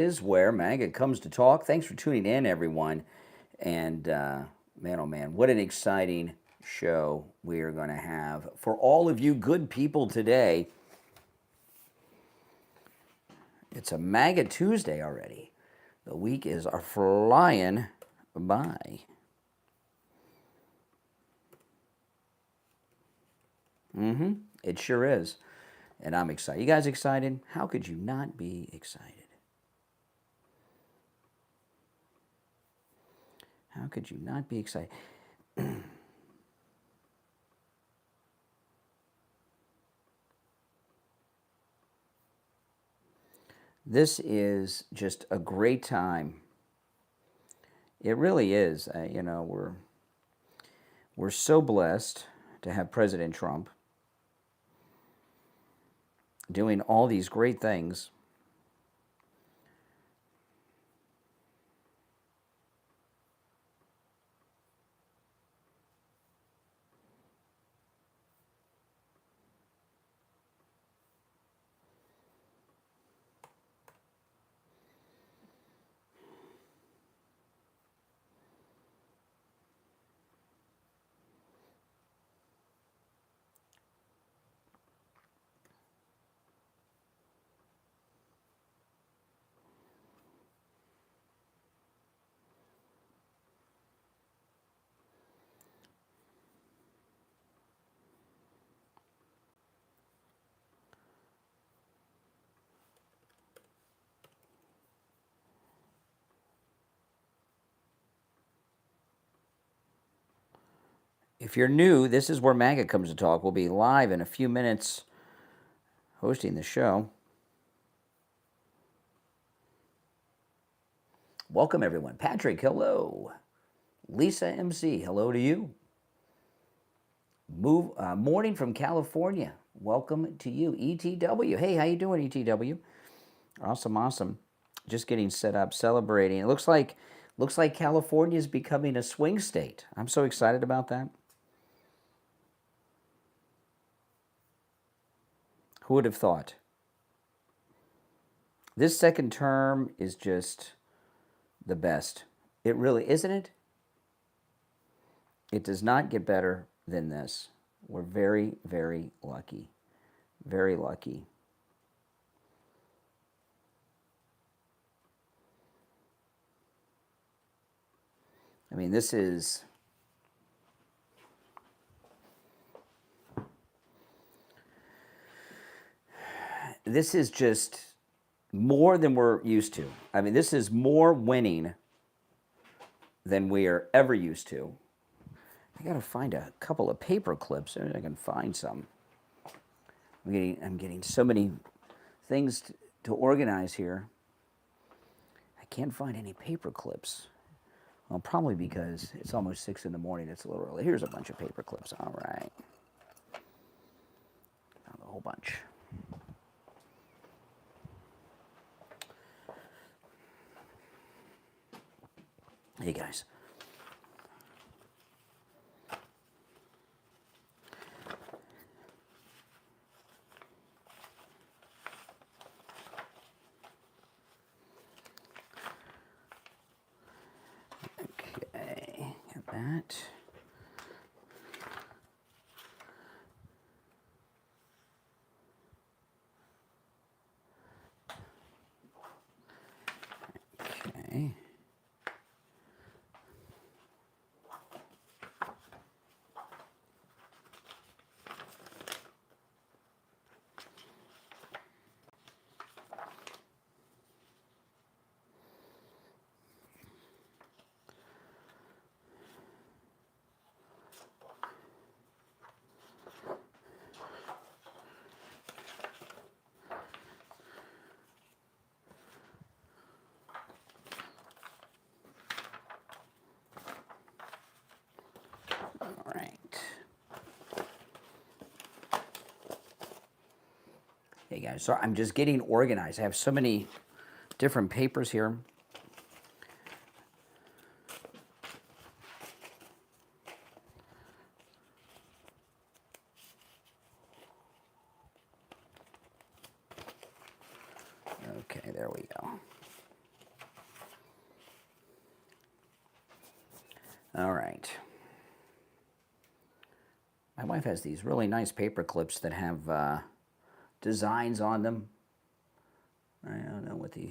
Is where MAGA comes to talk. Thanks for tuning in, everyone. And man, oh man, what an exciting show we are going to have for all of you good people today. It's a MAGA Tuesday already. The week is flying by. It sure is. And I'm excited. You guys excited? How could you not be excited? How could you not be excited? This is just a great time. It really is. You know, we're so blessed to have President Trump doing all these great things. If you're new, this is where MAGA comes to talk. We'll be live in a few minutes hosting the show. Welcome, everyone. Patrick, hello. Lisa MC, hello to you. Morning from California. Welcome to you. ETW. Hey, how you doing, ETW? Awesome, awesome. Just getting set up, celebrating. It looks like California is becoming a swing state. I'm so excited about that. Who would have thought? This second term is just the best. It really, isn't it? It does not get better than this. We're very, very lucky. Very lucky. I mean, this is just more than we're used to. I mean, this is more winning than we are ever used to. I gotta find a couple of paper clips. Maybe I can find some. I'm getting so many things to organize here. I can't find any paper clips. Well, probably because it's almost 6 in the morning. It's a little early. Here's a bunch of paper clips. All right. Found a whole bunch. Hey, guys. Okay, got that. Okay. All right. Hey guys, so I'm just getting organized. I have so many different papers here. Okay, there we go. All right. My wife has these really nice paper clips that have designs on them. I don't know what the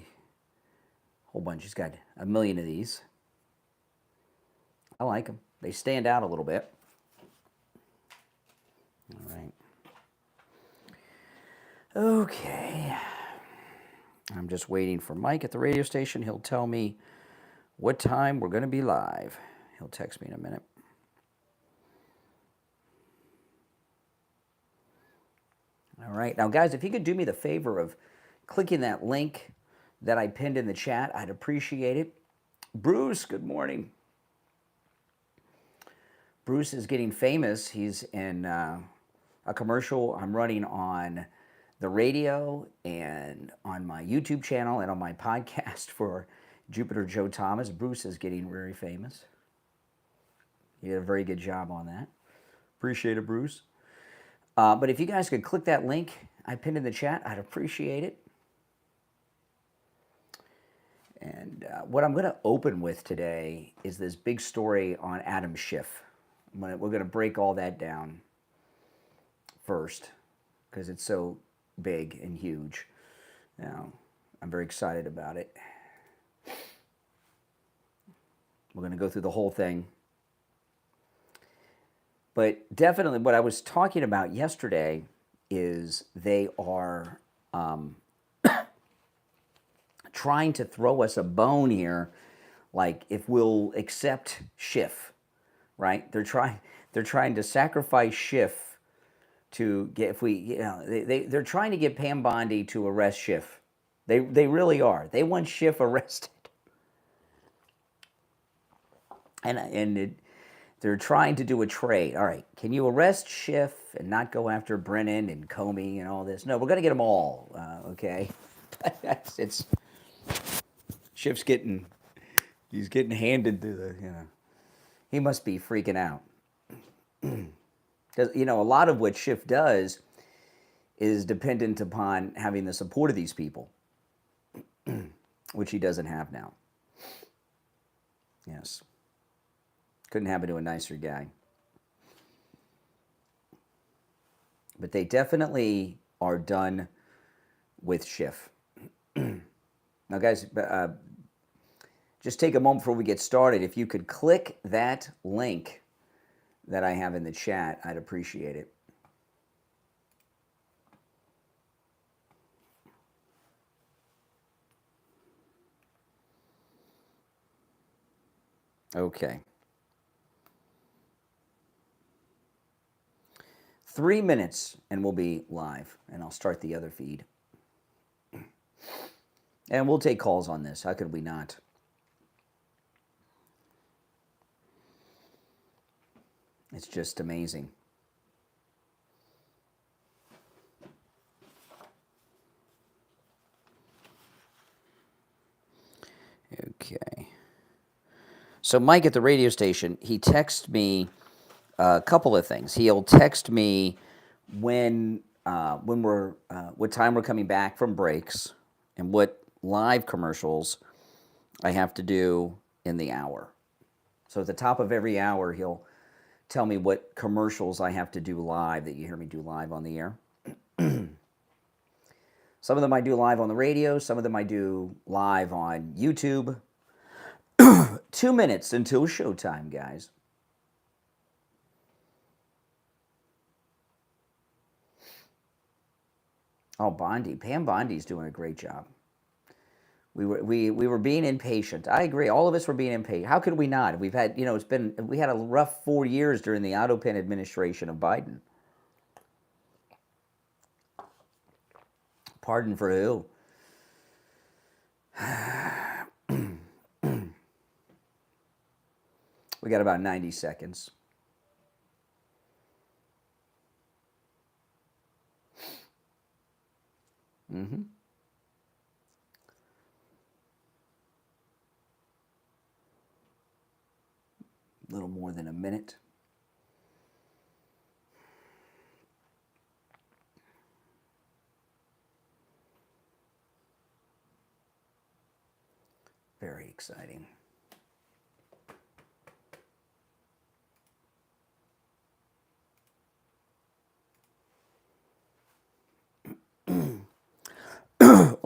whole bunch. She's got a million of these. I like them. They stand out a little bit. All right. Okay. I'm just waiting for Mike at the radio station. He'll tell me what time we're going to be live. He'll text me in a minute. All right. Now, guys, if you could do me the favor of clicking that link that I pinned in the chat, I'd appreciate it. Bruce, good morning. Bruce is getting famous. He's in a commercial I'm running on the radio and on my YouTube channel and on my podcast for Jupiter Joe Thomas. Bruce is getting very famous. You did a very good job on that. Appreciate it, Bruce. But if you guys could click that link I pinned in the chat, I'd appreciate it. And what I'm going to open with today is this big story on Adam Schiff. We're going to break all that down first because it's so big and huge. Now, I'm very excited about it. We're going to go through the whole thing. But definitely what I was talking about yesterday is they are trying to throw us a bone here, like if we'll accept Schiff, right? They're trying to sacrifice Schiff to get, if we, you know, they're trying to get Pam Bondi to arrest Schiff. They really are. They want Schiff arrested. They're trying to do a trade. All right, can you arrest Schiff and not go after Brennan and Comey and all this? No, we're going to get them all, okay? It's Schiff's he's getting handed to the, he must be freaking out. Because, a lot of what Schiff does is dependent upon having the support of these people, which he doesn't have now. Yes. Couldn't happen to a nicer guy. But they definitely are done with Schiff. Now, guys, just take a moment before we get started. If you could click that link that I have in the chat, I'd appreciate it. Okay. 3 minutes and we'll be live, and I'll start the other feed. And we'll take calls on this. How could we not? It's just amazing. Okay. So Mike at the radio station, he texts me a couple of things. He'll text me when we're what time we're coming back from breaks and what live commercials I have to do in the hour. So at the top of every hour, he'll tell me what commercials I have to do live that you hear me do live on the air. Some of them I do live on the radio. Some of them I do live on YouTube. 2 minutes until showtime, guys. Oh, Bondi. Pam Bondi's doing a great job. We were being impatient. I agree. All of us were being impatient. How could we not? We've had, we had a rough 4 years during the Autopin administration of Biden. Pardon for who? We got about 90 seconds. Mm-hmm. A little more than a minute. Very exciting.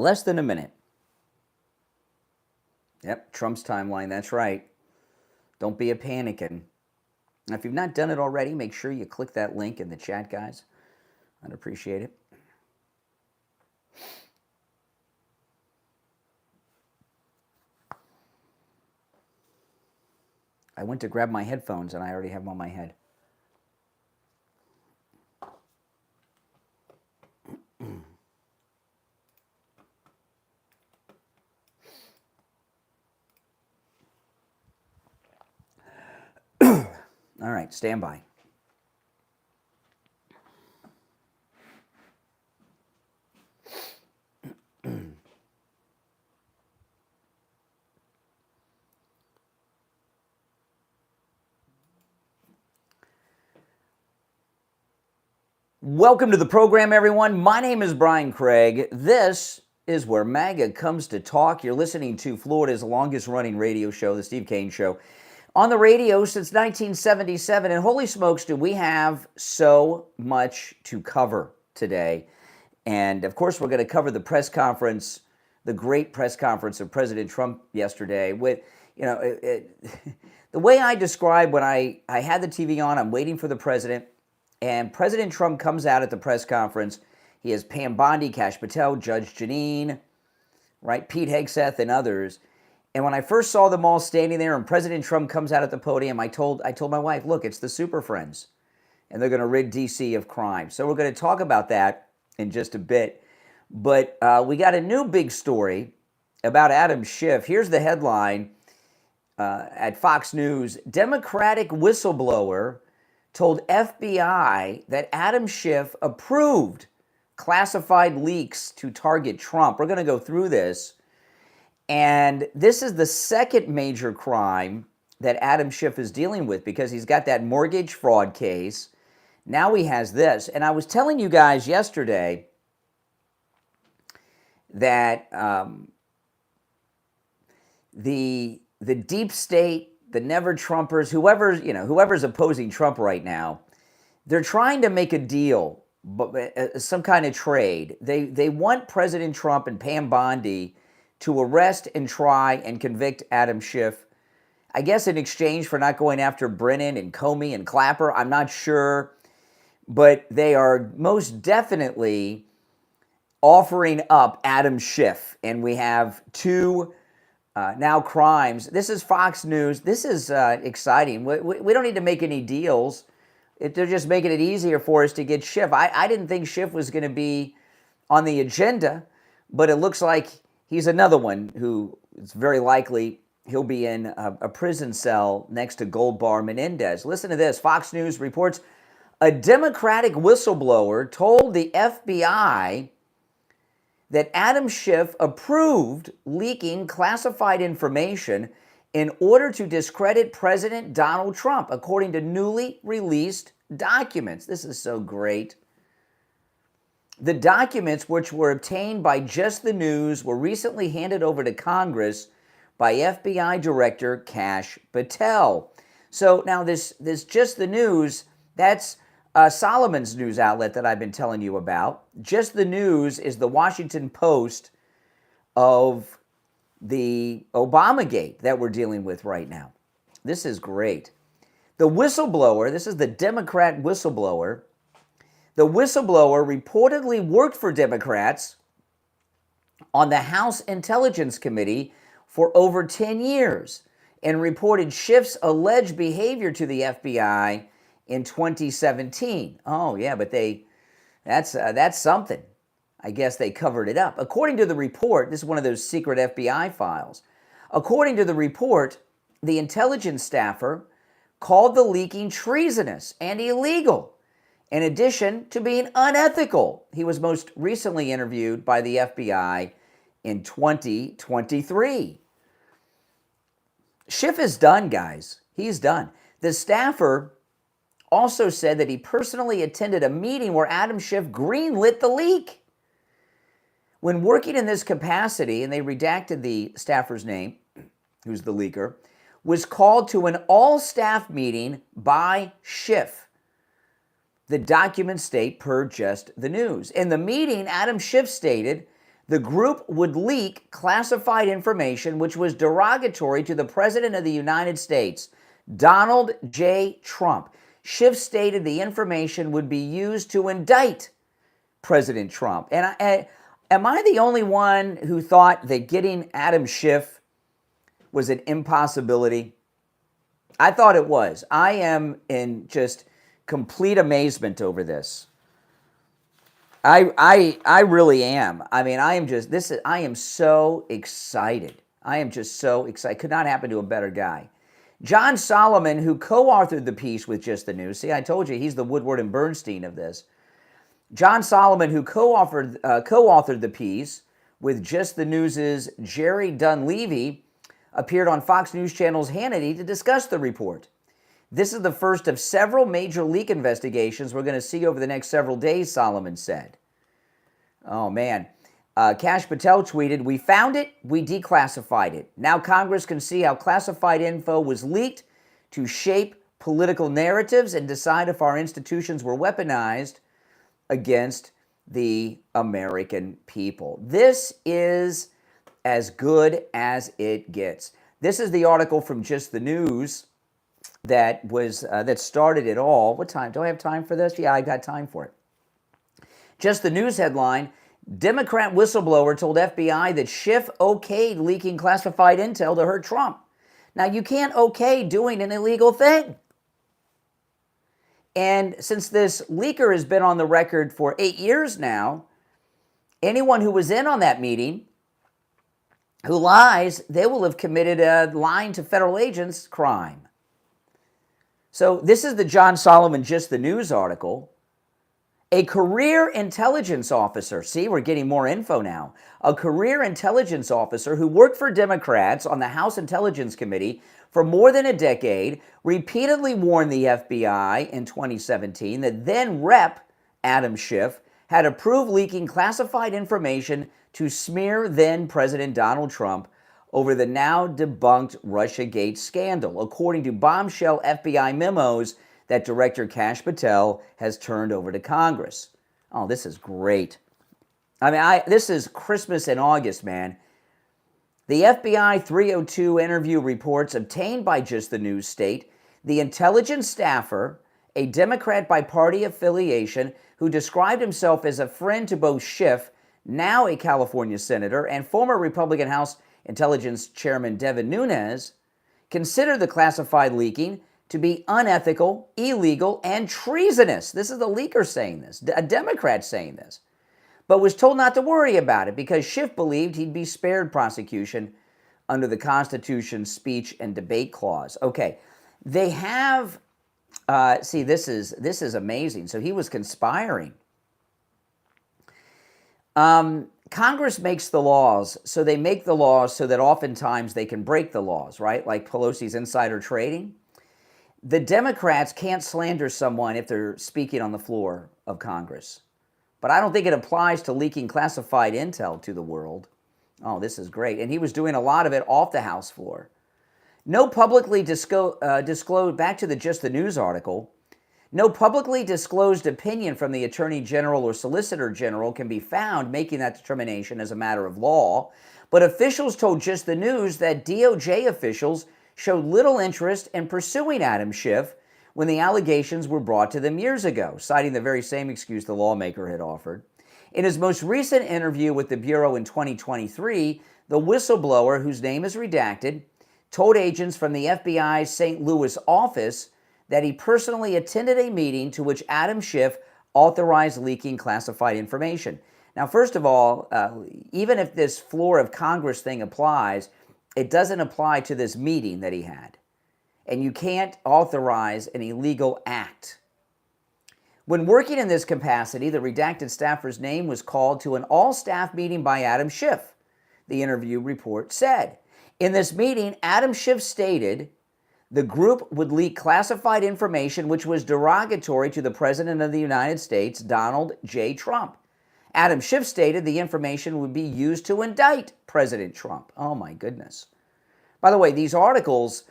Less than a minute. Yep, Trump's timeline, that's right. Don't be a panicking. Now, if you've not done it already, make sure you click that link in the chat, guys. I'd appreciate it. I went to grab my headphones and I already have them on my head. All right, stand by. Welcome to the program, everyone. My name is Brian Craig. This is where MAGA comes to talk. You're listening to Florida's longest-running radio show, the Steve Kane Show, on the radio since 1977. And holy smokes, do we have so much to cover today. And, of course, we're going to cover the press conference, the great press conference of President Trump yesterday. With, you know, the way I describe when I had the TV on, I'm waiting for the president. And President Trump comes out at the press conference. He has Pam Bondi, Kash Patel, Judge Janine, right, Pete Hegseth, and others. And when I first saw them all standing there and President Trump comes out at the podium, I told my wife, look, it's the Super Friends. And they're going to rid D.C. of crime. So we're going to talk about that in just a bit. But we got a new big story about Adam Schiff. Here's the headline at Fox News. Democratic whistleblower told FBI that Adam Schiff approved classified leaks to target Trump. We're going to go through this. And this is the second major crime that Adam Schiff is dealing with because he's got that mortgage fraud case. Now he has this. And I was telling you guys yesterday that the deep state, the never Trumpers, whoever's opposing Trump right now, they're trying to make a deal, some kind of trade. They want President Trump and Pam Bondi to arrest and try and convict Adam Schiff, I guess in exchange for not going after Brennan and Comey and Clapper. I'm not sure, but they are most definitely offering up Adam Schiff, and we have two now crimes. This is Fox News. This is exciting. We don't need to make any deals. They're just making it easier for us to get Schiff. I didn't think Schiff was going to be on the agenda, but it looks like he's another one who it's very likely he'll be in a prison cell next to Gold Bar Menendez. Listen to this. Fox News reports a Democratic whistleblower told the FBI that Adam Schiff approved leaking classified information in order to discredit President Donald Trump, according to newly released documents. This is so great. The documents, which were obtained by Just the News, were recently handed over to Congress by FBI Director Kash Patel. So now this Just the News, that's Solomon's news outlet that I've been telling you about. Just the News is the Washington Post of the Obamagate that we're dealing with right now. This is great. The whistleblower, this is the Democrat whistleblower. The whistleblower reportedly worked for Democrats on the House Intelligence Committee for over 10 years and reported Schiff's alleged behavior to the FBI in 2017. Oh, yeah, but that's something. I guess they covered it up. According to the report, this is one of those secret FBI files. According to the report, the intelligence staffer called the leaking treasonous and illegal, in addition to being unethical. He was most recently interviewed by the FBI in 2023. Schiff is done, guys. He's done. The staffer also said that he personally attended a meeting where Adam Schiff greenlit the leak. When working in this capacity, and they redacted the staffer's name, who's the leaker, was called to an all-staff meeting by Schiff. The documents state per Just the News. In the meeting, Adam Schiff stated The group would leak classified information which was derogatory to the President of the United States, Donald J. Trump. Schiff stated the information would be used to indict President Trump. And am I the only one who thought that getting Adam Schiff was an impossibility? I thought it was. I am in just complete amazement over this. I really am. I mean, I am so excited. I am just so excited. Could not happen to a better guy. John Solomon, who co-authored the piece with Just the News. See, I told you he's the Woodward and Bernstein of this. John Solomon, who co-authored the piece with Just the News's Jerry Dunleavy, appeared on Fox News Channel's Hannity to discuss the report. This is the first of several major leak investigations we're going to see over the next several days, Solomon said. Oh, man. Kash Patel tweeted, "We found it, we declassified it. Now Congress can see how classified info was leaked to shape political narratives and decide if our institutions were weaponized against the American people." This is as good as it gets. This is the article from Just the News that was that started it all. What time? Do I have time for this? Yeah, I got time for it. Just the News headline, Democrat whistleblower told FBI that Schiff okayed leaking classified intel to hurt Trump. Now, you can't okay doing an illegal thing. And since this leaker has been on the record for 8 years now, anyone who was in on that meeting who lies, they will have committed a lying to federal agents crime. So this is the John Solomon Just the News article. A career intelligence officer, see, we're getting more info now. A career intelligence officer who worked for Democrats on the House Intelligence Committee for more than a decade repeatedly warned the FBI in 2017 that then Rep. Adam Schiff had approved leaking classified information to smear then President Donald Trump over the now debunked Russiagate scandal, according to bombshell FBI memos that Director Kash Patel has turned over to Congress. Oh, this is great. I mean, this is Christmas in August, man. The FBI 302 interview reports obtained by Just the News state the intelligence staffer, a Democrat by party affiliation, who described himself as a friend to both Schiff, now a California senator, and former Republican House Intelligence Chairman Devin Nunes, considered the classified leaking to be unethical, illegal, and treasonous. This is the leaker saying this, a Democrat saying this, but was told not to worry about it because Schiff believed he'd be spared prosecution under the Constitution's speech and debate clause. Okay, they have, see, this is amazing. So he was conspiring. Congress makes the laws, so they make the laws so that oftentimes they can break the laws, right? Like Pelosi's insider trading. The Democrats can't slander someone if they're speaking on the floor of Congress. But I don't think it applies to leaking classified intel to the world. Oh, this is great. And he was doing a lot of it off the House floor. No publicly disclosed, back to the Just the News article, no publicly disclosed opinion from the Attorney General or Solicitor General can be found making that determination as a matter of law, but officials told Just the News that DOJ officials showed little interest in pursuing Adam Schiff when the allegations were brought to them years ago, citing the very same excuse the lawmaker had offered. In his most recent interview with the Bureau in 2023, the whistleblower, whose name is redacted, told agents from the FBI's St. Louis office that he personally attended a meeting to which Adam Schiff authorized leaking classified information. Now, first of all, even if this floor of Congress thing applies, it doesn't apply to this meeting that he had. And you can't authorize an illegal act. When working in this capacity, the redacted staffer's name was called to an all-staff meeting by Adam Schiff, the interview report said. In this meeting, Adam Schiff stated the group would leak classified information which was derogatory to the President of the United States, Donald J. Trump. Adam Schiff stated the information would be used to indict President Trump. Oh, my goodness. By the way, these articles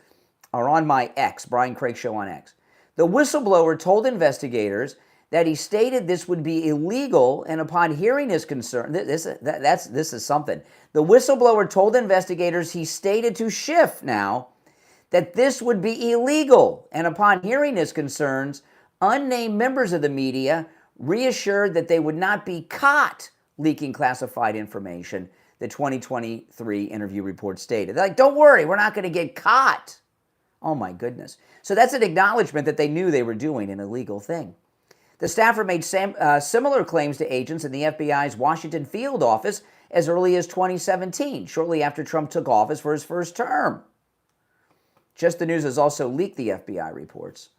are on my X, Brian Craig Show on X. The whistleblower told investigators that he stated this would be illegal, and upon hearing his concern, this is something. The whistleblower told investigators he stated to Schiff now that this would be illegal, and upon hearing his concerns, unnamed members of the media reassured that they would not be caught leaking classified information, the 2023 interview report stated. They're like, don't worry, we're not going to get caught. Oh my goodness. So that's an acknowledgement that they knew they were doing an illegal thing. The staffer made similar claims to agents in the FBI's Washington field office as early as 2017, shortly after Trump took office for his first term. Just the News has also leaked the FBI reports.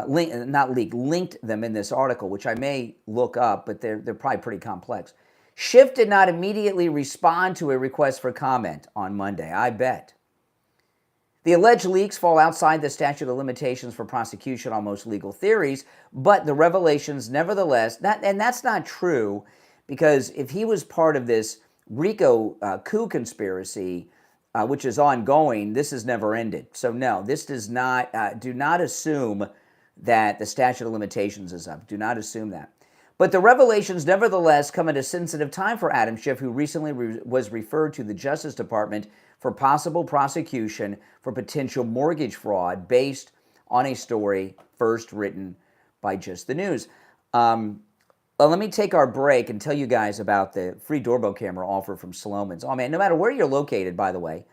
Linked them in this article, which I may look up, but they're probably pretty complex. Schiff did not immediately respond to a request for comment on Monday, I bet. The alleged leaks fall outside the statute of limitations for prosecution on most legal theories, but the revelations nevertheless, and that's not true, because if he was part of this RICO coup conspiracy, which is ongoing, this has never ended. So no, this does not, do not assume that the statute of limitations is up. Do not assume that. But the revelations nevertheless come at a sensitive time for Adam Schiff, who recently was referred to the Justice Department for possible prosecution for potential mortgage fraud based on a story first written by Just the News. Well, let me take our break and tell you guys about the free doorbell camera offer from Slomin's. Oh man, no matter where you're located, by the way,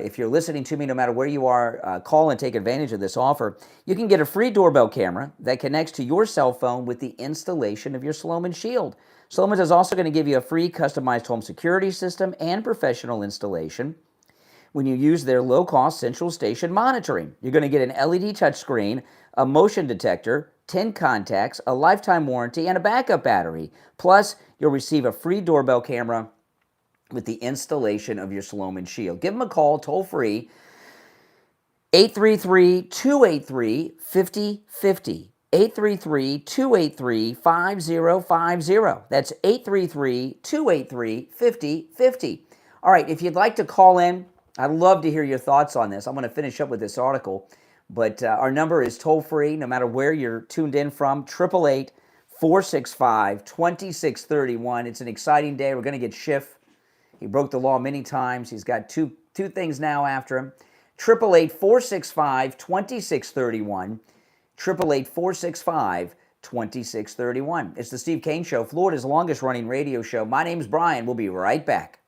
if you're listening to me, no matter where you are, call and take advantage of this offer. You can get a free doorbell camera that connects to your cell phone with the installation of your Slomin Shield. Slomin's is also going to give you a free customized home security system and professional installation when you use their low-cost central station monitoring. You're going to get an LED touchscreen, a motion detector, 10 contacts, a lifetime warranty, and a backup battery. Plus, you'll receive a free doorbell camera with the installation of your Slomin Shield. Give them a call, toll-free, 833-283-5050. 833-283-5050. That's 833-283-5050. All right, if you'd like to call in, I'd love to hear your thoughts on this. I'm going to finish up with this article, but our number is toll-free, no matter where you're tuned in from, 888-465-2631. It's an exciting day. We're going to get Schiff. He broke the law many times. He's got two things now after him. 888-465-2631. 888-465-2631. It's the Steve Kane Show, Florida's longest-running radio show. My name's Brian. We'll be right back.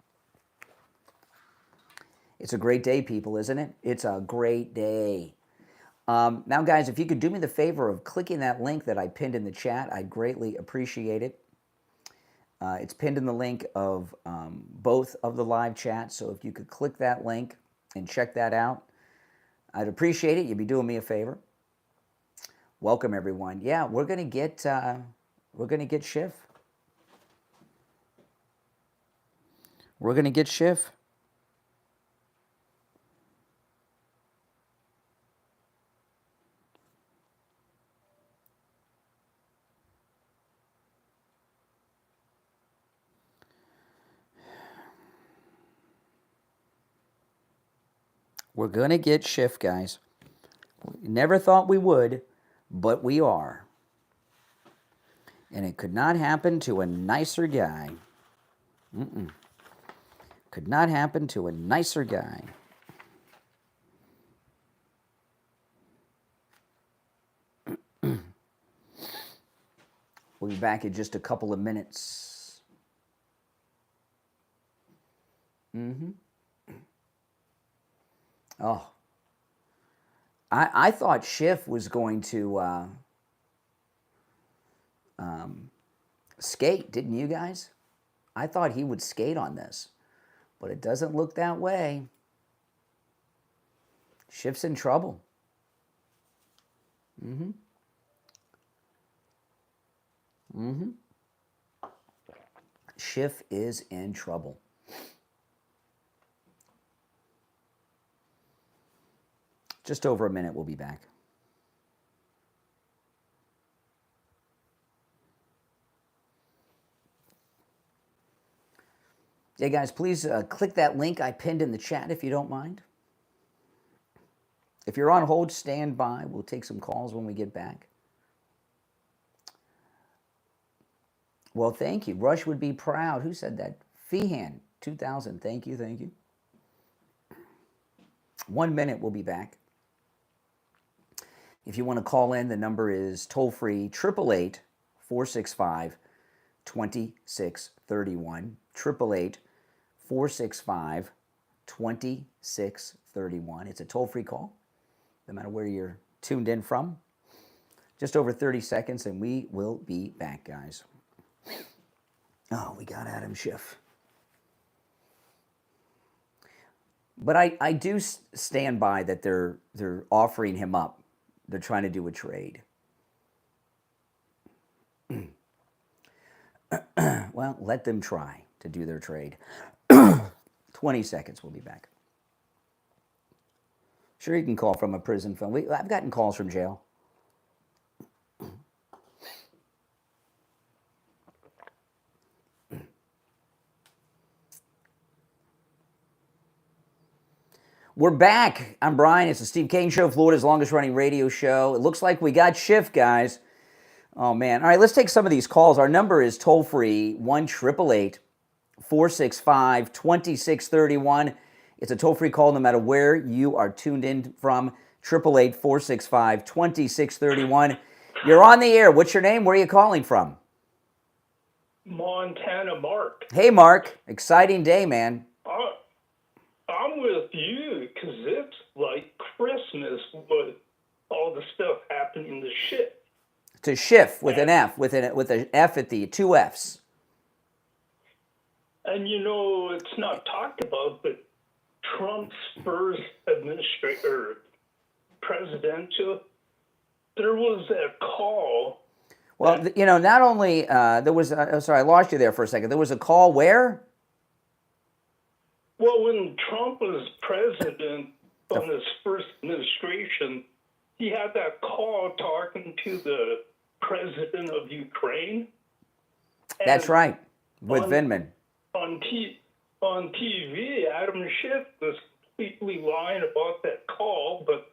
It's a great day, people, isn't it? It's a great day. Now, guys, if you could do me the favor of clicking that link that I pinned in the chat, I'd greatly appreciate it. It's pinned in the link of both of the live chats, so if you could click that link and check that out, I'd appreciate it. You'd be doing me a favor. Welcome, everyone. Yeah, we're gonna get Schiff. We're gonna get Schiff. We're going to get Schiff, guys. We never thought we would, but we are. And it could not happen to a nicer guy. Could not happen to a nicer guy. We'll be back in just a couple of minutes. Oh, I thought Schiff was going to skate, didn't you guys? I thought he would skate on this, but it doesn't look that way. Schiff's in trouble. Schiff is in trouble. Just over a minute, we'll be back. Yeah, guys, please click that link I pinned in the chat if you don't mind. If you're on hold, stand by. We'll take some calls when we get back. Well, thank you. Rush would be proud. Who said that? Feehan, 2000. Thank you, thank you. 1 minute, we'll be back. If you want to call in, the number is toll-free, 888-465-2631. 888-465-2631. It's a toll-free call, no matter where you're tuned in from. Just over 30 seconds, and we will be back, guys. Oh, we got Adam Schiff. But I do stand by that they're offering him up. They're trying to do a trade. Well, let them try to do their trade. 20 seconds, we'll be back. Sure, you can call from a prison phone. I've gotten calls from jail. We're back. I'm Brian. It's the Steve Kane Show, Florida's longest running radio show. It looks like we got Schiff, guys. Oh, man. All right, let's take some of these calls. Our number is toll-free, 1-888-465-2631. It's a toll-free call no matter where you are tuned in from, 888-465-2631. You're on the air. What's your name? Where are you calling from? Montana Mark. Hey, Mark. Exciting day, man. I'm with you because it's like Christmas with all the stuff happening to Schiff. To Schiff with an F, with an F at the two Fs. And you know, it's not talked about, but Trump's first presidential, there was a call. Well, you know, not only there was. Sorry, I lost you there for a second. There was a call where? Well, when Trump was president on his first administration, he had that call talking to the president of Ukraine. That's right, with Vindman. On TV, Adam Schiff was completely lying about that call, but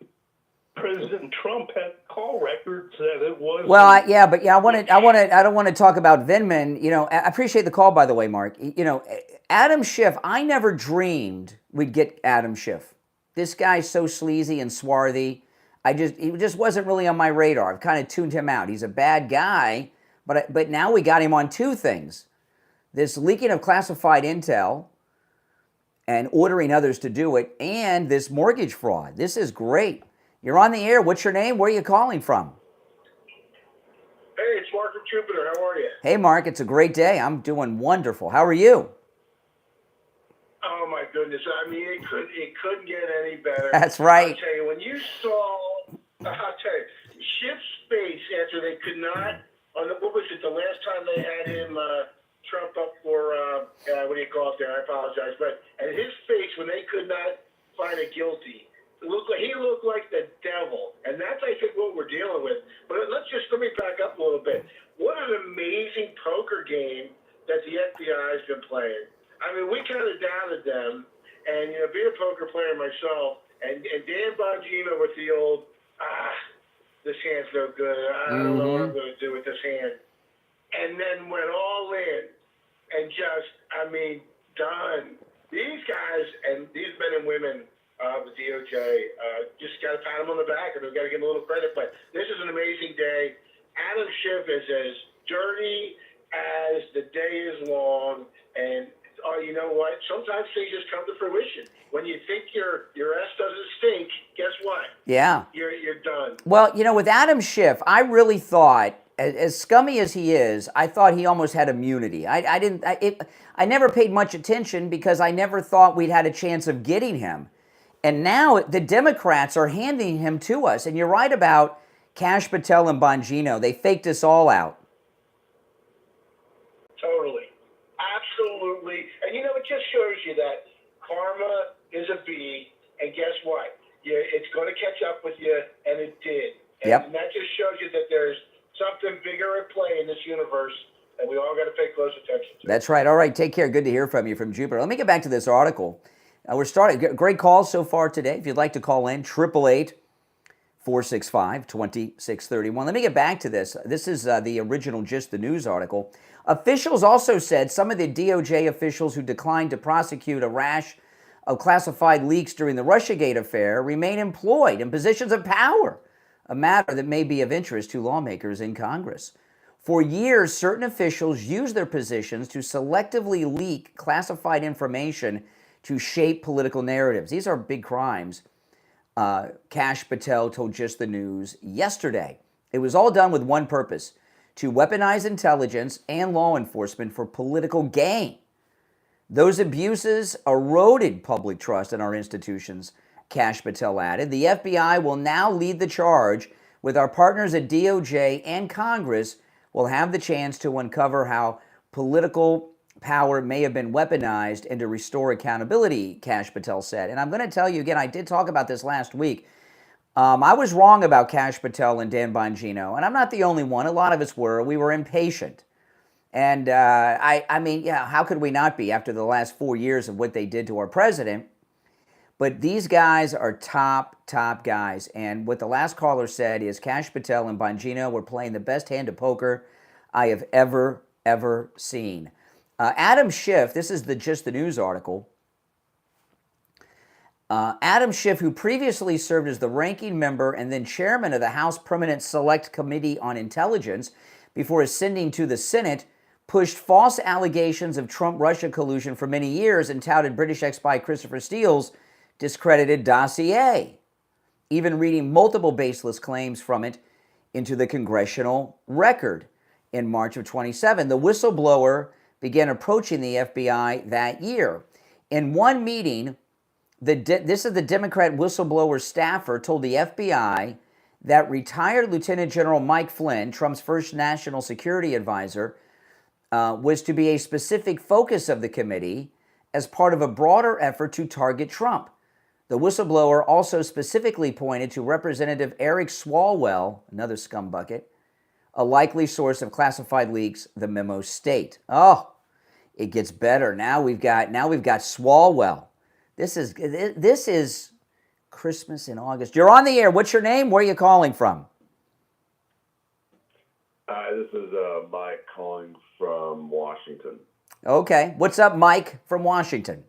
President Trump had call records that it was. Well, I don't want to talk about Vindman. You know, I appreciate the call, by the way, Mark. You know, Adam Schiff. I never dreamed we'd get Adam Schiff. This guy's so sleazy and swarthy. He just wasn't really on my radar. I've kind of tuned him out. He's a bad guy, but now we got him on two things: this leaking of classified intel and ordering others to do it, and this mortgage fraud. This is great. You're on the air. What's your name? Where are you calling from? Hey, it's Mark from Jupiter. How are you? Hey, Mark. It's a great day. I'm doing wonderful. How are you? Oh, my goodness. I mean, it couldn't get any better. That's right. I'll tell you, when you saw, Schiff's face after they could not, what was it, the last time they had him, Trump up for, what do you call it there? I apologize. But and his face when they could not find a guilty, he looked like the devil, and that's, I think, what we're dealing with. But let me back up a little bit. What an amazing poker game that the FBI has been playing. I mean, we kind of doubted them, and, you know, being a poker player myself, and Dan Bongino with the old, this hand's no good, I don't know what I'm going to do with this hand, and then went all in, and just, I mean, done. These guys, and these men and women, the DOJ, just got to pat him on the back, and we've got to give him a little credit. But this is an amazing day. Adam Schiff is as dirty as the day is long, and you know what? Sometimes things just come to fruition. When you think your ass doesn't stink, guess what? Yeah. You're done. Well, you know, with Adam Schiff, I really thought, as scummy as he is, I thought he almost had immunity. I never paid much attention because I never thought we'd had a chance of getting him. And now the Democrats are handing him to us. And you're right about Kash Patel and Bongino. They faked us all out. Totally. Absolutely. And, you know, it just shows you that karma is a bee. And guess what? It's going to catch up with you. And it did. And that just shows you that there's something bigger at play in this universe. And we all got to pay close attention to. That's right. All right. Take care. Good to hear from you from Jupiter. Let me get back to this article. We're starting. Great calls so far today. If you'd like to call in, 465-2631. Let me get back to this. This is the original Just the News article. Officials also said some of the DOJ officials who declined to prosecute a rash of classified leaks during the Russiagate affair remain employed in positions of power, a matter that may be of interest to lawmakers in Congress. For years, certain officials used their positions to selectively leak classified information to shape political narratives. These are big crimes. Kash Patel told Just the News yesterday. It was all done with one purpose: to weaponize intelligence and law enforcement for political gain. Those abuses eroded public trust in our institutions, Kash Patel added. The FBI will now lead the charge with our partners at DOJ and Congress. Will have the chance to uncover how political power may have been weaponized and to restore accountability, Kash Patel said. And I'm going to tell you again, I did talk about this last week. I was wrong about Kash Patel and Dan Bongino, and I'm not the only one. A lot of us were. We were impatient. And I mean, yeah, how could we not be after the last 4 years of what they did to our president? But these guys are top guys. And what the last caller said is Kash Patel and Bongino were playing the best hand of poker I have ever seen. Adam Schiff, this is the Just the News article. Adam Schiff, who previously served as the ranking member and then chairman of the House Permanent Select Committee on Intelligence before ascending to the Senate, pushed false allegations of Trump-Russia collusion for many years and touted British ex-spy Christopher Steele's discredited dossier, even reading multiple baseless claims from it into the congressional record. In March of 27, the whistleblower began approaching the FBI that year. In one meeting, this is the Democrat whistleblower staffer told the FBI that retired Lieutenant General Mike Flynn, Trump's first national security advisor, was to be a specific focus of the committee as part of a broader effort to target Trump. The whistleblower also specifically pointed to Representative Eric Swalwell, another scumbucket, a likely source of classified leaks, the memo state. Oh, it gets better. Now we've got Swalwell. This is Christmas in August. You're on the air. What's your name? Where are you calling from? Hi, this is Mike calling from Washington. Okay. What's up, Mike from Washington?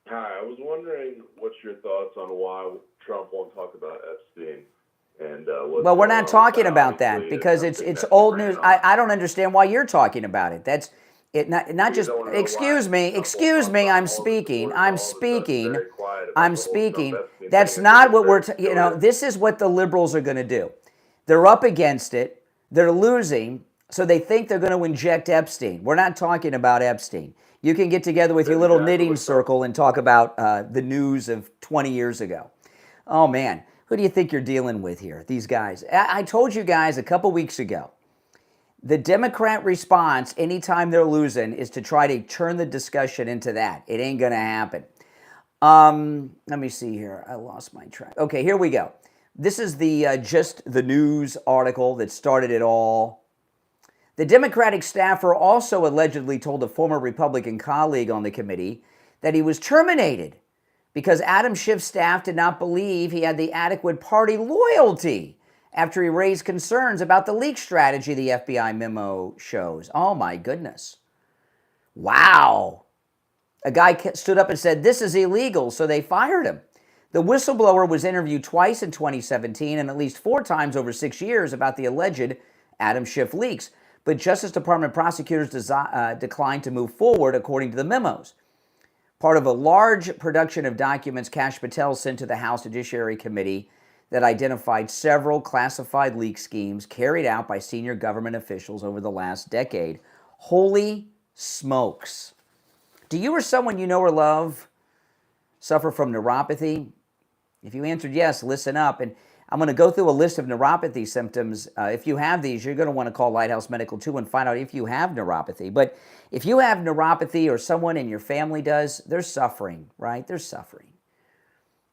Hi, I was wondering what's your thoughts on why Trump won't talk about Epstein? And well, we're not talking about that because it's old news. I don't understand why you're talking about it. That's it. Not just. Excuse me. I'm speaking. That's not what we're. This is what the liberals are going to do. They're up against it. They're losing, so they think they're going to inject Epstein. We're not talking about Epstein. You can get together with your little knitting circle and talk about the news of 20 years ago. Oh man. Who do you think you're dealing with here? These guys. I told you guys a couple weeks ago, the Democrat response anytime they're losing is to try to turn the discussion into that. It ain't going to happen. Let me see here. I lost my track. Okay, here we go. This is the Just the News article that started it all. The Democratic staffer also allegedly told a former Republican colleague on the committee that he was terminated because Adam Schiff's staff did not believe he had the adequate party loyalty after he raised concerns about the leak strategy the FBI memo shows. Oh my goodness. Wow. A guy stood up and said, this is illegal, so they fired him. The whistleblower was interviewed twice in 2017 and at least 4 times over 6 years about the alleged Adam Schiff leaks, but Justice Department prosecutors declined to move forward according to the memos. Part of a large production of documents Kash Patel sent to the House Judiciary Committee that identified several classified leak schemes carried out by senior government officials over the last decade. Holy smokes. Do you or someone you know or love suffer from neuropathy? If you answered yes, listen up. And I'm going to go through a list of neuropathy symptoms. If you have these, you're going to want to call Lighthouse Medical 2 and find out if you have neuropathy. But if you have neuropathy or someone in your family does, they're suffering, right? They're suffering.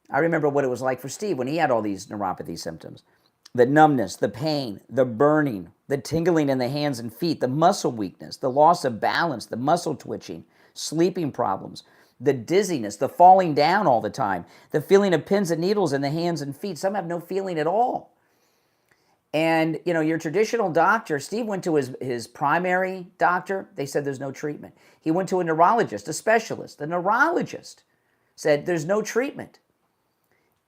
I remember what it was like for Steve when he had all these neuropathy symptoms. The numbness, the pain, the burning, the tingling in the hands and feet, the muscle weakness, the loss of balance, the muscle twitching, sleeping problems, the dizziness, the falling down all the time, the feeling of pins and needles in the hands and feet. Some have no feeling at all. And, you know, your traditional doctor, Steve went to his primary doctor. They said there's no treatment. He went to a neurologist, a specialist. The neurologist said there's no treatment.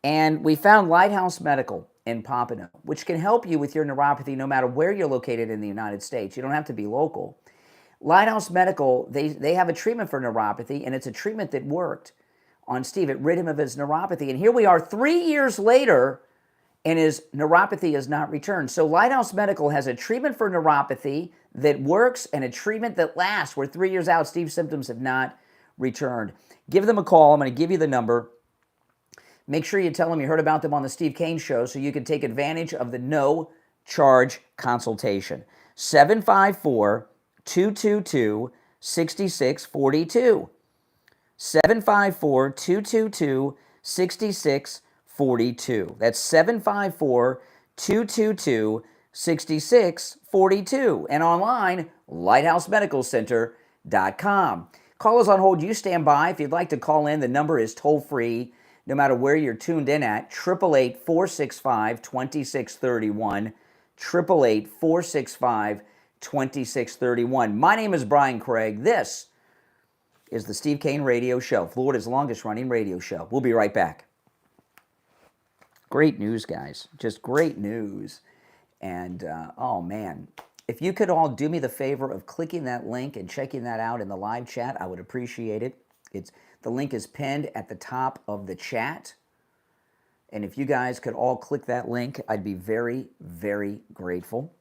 And we found Lighthouse Medical in Pompano, which can help you with your neuropathy no matter where you're located in the United States. You don't have to be local. Lighthouse Medical, they have a treatment for neuropathy, and it's a treatment that worked on Steve. It rid him of his neuropathy. And here we are 3 years later, and his neuropathy has not returned. So Lighthouse Medical has a treatment for neuropathy that works and a treatment that lasts. We're 3 years out. Steve's symptoms have not returned. Give them a call. I'm going to give you the number. Make sure you tell them you heard about them on the Steve Kane Show so you can take advantage of the no-charge consultation. 754-222-6642. 754-222-6642. That's 754-222-6642. And online, lighthousemedicalcenter.com. Call us on hold. You stand by. If you'd like to call in, the number is toll-free. No matter where you're tuned in at, 888-465-2631, 888-465-2631. My name is Brian Craig. This is the Steve Kane Radio Show, Florida's longest-running radio show. We'll be right back. Great news, guys. Just great news. And, oh, man, if you could all do me the favor of clicking that link and checking that out in the live chat, I would appreciate it. The link is pinned at the top of the chat. And if you guys could all click that link, I'd be very, very grateful.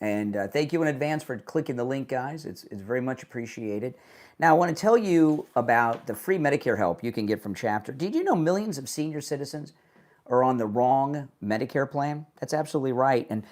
And thank you in advance for clicking the link, guys. It's very much appreciated. Now, I want to tell you about the free Medicare help you can get from Chapter. Did you know millions of senior citizens are on the wrong Medicare plan? That's absolutely right. And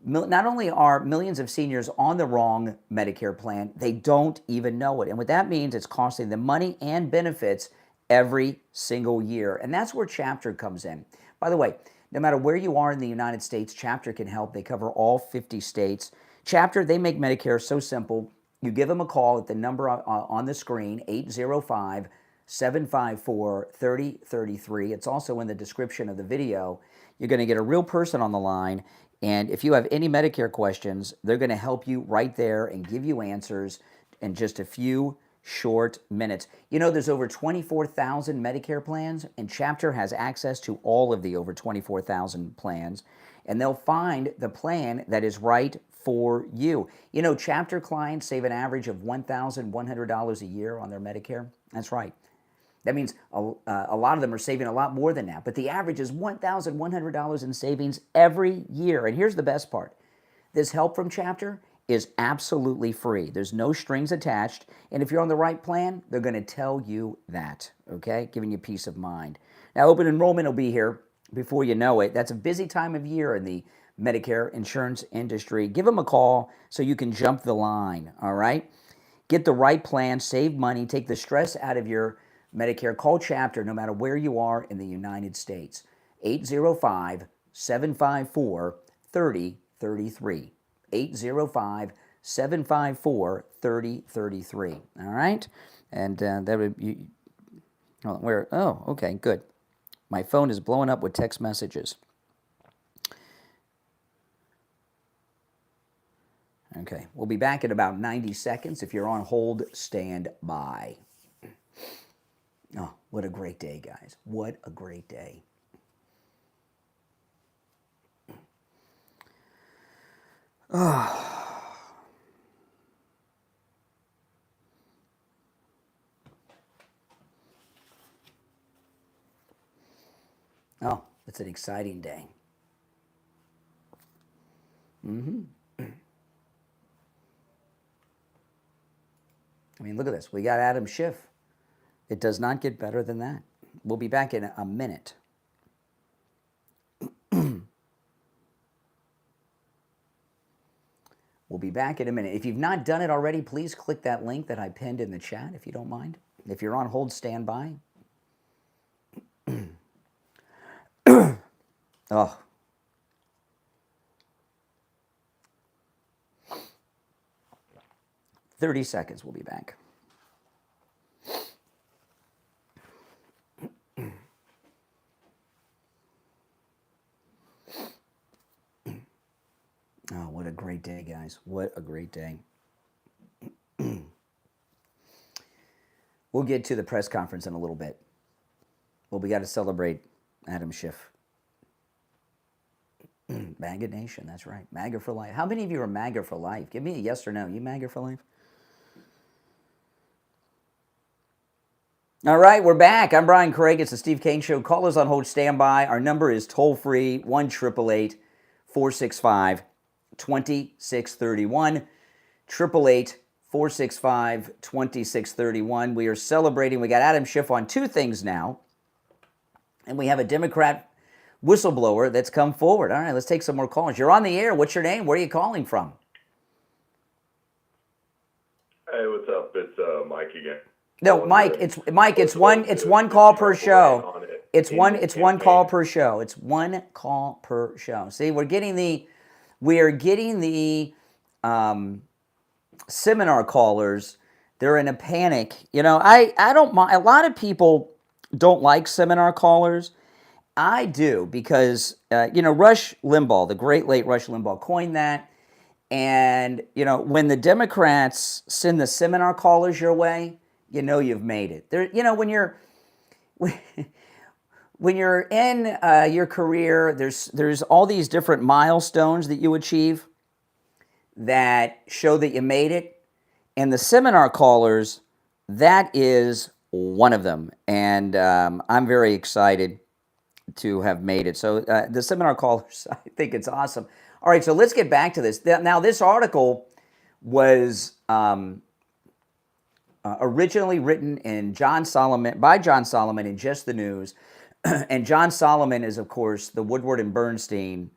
not only are millions of seniors on the wrong Medicare plan, they don't even know it. And what that means, it's costing them money and benefits every single year. And that's where Chapter comes in. By the way, no matter where you are in the United States, Chapter can help. They cover all 50 states. Chapter, they make Medicare so simple. You give them a call at the number on the screen, 805-754-3033. It's also in the description of the video. You're going to get a real person on the line, and if you have any Medicare questions, they're going to help you right there and give you answers in just a few short minutes. You know, there's over 24,000 Medicare plans, and Chapter has access to all of the over 24,000 plans, and they'll find the plan that is right for you. You know, Chapter clients save an average of $1,100 a year on their Medicare. That's right. That means a lot of them are saving a lot more than that, but the average is $1,100 in savings every year. And here's the best part. This help from Chapter is absolutely free. There's no strings attached, and if you're on the right plan, they're going to tell you that, okay? Giving you peace of mind. Now, open enrollment will be here before you know it. That's a busy time of year in the Medicare insurance industry. Give them a call so you can jump the line, all right? Get the right plan, save money, take the stress out of your Medicare. Call Chapter no matter where you are in the United States. 805-754-3033. 805-754-3033. All right? And that would be, oh, okay, good. My phone is blowing up with text messages. Okay, we'll be back in about 90 seconds. If you're on hold, stand by. Oh, what a great day, guys. What a great day. Oh. Oh, it's an exciting day. I mean, look at this. We got Adam Schiff. It does not get better than that. We'll be back in a minute. We'll be back in a minute. If you've not done it already, please click that link that I pinned in the chat, if you don't mind. If you're on hold, stand by. Oh. "30 seconds, we'll be back." Oh, what a great day, guys. What a great day. We'll get to the press conference in a little bit. Well, we got to celebrate Adam Schiff. MAGA Nation, that's right. MAGA for life. How many of you are MAGA for life? Give me a yes or no. You MAGA for life? All right, we're back. I'm Brian Craig. It's the Steve Kane Show. Callers on hold, stand by. Our number is toll-free, 1-888-465-2631. 888-465-2631. We are celebrating. We got Adam Schiff on two things now. And we have a Democrat whistleblower that's come forward. All right, let's take some more calls. You're on the air. What's your name? Where are you calling from? Hey, what's up? It's Mike again. No, Mike. It's Mike. It's one call per show. It's one call per show. It's one call per show. See, we are getting the seminar callers. They're in a panic. You know, I don't mind. A lot of people don't like seminar callers. I do because Rush Limbaugh, the great late Rush Limbaugh, coined that. And when the Democrats send the seminar callers your way, you've made it. There, when you're in your career, there's all these different milestones that you achieve that show that you made it, and the seminar callers, that is one of them. And I'm very excited to have made it. So the seminar callers, I think it's awesome. All right, so let's get back to this. Now, this article was originally written by John Solomon in Just the News. And John Solomon is, of course, the Woodward and Bernstein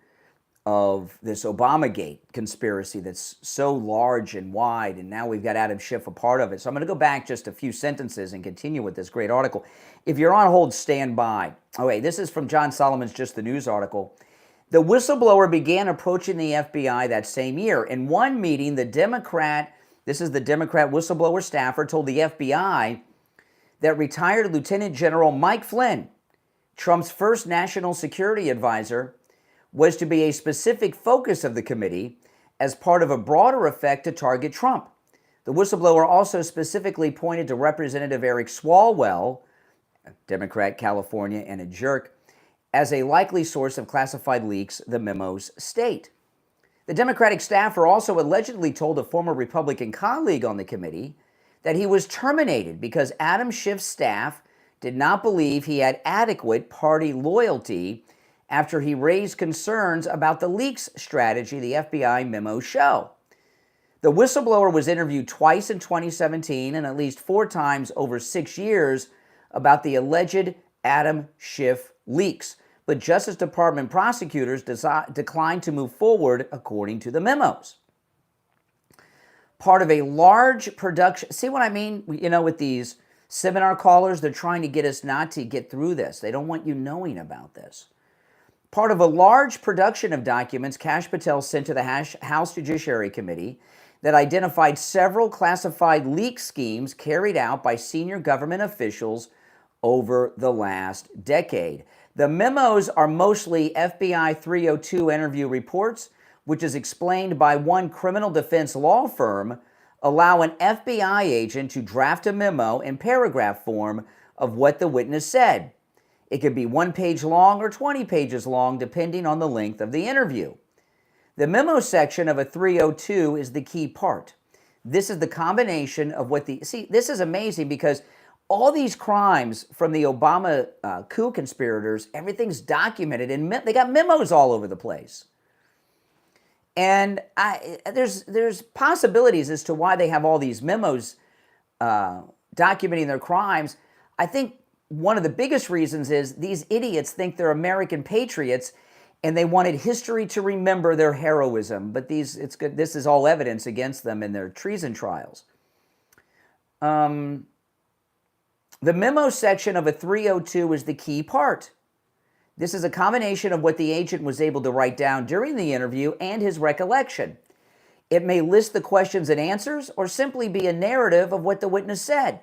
of this Obamagate conspiracy that's so large and wide, and now we've got Adam Schiff a part of it. So I'm going to go back just a few sentences and continue with this great article. If you're on hold, stand by. Okay, this is from John Solomon's Just the News article. The whistleblower began approaching the FBI that same year. In one meeting, the Democrat whistleblower staffer told the FBI that retired Lieutenant General Mike Flynn, Trump's first national security advisor, was to be a specific focus of the committee as part of a broader effect to target Trump. The whistleblower also specifically pointed to Representative Eric Swalwell, a Democrat, California, and a jerk, as a likely source of classified leaks, the memos state. The Democratic staffer also allegedly told a former Republican colleague on the committee that he was terminated because Adam Schiff's staff did not believe he had adequate party loyalty after he raised concerns about the leaks strategy the FBI memos show. The whistleblower was interviewed twice in 2017 and at least 4 times over 6 years about the alleged Adam Schiff leaks, but Justice Department prosecutors declined to move forward according to the memos. Part of a large production, see what I mean? With these seminar callers, they're trying to get us not to get through this. They don't want you knowing about this. Part of a large production of documents Kash Patel sent to the House Judiciary Committee that identified several classified leak schemes carried out by senior government officials over the last decade. The memos are mostly FBI 302 interview reports, which is explained by one criminal defense law firm, allow an FBI agent to draft a memo in paragraph form of what the witness said. It could be 1 page long or 20 pages long, depending on the length of the interview. The memo section of a 302 is the key part. This is the combination of this is amazing because all these crimes from the Obama coup conspirators, everything's documented, and they got memos all over the place. And there's possibilities as to why they have all these memos documenting their crimes. I think one of the biggest reasons is these idiots think they're American patriots and they wanted history to remember their heroism. But this is all evidence against them in their treason trials. The memo section of a 302 is the key part. This is a combination of what the agent was able to write down during the interview and his recollection. It may list the questions and answers or simply be a narrative of what the witness said.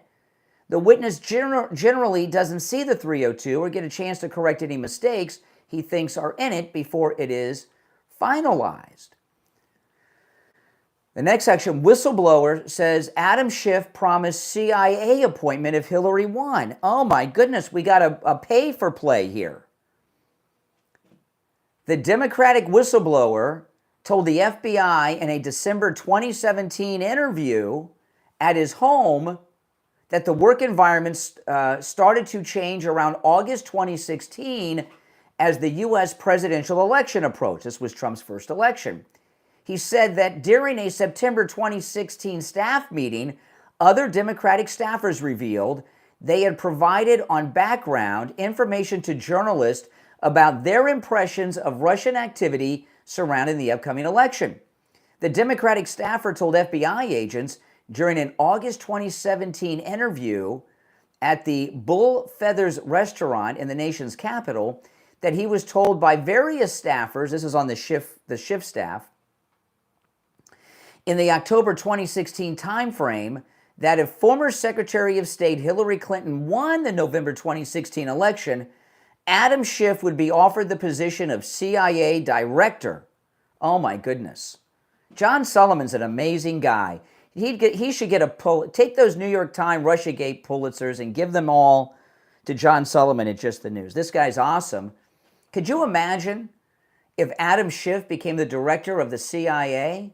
The witness generally doesn't see the 302 or get a chance to correct any mistakes he thinks are in it before it is finalized. The next section, whistleblower says Adam Schiff promised CIA appointment if Hillary won. Oh my goodness, we got a pay for play here. The Democratic whistleblower told the FBI in a December 2017 interview at his home that the work environment started to change around August 2016 as the U.S. presidential election approached. This was Trump's first election. He said that during a September 2016 staff meeting, other Democratic staffers revealed they had provided on background information to journalists about their impressions of Russian activity surrounding the upcoming election. The Democratic staffer told FBI agents during an August 2017 interview at the Bull Feathers restaurant in the nation's capital that he was told by various staffers, this is on the Schiff staff, in the October 2016 timeframe, that if former Secretary of State Hillary Clinton won the November 2016 election, Adam Schiff would be offered the position of CIA director. Oh my goodness. John Sullivan's an amazing guy. He should get take those New York Times Russiagate Pulitzers and give them all to John Sullivan at Just the News. This guy's awesome. Could you imagine if Adam Schiff became the director of the CIA?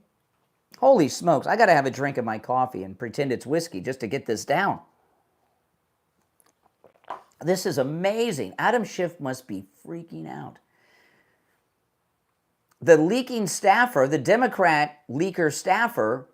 Holy smokes, I got to have a drink of my coffee and pretend it's whiskey just to get this down. This is amazing. Adam Schiff must be freaking out. The leaking staffer, the Democrat leaker staffer,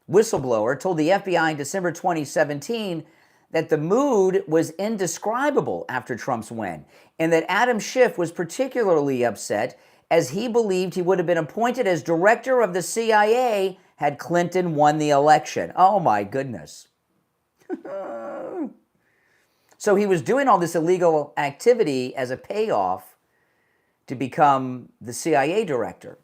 whistleblower, told the FBI in December 2017 that the mood was indescribable after Trump's win, and that Adam Schiff was particularly upset as he believed he would have been appointed as director of the CIA had Clinton won the election. Oh my goodness. So he was doing all this illegal activity as a payoff to become the CIA director.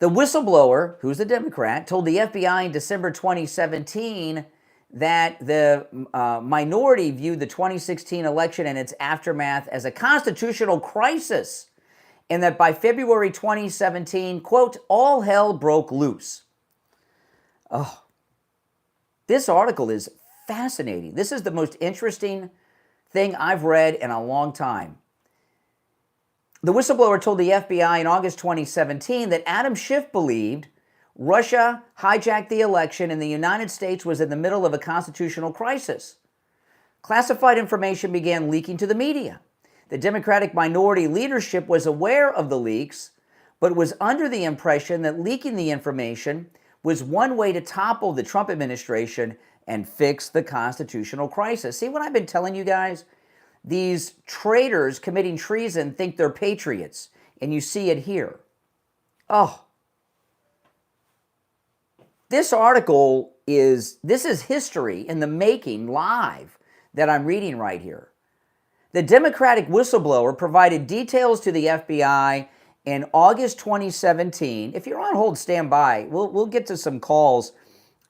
The whistleblower, who's a Democrat, told the FBI in December 2017 that the minority viewed the 2016 election and its aftermath as a constitutional crisis, and that by February 2017, quote, all hell broke loose. Oh, this article is fascinating. This is the most interesting thing I've read in a long time. The whistleblower told the FBI in August 2017 that Adam Schiff believed Russia hijacked the election and the United States was in the middle of a constitutional crisis. Classified information began leaking to the media. The Democratic minority leadership was aware of the leaks, but was under the impression that leaking the information was one way to topple the Trump administration and fix the constitutional crisis. See what I've been telling you guys? These traitors committing treason think they're patriots, and you see it here. Oh. This article this is history in the making live that I'm reading right here. The Democratic whistleblower provided details to the FBI in August 2017. If you're on hold, stand by. We'll get to some calls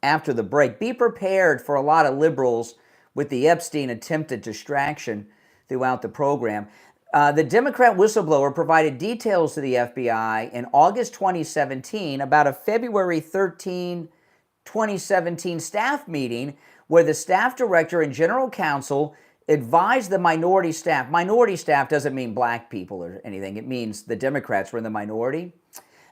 after the break. Be prepared for a lot of liberals with the Epstein attempted distraction throughout the program. The Democrat whistleblower provided details to the FBI in August 2017 about a February 13, 2017 staff meeting where the staff director and general counsel advised the minority staff. Minority staff doesn't mean black people or anything. It means the Democrats were in the minority.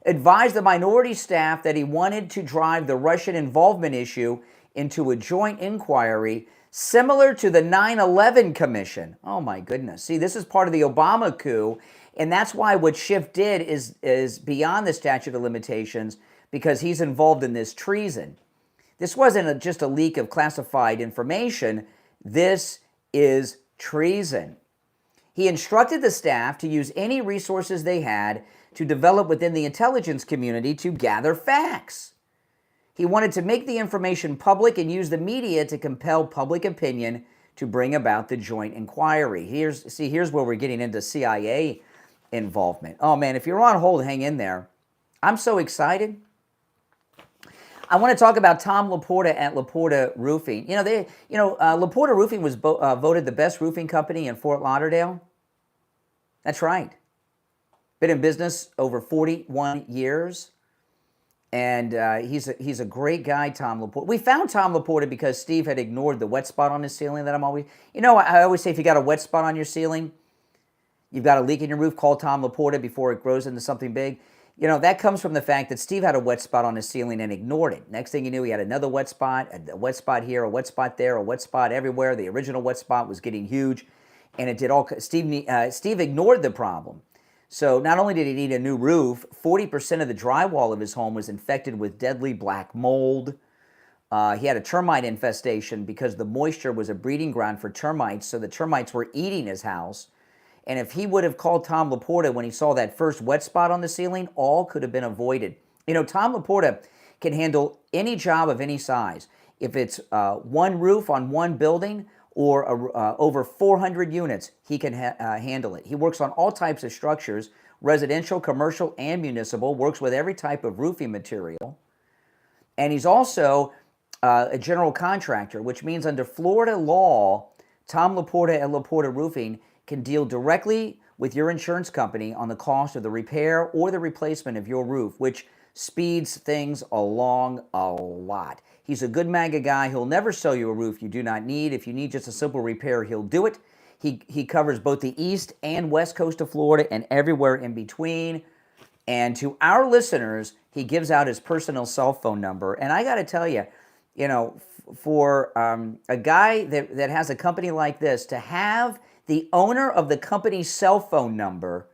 Advised the minority staff that he wanted to drive the Russian involvement issue into a joint inquiry similar to the 9/11 Commission. Oh my goodness. See, this is part of the Obama coup, and that's why what Schiff did is beyond the statute of limitations because he's involved in this treason. This wasn't just a leak of classified information. This is treason. He instructed the staff to use any resources they had to develop within the intelligence community to gather facts. He wanted to make the information public and use the media to compel public opinion to bring about the joint inquiry. Here's where we're getting into CIA involvement. Oh man, if you're on hold, hang in there. I'm so excited. I want to talk about Tom Laporta at Laporta Roofing. Laporta Roofing was voted the best roofing company in Fort Lauderdale. That's right. Been in business over 41 years. And he's a great guy, Tom Laporta. We found Tom Laporta because Steve had ignored the wet spot on his ceiling that I'm always... I always say if you got a wet spot on your ceiling, you've got a leak in your roof, call Tom Laporta before it grows into something big. That comes from the fact that Steve had a wet spot on his ceiling and ignored it. Next thing you knew, he had another wet spot, a wet spot here, a wet spot there, a wet spot everywhere. The original wet spot was getting huge, and it did all... Steve ignored the problem. So not only did he need a new roof, 40% of the drywall of his home was infected with deadly black mold. He had a termite infestation because the moisture was a breeding ground for termites, so the termites were eating his house. And if he would have called Tom Laporta when he saw that first wet spot on the ceiling, all could have been avoided. Tom Laporta can handle any job of any size. If it's one roof on one building or over 400 units, he can handle it. He works on all types of structures, residential, commercial, and municipal, works with every type of roofing material. And he's also a general contractor, which means under Florida law, Tom Laporta at Laporta Roofing can deal directly with your insurance company on the cost of the repair or the replacement of your roof, which speeds things along a lot. He's a good MAGA guy. He'll never sell you a roof you do not need. If you need just a simple repair, he'll do it. He covers both the east and west coast of Florida and everywhere in between. And to our listeners, he gives out his personal cell phone number. And I got to tell you, for a guy that has a company like this, to have the owner of the company's cell phone number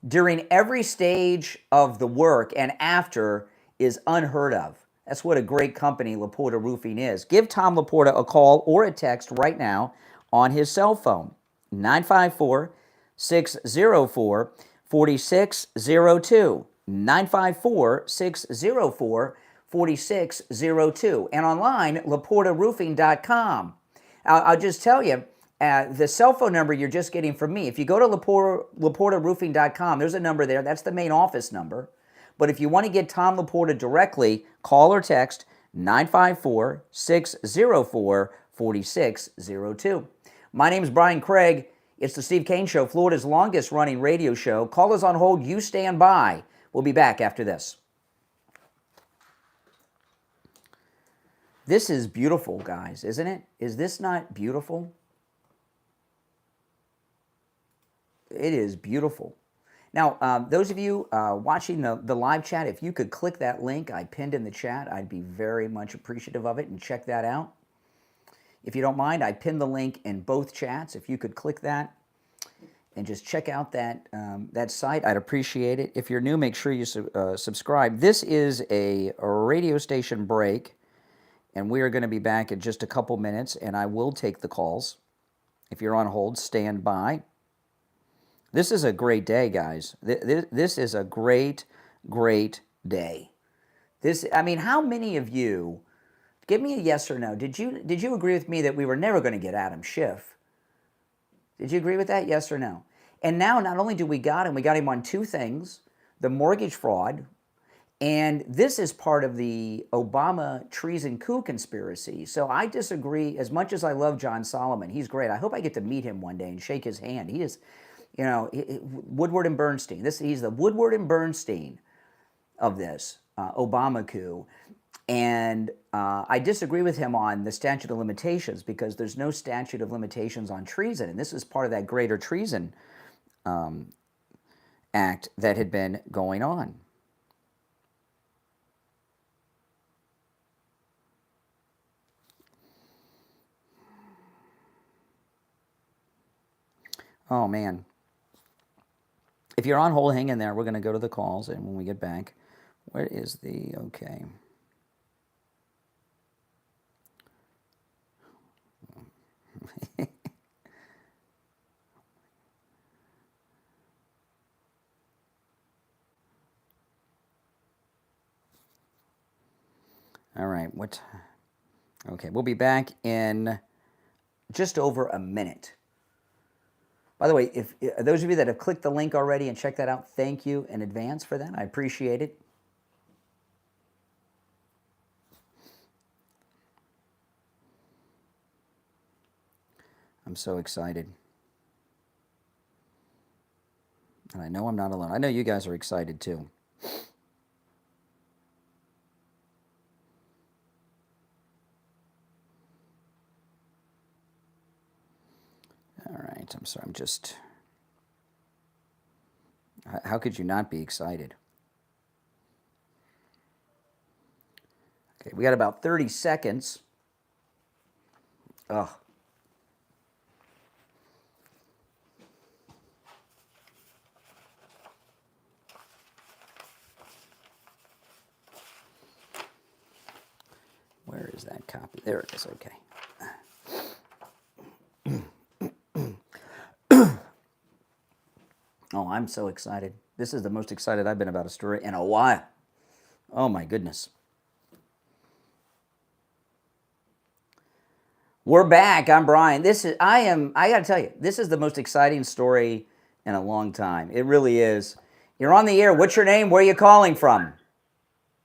during every stage of the work and after is unheard of. That's what a great company Laporta Roofing is. Give Tom Laporta a call or a text right now on his cell phone, 954-604-4602, 954-604-4602, and online, laportaroofing.com. I'll just tell you, the cell phone number you're just getting from me, if you go to laportaroofing.com, there's a number there. That's the main office number. But if you want to get Tom Laporta directly, call or text 954-604-4602. My name is Brian Craig. It's the Steve Kane Show, Florida's longest running radio show. Call us on hold. You stand by. We'll be back after this. This is beautiful, guys, isn't it? Is this not beautiful? It is beautiful. Now, those of you watching the live chat, if you could click that link I pinned in the chat, I'd be very much appreciative of it, and check that out. If you don't mind, I pinned the link in both chats. If you could click that and just check out that site, I'd appreciate it. If you're new, make sure you subscribe. This is a radio station break, and we are going to be back in just a couple minutes, and I will take the calls. If you're on hold, stand by. This is a great day, guys. This is a great, great day. How many of you, give me a yes or no, did you agree with me that we were never going to get Adam Schiff? Did you agree with that, yes or no? And now, not only do we got him on two things, the mortgage fraud, and this is part of the Obama treason coup conspiracy. So I disagree. As much as I love John Solomon, he's great. I hope I get to meet him one day and shake his hand. He is... Woodward and Bernstein. He's the Woodward and Bernstein of this Obama coup. And I disagree with him on the statute of limitations because there's no statute of limitations on treason. And this is part of that greater treason act that had been going on. Oh, man. If you're on hold, hang in there. We're going to go to the calls, and when we get back, where is the, okay. All right, okay, we'll be back in just over a minute. By the way, if those of you that have clicked the link already and checked that out, thank you in advance for that. I appreciate it. I'm so excited. And I know I'm not alone. I know you guys are excited too. All right, I'm sorry, I'm just... How could you not be excited? Okay, we got about 30 seconds. Oh. Where is that copy? There it is, okay. Oh, I'm so excited. This is the most excited I've been about a story in a while. Oh my goodness. We're back. I'm Brian. I gotta tell you, this is the most exciting story in a long time. It really is. You're on the air. What's your name? Where are you calling from?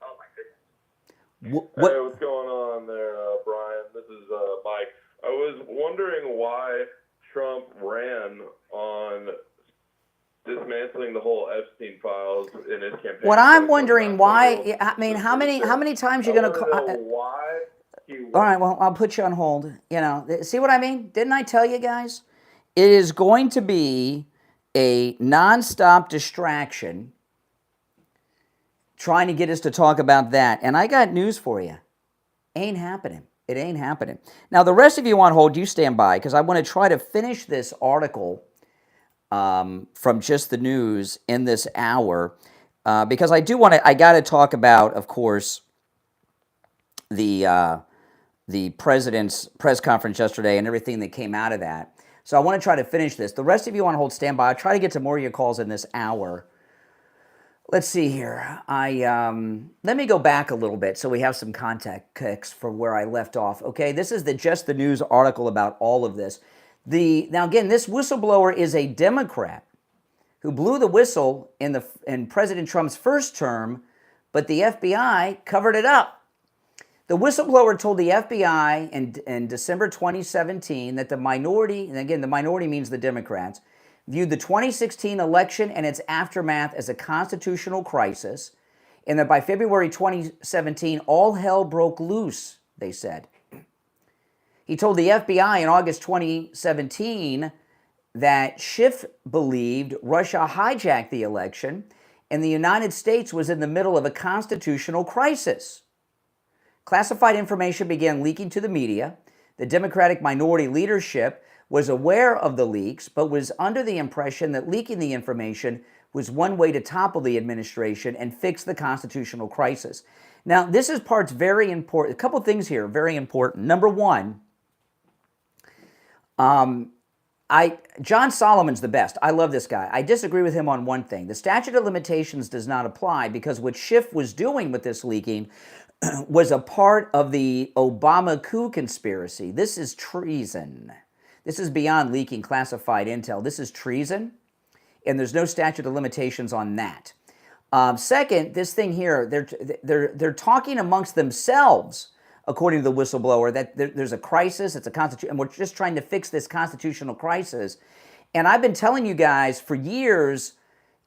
Oh my goodness. Hey, what's going on there, Brian? This is Mike. I was wondering why Trump ran on dismantling the whole Epstein files in his campaign. What I'm wondering why, I mean, how many times are you going to call? Why all right, well, I'll put you on hold. You know, see what I mean? Didn't I tell you guys? It is going to be a nonstop distraction trying to get us to talk about that. And I got news for you. Ain't happening. It ain't happening. Now, the rest of you on hold, you stand by, because I want to try to finish this article from Just the News in this hour, because I got to talk about, of course, the president's press conference yesterday and everything that came out of that. So I want to try to finish this. The rest of you on hold, stand by. I'll try to get to more of your calls in this hour. Let's see here. Let me go back a little bit so we have some context for where I left off. Okay, this is the Just the News article about all of this. Now again, this whistleblower is a Democrat who blew the whistle in President Trump's first term, but the FBI covered it up. The whistleblower told the FBI in December 2017 that the minority, and again, the minority means the Democrats, viewed the 2016 election and its aftermath as a constitutional crisis, and that by February 2017, all hell broke loose, they said. He told the FBI in August 2017 that Schiff believed Russia hijacked the election and the United States was in the middle of a constitutional crisis. Classified information began leaking to the media. The Democratic minority leadership was aware of the leaks, but was under the impression that leaking the information was one way to topple the administration and fix the constitutional crisis. Now, this is part's very important. A couple things here, very important. Number one, John Solomon's the best. I love this guy. I disagree with him on one thing. The statute of limitations does not apply because what Schiff was doing with this leaking was a part of the Obama coup conspiracy. This is treason. This is beyond leaking classified intel. This is treason, and there's no statute of limitations on that. Second, this thing here, they're talking amongst themselves, according to the whistleblower, that there's a crisis, it's a constitution, and we're just trying to fix this constitutional crisis. And I've been telling you guys for years,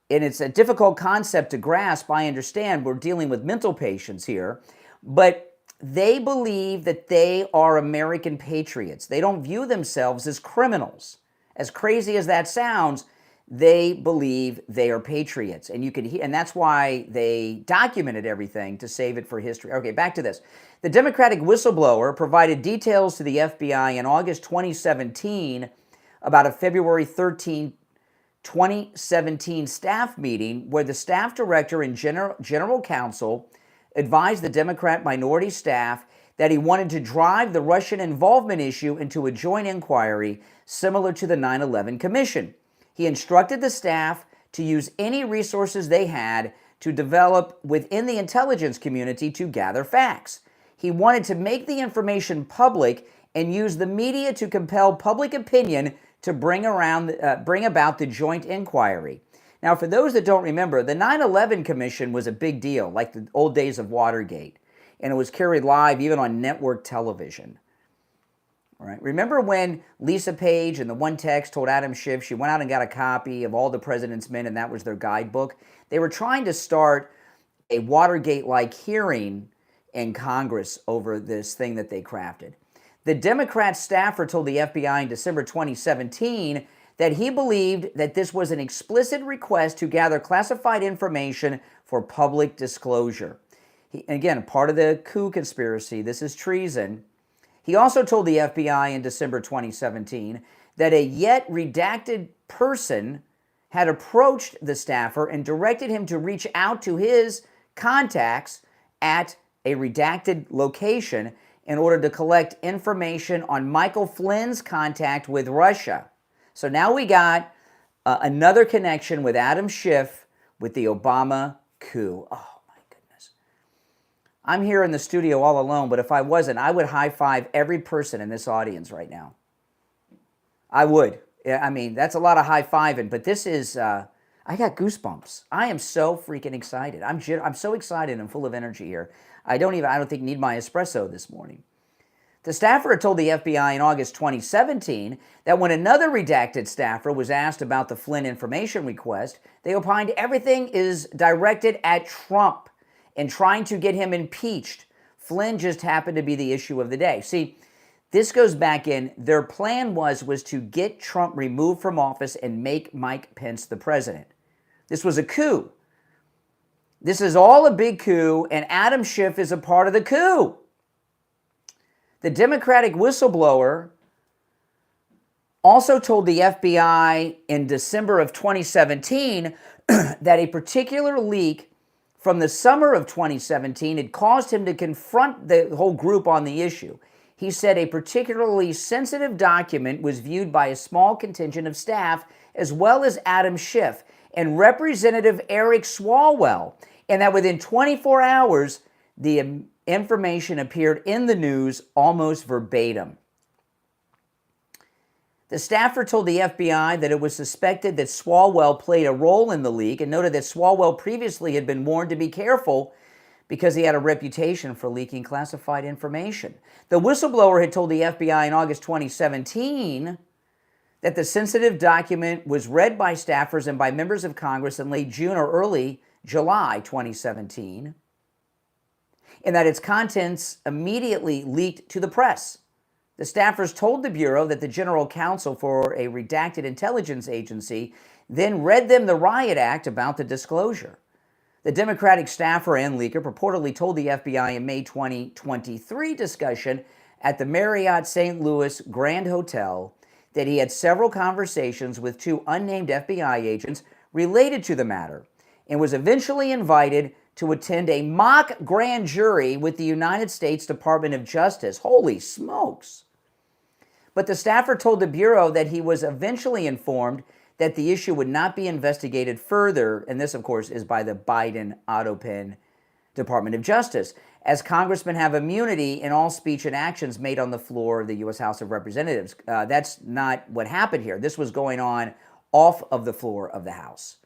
and it's a difficult concept to grasp, I understand, we're dealing with mental patients here, but they believe that they are American patriots. They don't view themselves as criminals. As crazy as that sounds, they believe they are patriots. And you can hear, and that's why they documented everything to save it for history. Okay, back to this. The Democratic whistleblower provided details to the FBI in August 2017 about a February 13, 2017 staff meeting where the staff director and general counsel advised the Democrat minority staff that he wanted to drive the Russian involvement issue into a joint inquiry similar to the 9/11 Commission. He instructed the staff to use any resources they had to develop within the intelligence community to gather facts. He wanted to make the information public and used the media to compel public opinion to bring about the joint inquiry. Now, for those that don't remember, the 9/11 Commission was a big deal, like the old days of Watergate, and it was carried live even on network television. All right. Remember when Lisa Page in the one text told Adam Schiff she went out and got a copy of All the President's Men and that was their guidebook? They were trying to start a Watergate-like hearing in Congress over this thing that they crafted. The Democrat staffer told the FBI in December 2017 that he believed that this was an explicit request to gather classified information for public disclosure. Again, part of the coup conspiracy, this is treason. He also told the FBI in December 2017 that a yet redacted person had approached the staffer and directed him to reach out to his contacts at a redacted location in order to collect information on Michael Flynn's contact with Russia. So now we got another connection with Adam Schiff with the Obama coup. Oh, my goodness. I'm here in the studio all alone, but if I wasn't, I would high-five every person in this audience right now. I would. I mean, that's a lot of high-fiving, but this is, I got goosebumps. I am so freaking excited. I'm so excited and full of energy here. I don't think need my espresso this morning. The staffer had told the FBI in August 2017 that when another redacted staffer was asked about the Flynn information request, they opined everything is directed at Trump and trying to get him impeached. Flynn just happened to be the issue of the day. See, this goes back in, their plan was to get Trump removed from office and make Mike Pence the president. This was a coup. This is all a big coup, and Adam Schiff is a part of the coup. The Democratic whistleblower also told the FBI in December of 2017 that a particular leak from the summer of 2017 had caused him to confront the whole group on the issue. He said a particularly sensitive document was viewed by a small contingent of staff as well as Adam Schiff and Representative Eric Swalwell, and that within 24 hours, the information appeared in the news almost verbatim. The staffer told the FBI that it was suspected that Swalwell played a role in the leak and noted that Swalwell previously had been warned to be careful because he had a reputation for leaking classified information. The whistleblower had told the FBI in August 2017 that the sensitive document was read by staffers and by members of Congress in late June or early July 2017, and that its contents immediately leaked to the press. The staffers told the Bureau that the general counsel for a redacted intelligence agency then read them the Riot Act about the disclosure. The Democratic staffer and leaker purportedly told the FBI in May 2023 discussion at the Marriott St. Louis Grand Hotel that he had several conversations with two unnamed FBI agents related to the matter and was eventually invited to attend a mock grand jury with the United States Department of Justice. Holy smokes. But the staffer told the Bureau that he was eventually informed that the issue would not be investigated further, and this, of course, is by the Biden Autopen Department of Justice, as congressmen have immunity in all speech and actions made on the floor of the U.S. House of Representatives. That's not what happened here. This was going on off of the floor of the House.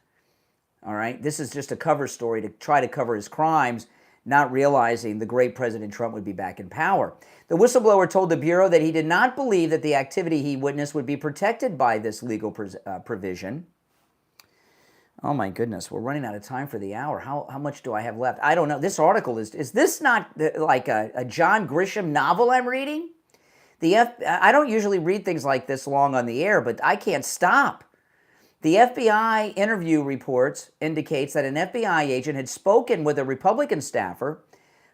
All right? This is just a cover story to try to cover his crimes, not realizing the great President Trump would be back in power. The whistleblower told the Bureau that he did not believe that the activity he witnessed would be protected by this legal provision. Oh my goodness, we're running out of time for the hour. How much do I have left? I don't know. This article is this not like a John Grisham novel I'm reading? I don't usually read things like this long on the air, but I can't stop. The FBI interview reports indicates that an FBI agent had spoken with a Republican staffer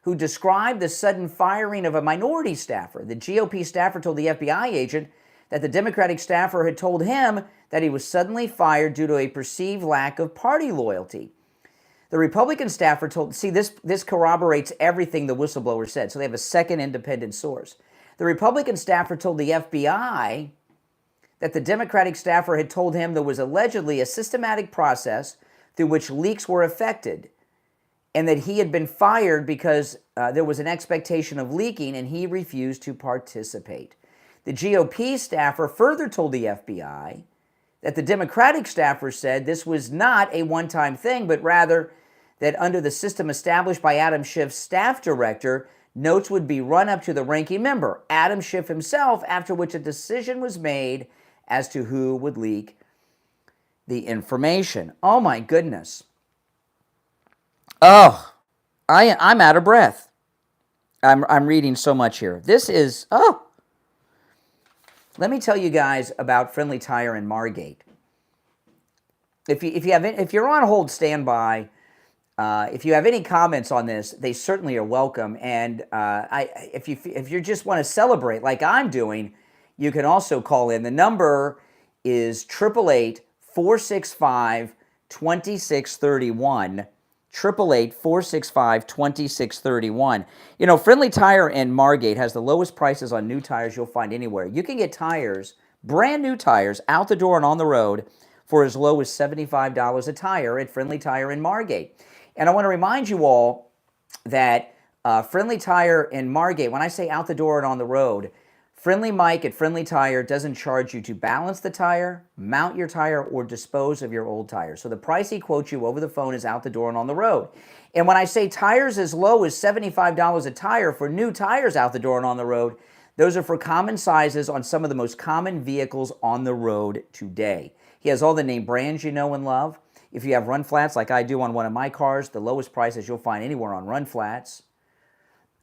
who described the sudden firing of a minority staffer. The GOP staffer told the FBI agent that the Democratic staffer had told him that he was suddenly fired due to a perceived lack of party loyalty. The Republican staffer told, this corroborates everything the whistleblower said, so they have a second independent source. The Republican staffer told the FBI that the Democratic staffer had told him there was allegedly a systematic process through which leaks were effected, and that he had been fired because there was an expectation of leaking and he refused to participate. The GOP staffer further told the FBI that the Democratic staffer said this was not a one-time thing, but rather that under the system established by Adam Schiff's staff director, notes would be run up to the ranking member, Adam Schiff himself, after which a decision was made as to who would leak the information. Oh my goodness. Oh, I'm out of breath. I'm reading so much here. This is, let me tell you guys about Friendly Tire and Margate. If you're on hold, stand by. If you have any comments on this, they certainly are welcome. And if you just want to celebrate like I'm doing, you can also call in. The number is 888-465-2631. 888-465-2631. You know, Friendly Tire and Margate has the lowest prices on new tires you'll find anywhere. You can get tires, brand new tires, out the door and on the road for as low as $75 a tire at Friendly Tire and Margate. And I want to remind you all that Friendly Tire and Margate, when I say out the door and on the road, Friendly Mike at Friendly Tire doesn't charge you to balance the tire, mount your tire, or dispose of your old tire. So the price he quotes you over the phone is out the door and on the road. And when I say tires as low as $75 a tire for new tires out the door and on the road, those are for common sizes on some of the most common vehicles on the road today. He has all the name brands you know and love. If you have run flats like I do on one of my cars, the lowest prices you'll find anywhere on run flats.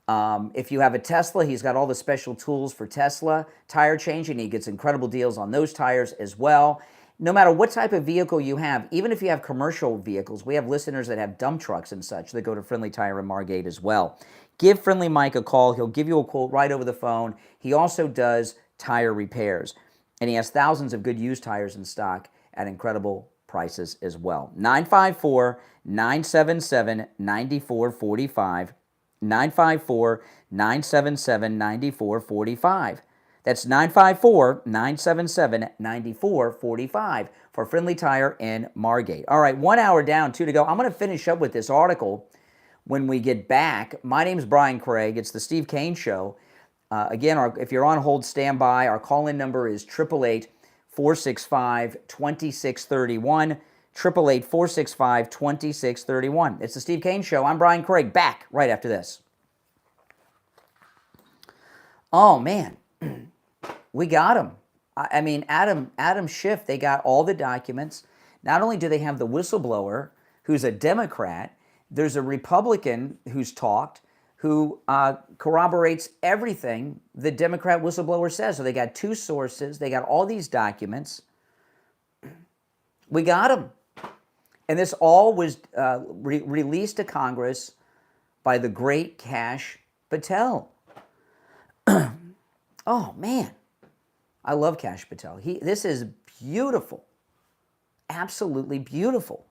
If you have a Tesla, he's got all the special tools for Tesla tire changing. He gets incredible deals on those tires as well. No matter what type of vehicle you have, even if you have commercial vehicles, we have listeners that have dump trucks and such that go to Friendly Tire and Margate as well. Give Friendly Mike a call. He'll give you a quote right over the phone. He also does tire repairs, and he has thousands of good used tires in stock at incredible prices as well. 954-977-9445. 954-977-9445. That's 954-977-9445 for Friendly Tire and Margate. All right, 1 hour down, 2 to go. I'm going to finish up with this article when we get back. My name's Brian Craig. It's the Steve Kane Show. Again, if you're on hold, stand by. Our call-in number is 888-465-2631. 888-465-2631. It's the Steve Kane Show. I'm Brian Craig, back right after this. Oh, man. We got him. I mean, Adam Schiff, they got all the documents. Not only do they have the whistleblower, who's a Democrat, there's a Republican who's talked, who corroborates everything the Democrat whistleblower says. So they got two sources. They got all these documents. We got them. And this all was released to Congress by the great Kash Patel. Oh, man. I love Kash Patel. This is beautiful. Absolutely beautiful.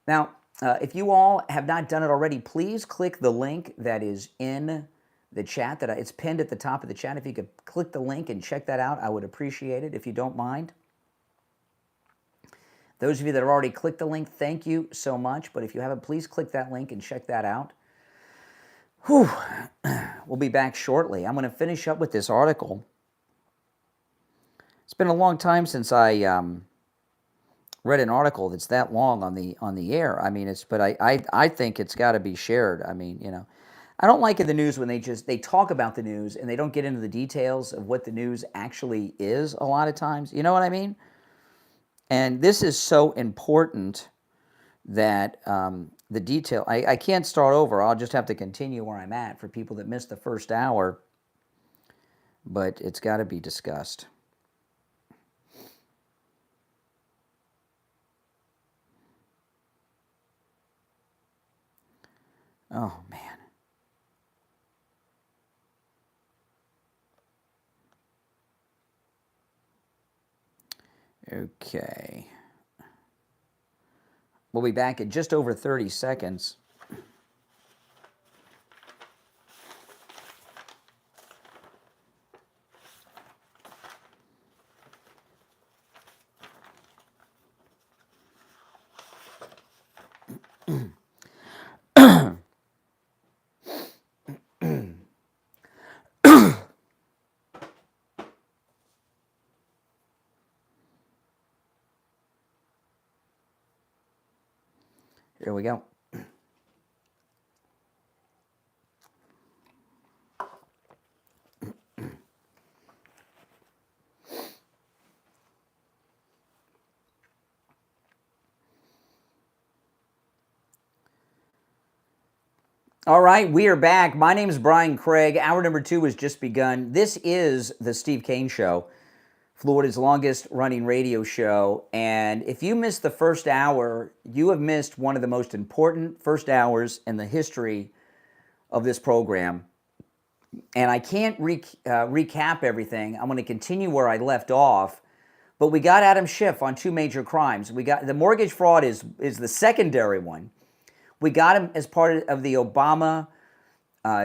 Now, if you all have not done it already, please click the link that is in the chat. It's pinned at the top of the chat. If you could click the link and check that out, I would appreciate it if you don't mind. Those of you that have already clicked the link, thank you so much. But if you haven't, please click that link and check that out. Whew. We'll be back shortly. I'm going to finish up with this article. It's been a long time since I read an article that's that long on the air. I mean, but I think it's got to be shared. I mean, you know, I don't like in the news when they talk about the news and they don't get into the details of what the news actually is a lot of times. You know what I mean? And this is so important that the detail, I can't start over. I'll just have to continue where I'm at for people that missed the first hour. But it's got to be discussed. Oh, man. Okay. We'll be back in just over 30 seconds. Here we go. All right, we are back. My name is Brian Craig. Hour number 2 has just begun. This is the Steve Kane Show, Florida's longest running radio show. And if you missed the first hour, you have missed one of the most important first hours in the history of this program. And I can't recap everything. I'm going to continue where I left off. But we got Adam Schiff on 2 major crimes. We got the mortgage fraud is the secondary one. We got him as part of the Obama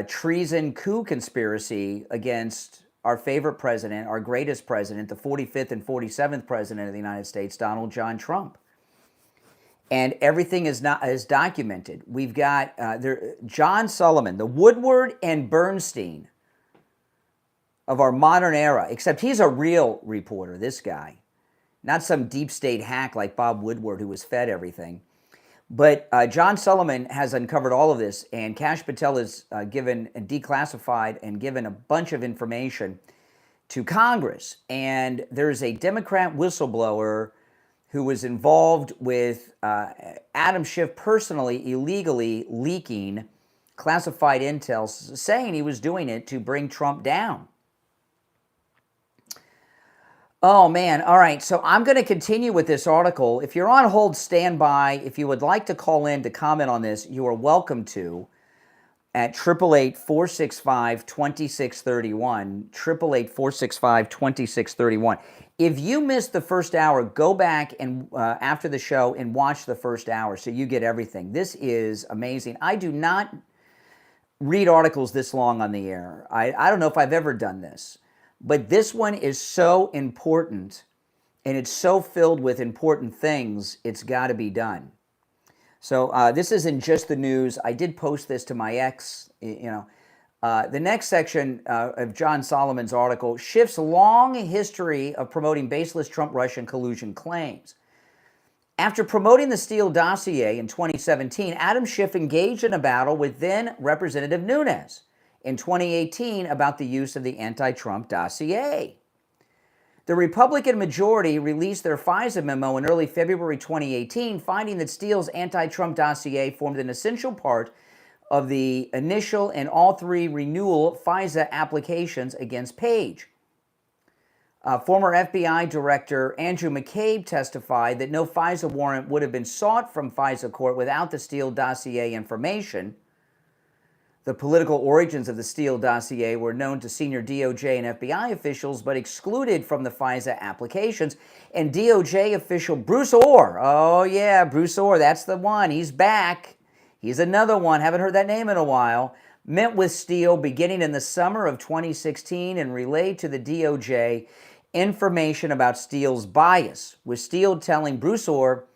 treason coup conspiracy against our favorite president, our greatest president, the 45th and 47th president of the United States, Donald John Trump. And everything is documented. We've got John Sullivan, the Woodward and Bernstein of our modern era, except he's a real reporter, this guy. Not some deep state hack like Bob Woodward who was fed everything. But John Sullivan has uncovered all of this, and Kash Patel has given and declassified and given a bunch of information to Congress. And there's a Democrat whistleblower who was involved with Adam Schiff personally, illegally leaking classified intel, saying he was doing it to bring Trump down. Oh, man. All right. So I'm going to continue with this article. If you're on hold, stand by. If you would like to call in to comment on this, you are welcome to at 888-465-2631, 888-465-2631. If you missed the first hour, go back and after the show and watch the first hour so you get everything. This is amazing. I do not read articles this long on the air. I don't know if I've ever done this. But this one is so important, and it's so filled with important things, it's got to be done. So this isn't just the news. I did post this to my ex, The next section of John Solomon's article, Schiff's long history of promoting baseless Trump-Russian collusion claims. After promoting the Steele dossier in 2017, Adam Schiff engaged in a battle with then Representative Nunes in 2018 about the use of the anti-Trump dossier. The Republican majority released their FISA memo in early February 2018, finding that Steele's anti-Trump dossier formed an essential part of the initial and all 3 renewal FISA applications against Page. Former FBI Director Andrew McCabe testified that no FISA warrant would have been sought from FISA court without the Steele dossier information. The political origins of the Steele dossier were known to senior DOJ and FBI officials, but excluded from the FISA applications. And DOJ official Bruce Orr, oh yeah, Bruce Orr, that's the one. He's back. He's another one. Haven't heard that name in a while. Met with Steele beginning in the summer of 2016 and relayed to the DOJ information about Steele's bias, with Steele telling Bruce Orr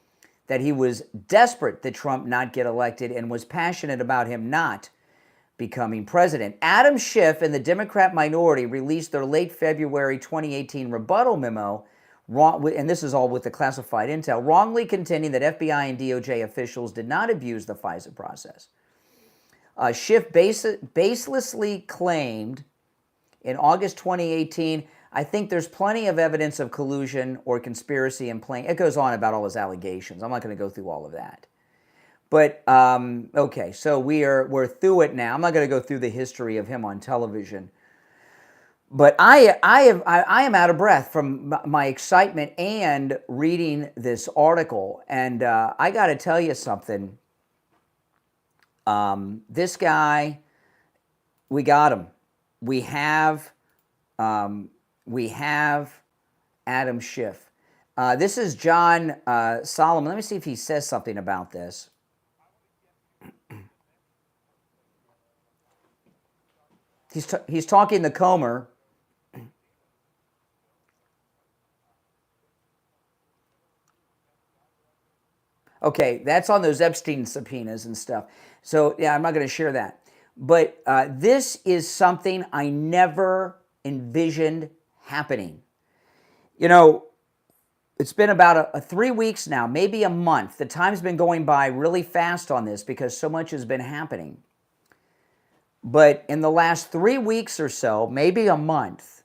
that he was desperate that Trump not get elected and was passionate about him not becoming president. Adam Schiff and the Democrat minority released their late February 2018 rebuttal memo, and this is all with the classified intel, wrongly contending that FBI and DOJ officials did not abuse the FISA process. Schiff baselessly claimed in August 2018, I think there's plenty of evidence of collusion or conspiracy in plain. It goes on about all his allegations. I'm not going to go through all of that. But, okay, so we're through it now. I'm not going to go through the history of him on television. But I am out of breath from my excitement and reading this article. And I got to tell you something. This guy, we got him. We have Adam Schiff. This is John Solomon. Let me see if he says something about this. He's talking to Comer. Okay, that's on those Epstein subpoenas and stuff. So, yeah, I'm not going to share that. But this is something I never envisioned happening. You know, it's been about 3 weeks now, maybe a month. The time's been going by really fast on this because so much has been happening. But in the last 3 weeks or so, maybe a month,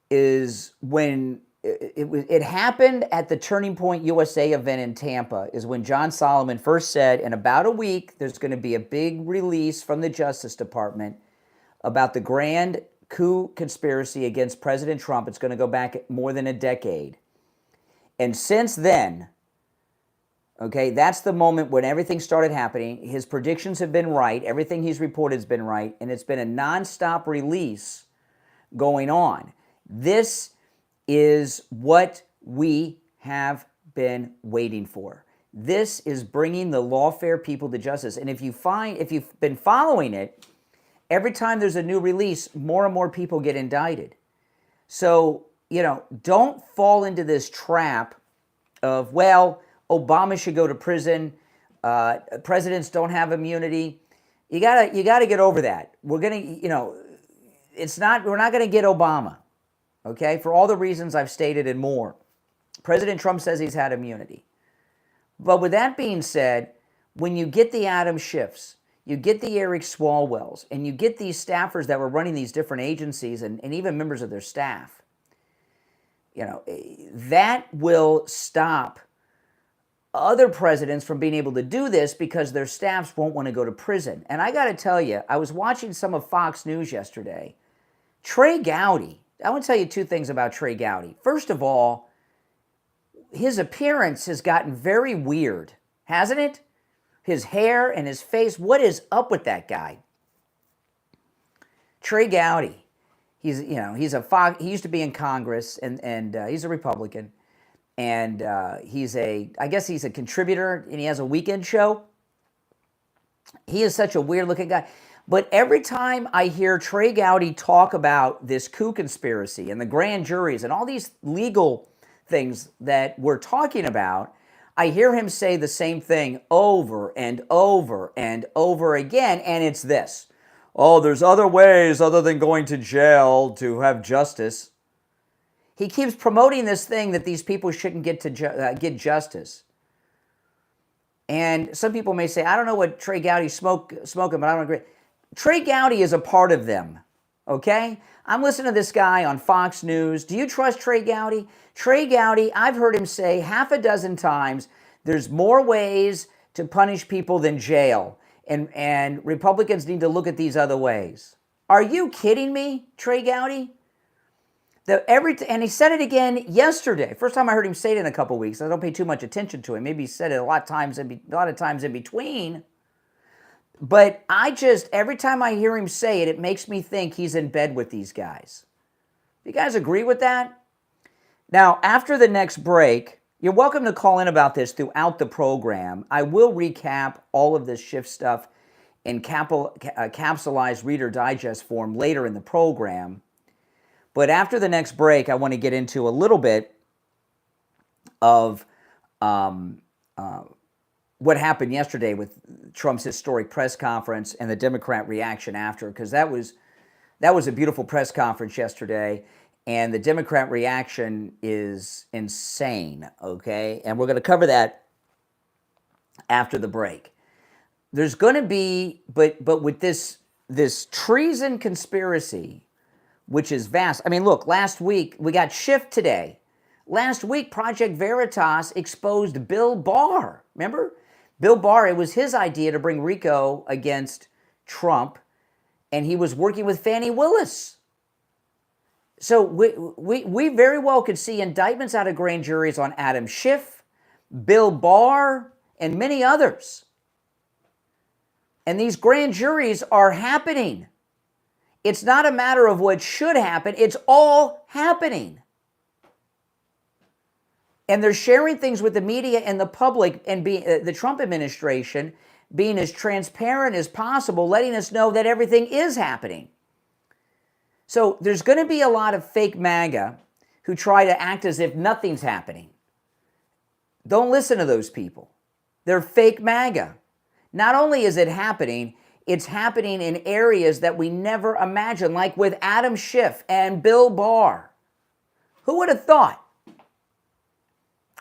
is when it happened at the Turning Point USA event in Tampa, is when John Solomon first said, in about a week, there's going to be a big release from the Justice Department about the grand coup conspiracy against President Trump. It's going to go back more than a decade. And since then, okay, that's the moment when everything started happening. His predictions have been right. Everything he's reported has been right. And it's been a nonstop release going on. This is what we have been waiting for. This is bringing the lawfare people to justice. And if you've been following it, every time there's a new release, more and more people get indicted. So, don't fall into this trap of, well, Obama should go to prison. Presidents don't have immunity. You gotta get over that. We're not gonna get Obama. Okay, for all the reasons I've stated and more. President Trump says he's had immunity. But with that being said, when you get the Adam Schiffs, you get the Eric Swalwells, and you get these staffers that were running these different agencies and even members of their staff, that will stop other presidents from being able to do this because their staffs won't want to go to prison. And I got to tell you, I was watching some of Fox News yesterday. Trey Gowdy, I want to tell you two things about Trey Gowdy. First of all, his appearance has gotten very weird, hasn't it? His hair and his face, what is up with that guy? Trey Gowdy, he's a Fox, he used to be in Congress, and he's a Republican, and I guess he's a contributor, and he has a weekend show. He is such a weird looking guy. But every time I hear Trey Gowdy talk about this coup conspiracy and the grand juries and all these legal things that we're talking about, I hear him say the same thing over and over and over again, and it's this. Oh, there's other ways other than going to jail to have justice. He keeps promoting this thing that these people shouldn't get get justice. And some people may say, I don't know what Trey Gowdy's smoking, but I don't agree. Trey Gowdy is a part of them, okay? I'm listening to this guy on Fox News. Do you trust Trey Gowdy? Trey Gowdy, I've heard him say half a dozen times, there's more ways to punish people than jail, and Republicans need to look at these other ways. Are you kidding me, Trey Gowdy? And he said it again yesterday. First time I heard him say it in a couple weeks. I don't pay too much attention to him. Maybe he said it a lot of times in between. But every time I hear him say it, it makes me think he's in bed with these guys. You guys agree with that? Now, after the next break, you're welcome to call in about this throughout the program. I will recap all of this Schiff stuff in capsulized Reader Digest form later in the program. But after the next break, I want to get into a little bit of what happened yesterday with Trump's historic press conference and the Democrat reaction after, because that was a beautiful press conference yesterday, and the Democrat reaction is insane, okay? And we're going to cover that after the break. There's going to be, but with this treason conspiracy, which is vast. I mean, look, last week, we got Schiff today. Last week, Project Veritas exposed Bill Barr. Remember? Bill Barr, it was his idea to bring RICO against Trump, and he was working with Fani Willis. So we very well could see indictments out of grand juries on Adam Schiff, Bill Barr, and many others. And these grand juries are happening. It's not a matter of what should happen. It's all happening. And they're sharing things with the media and the public, and the Trump administration being as transparent as possible, letting us know that everything is happening. So there's going to be a lot of fake MAGA who try to act as if nothing's happening. Don't listen to those people. They're fake MAGA. Not only is it happening, it's happening in areas that we never imagined, like with Adam Schiff and Bill Barr. Who would have thought?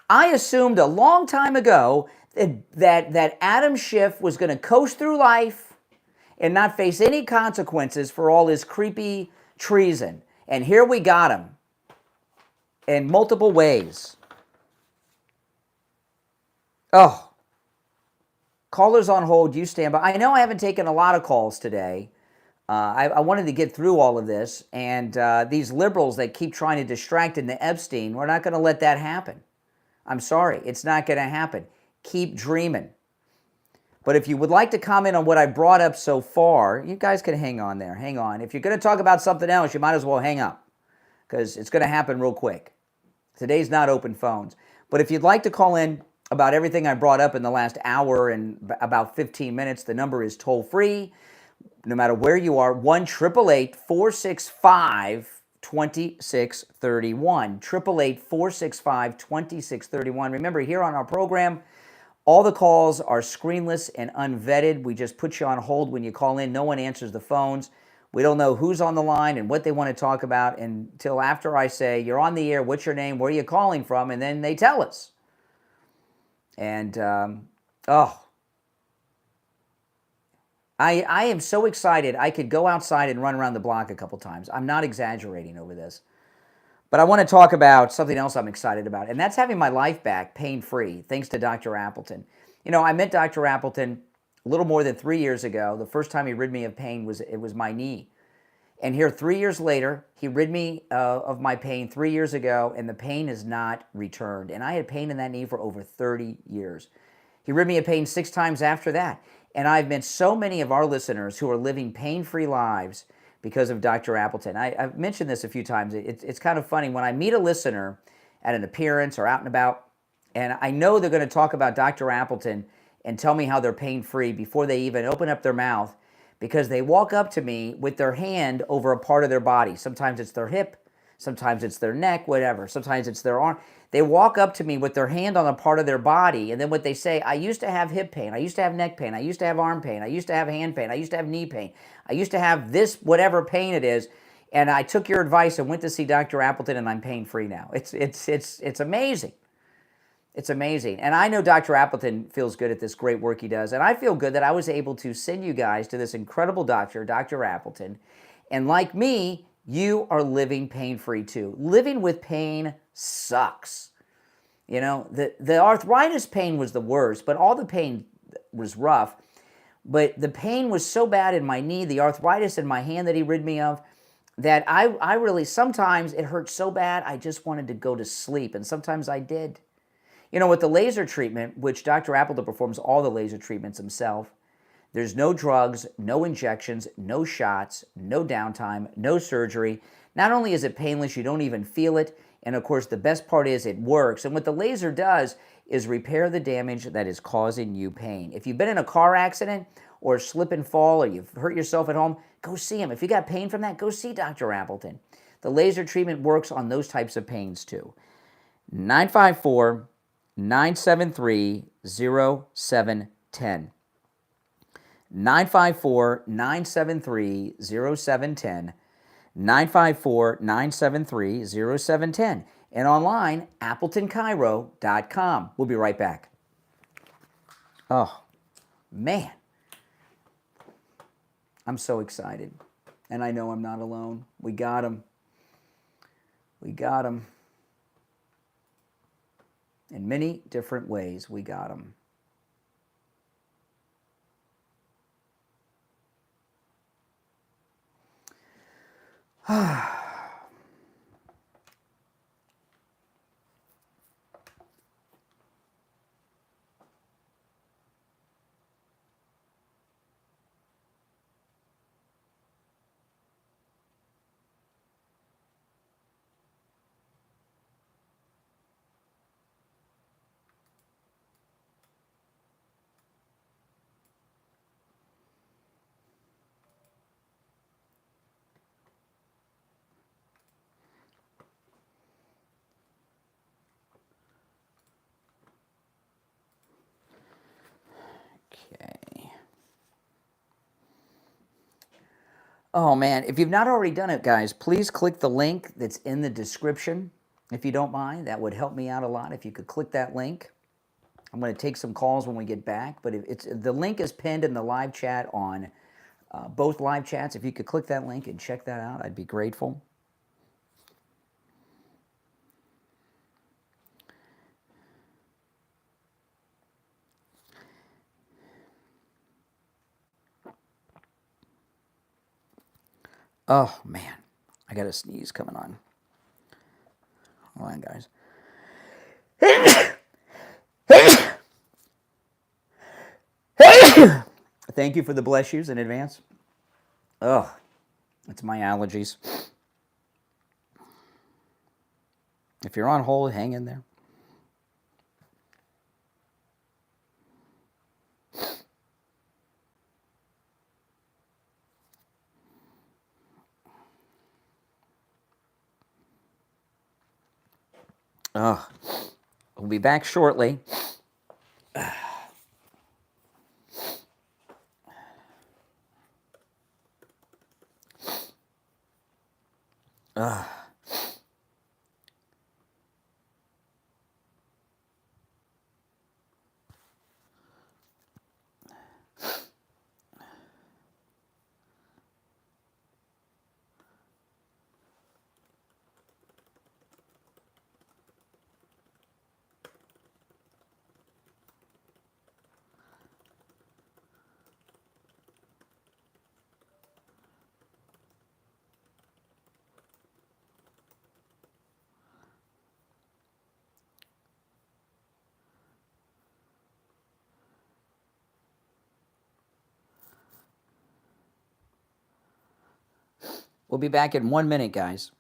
I assumed a long time ago that Adam Schiff was going to coast through life and not face any consequences for all his creepy treason. And here we got him in multiple ways. Oh, callers on hold, you stand by. I know I haven't taken a lot of calls today. I wanted to get through all of this, and these liberals that keep trying to distract into Epstein, we're not going to let that happen. I'm sorry, it's not going to happen. Keep dreaming. But if you would like to comment on what I brought up so far, you guys can hang on there. Hang on. If you're going to talk about something else, you might as well hang up, because it's going to happen real quick. Today's not open phones. But if you'd like to call in about everything I brought up in the last hour and about 15 minutes, the number is toll free. No matter where you are, 1-888-465-2631. 888-465-2631. Remember, here on our program, all the calls are screenless and unvetted. We just put you on hold when you call in. No one answers the phones. We don't know who's on the line and what they want to talk about until after I say, you're on the air, what's your name, where are you calling from, and then they tell us. And, I am so excited. I could go outside and run around the block a couple times. I'm not exaggerating over this. But I want to talk about something else I'm excited about, and that's having my life back pain-free, thanks to Dr. Appleton. You know, I met Dr. Appleton a little more than 3 years ago. The first time he rid me of pain was my knee. And here 3 years later, he rid me of my pain 3 years ago, and the pain has not returned. And I had pain in that knee for over 30 years. He rid me of pain 6 times after that. And I've met so many of our listeners who are living pain-free lives because of Dr. Appleton. I've mentioned this a few times. It's kind of funny. When I meet a listener at an appearance or out and about, and I know they're going to talk about Dr. Appleton and tell me how they're pain-free before they even open up their mouth, because they walk up to me with their hand over a part of their body. Sometimes it's their hip, sometimes it's their neck, whatever. Sometimes it's their arm. They walk up to me with their hand on a part of their body, and then what they say, I used to have hip pain, I used to have neck pain, I used to have arm pain, I used to have hand pain, I used to have knee pain, I used to have this, whatever pain it is, and I took your advice and went to see Dr. Appleton, and I'm pain-free now. It's amazing. It's amazing. And I know Dr. Appleton feels good at this great work he does, and I feel good that I was able to send you guys to this incredible doctor, Dr. Appleton, and like me, you are living pain-free too. Living with pain sucks. You know, the arthritis pain was the worst, but all the pain was rough. But the pain was so bad in my knee, the arthritis in my hand that he rid me of, that I really, sometimes it hurt so bad, I just wanted to go to sleep, and sometimes I did. You know, with the laser treatment, which Dr. Appleton performs all the laser treatments himself, there's no drugs, no injections, no shots, no downtime, no surgery. Not only is it painless, you don't even feel it. And of course, the best part is it works. And what the laser does is repair the damage that is causing you pain. If you've been in a car accident or slip and fall or you've hurt yourself at home, go see him. If you got pain from that, go see Dr. Appleton. The laser treatment works on those types of pains too. 954-973-0710. 954-973-0710. 954-973-0710. And online, AppletonCairo.com. We'll be right back. Oh, man. I'm so excited. And I know I'm not alone. We got him. We got him. In many different ways, we got him. Okay. Oh, man. If you've not already done it, guys, please click the link that's in the description. if you don't mind. That would help me out a lot if you could click that link. I'm going to take some calls when we get back, but the link is pinned in the live chat on both live chats. If you could click that link and check that out, I'd be grateful. Oh, man. I got a sneeze coming on. Hold on, guys. Thank you for the bless yous in advance. Oh, it's my allergies. If you're on hold, hang in there. Oh, we'll be back shortly. We'll be back in 1 minute, guys.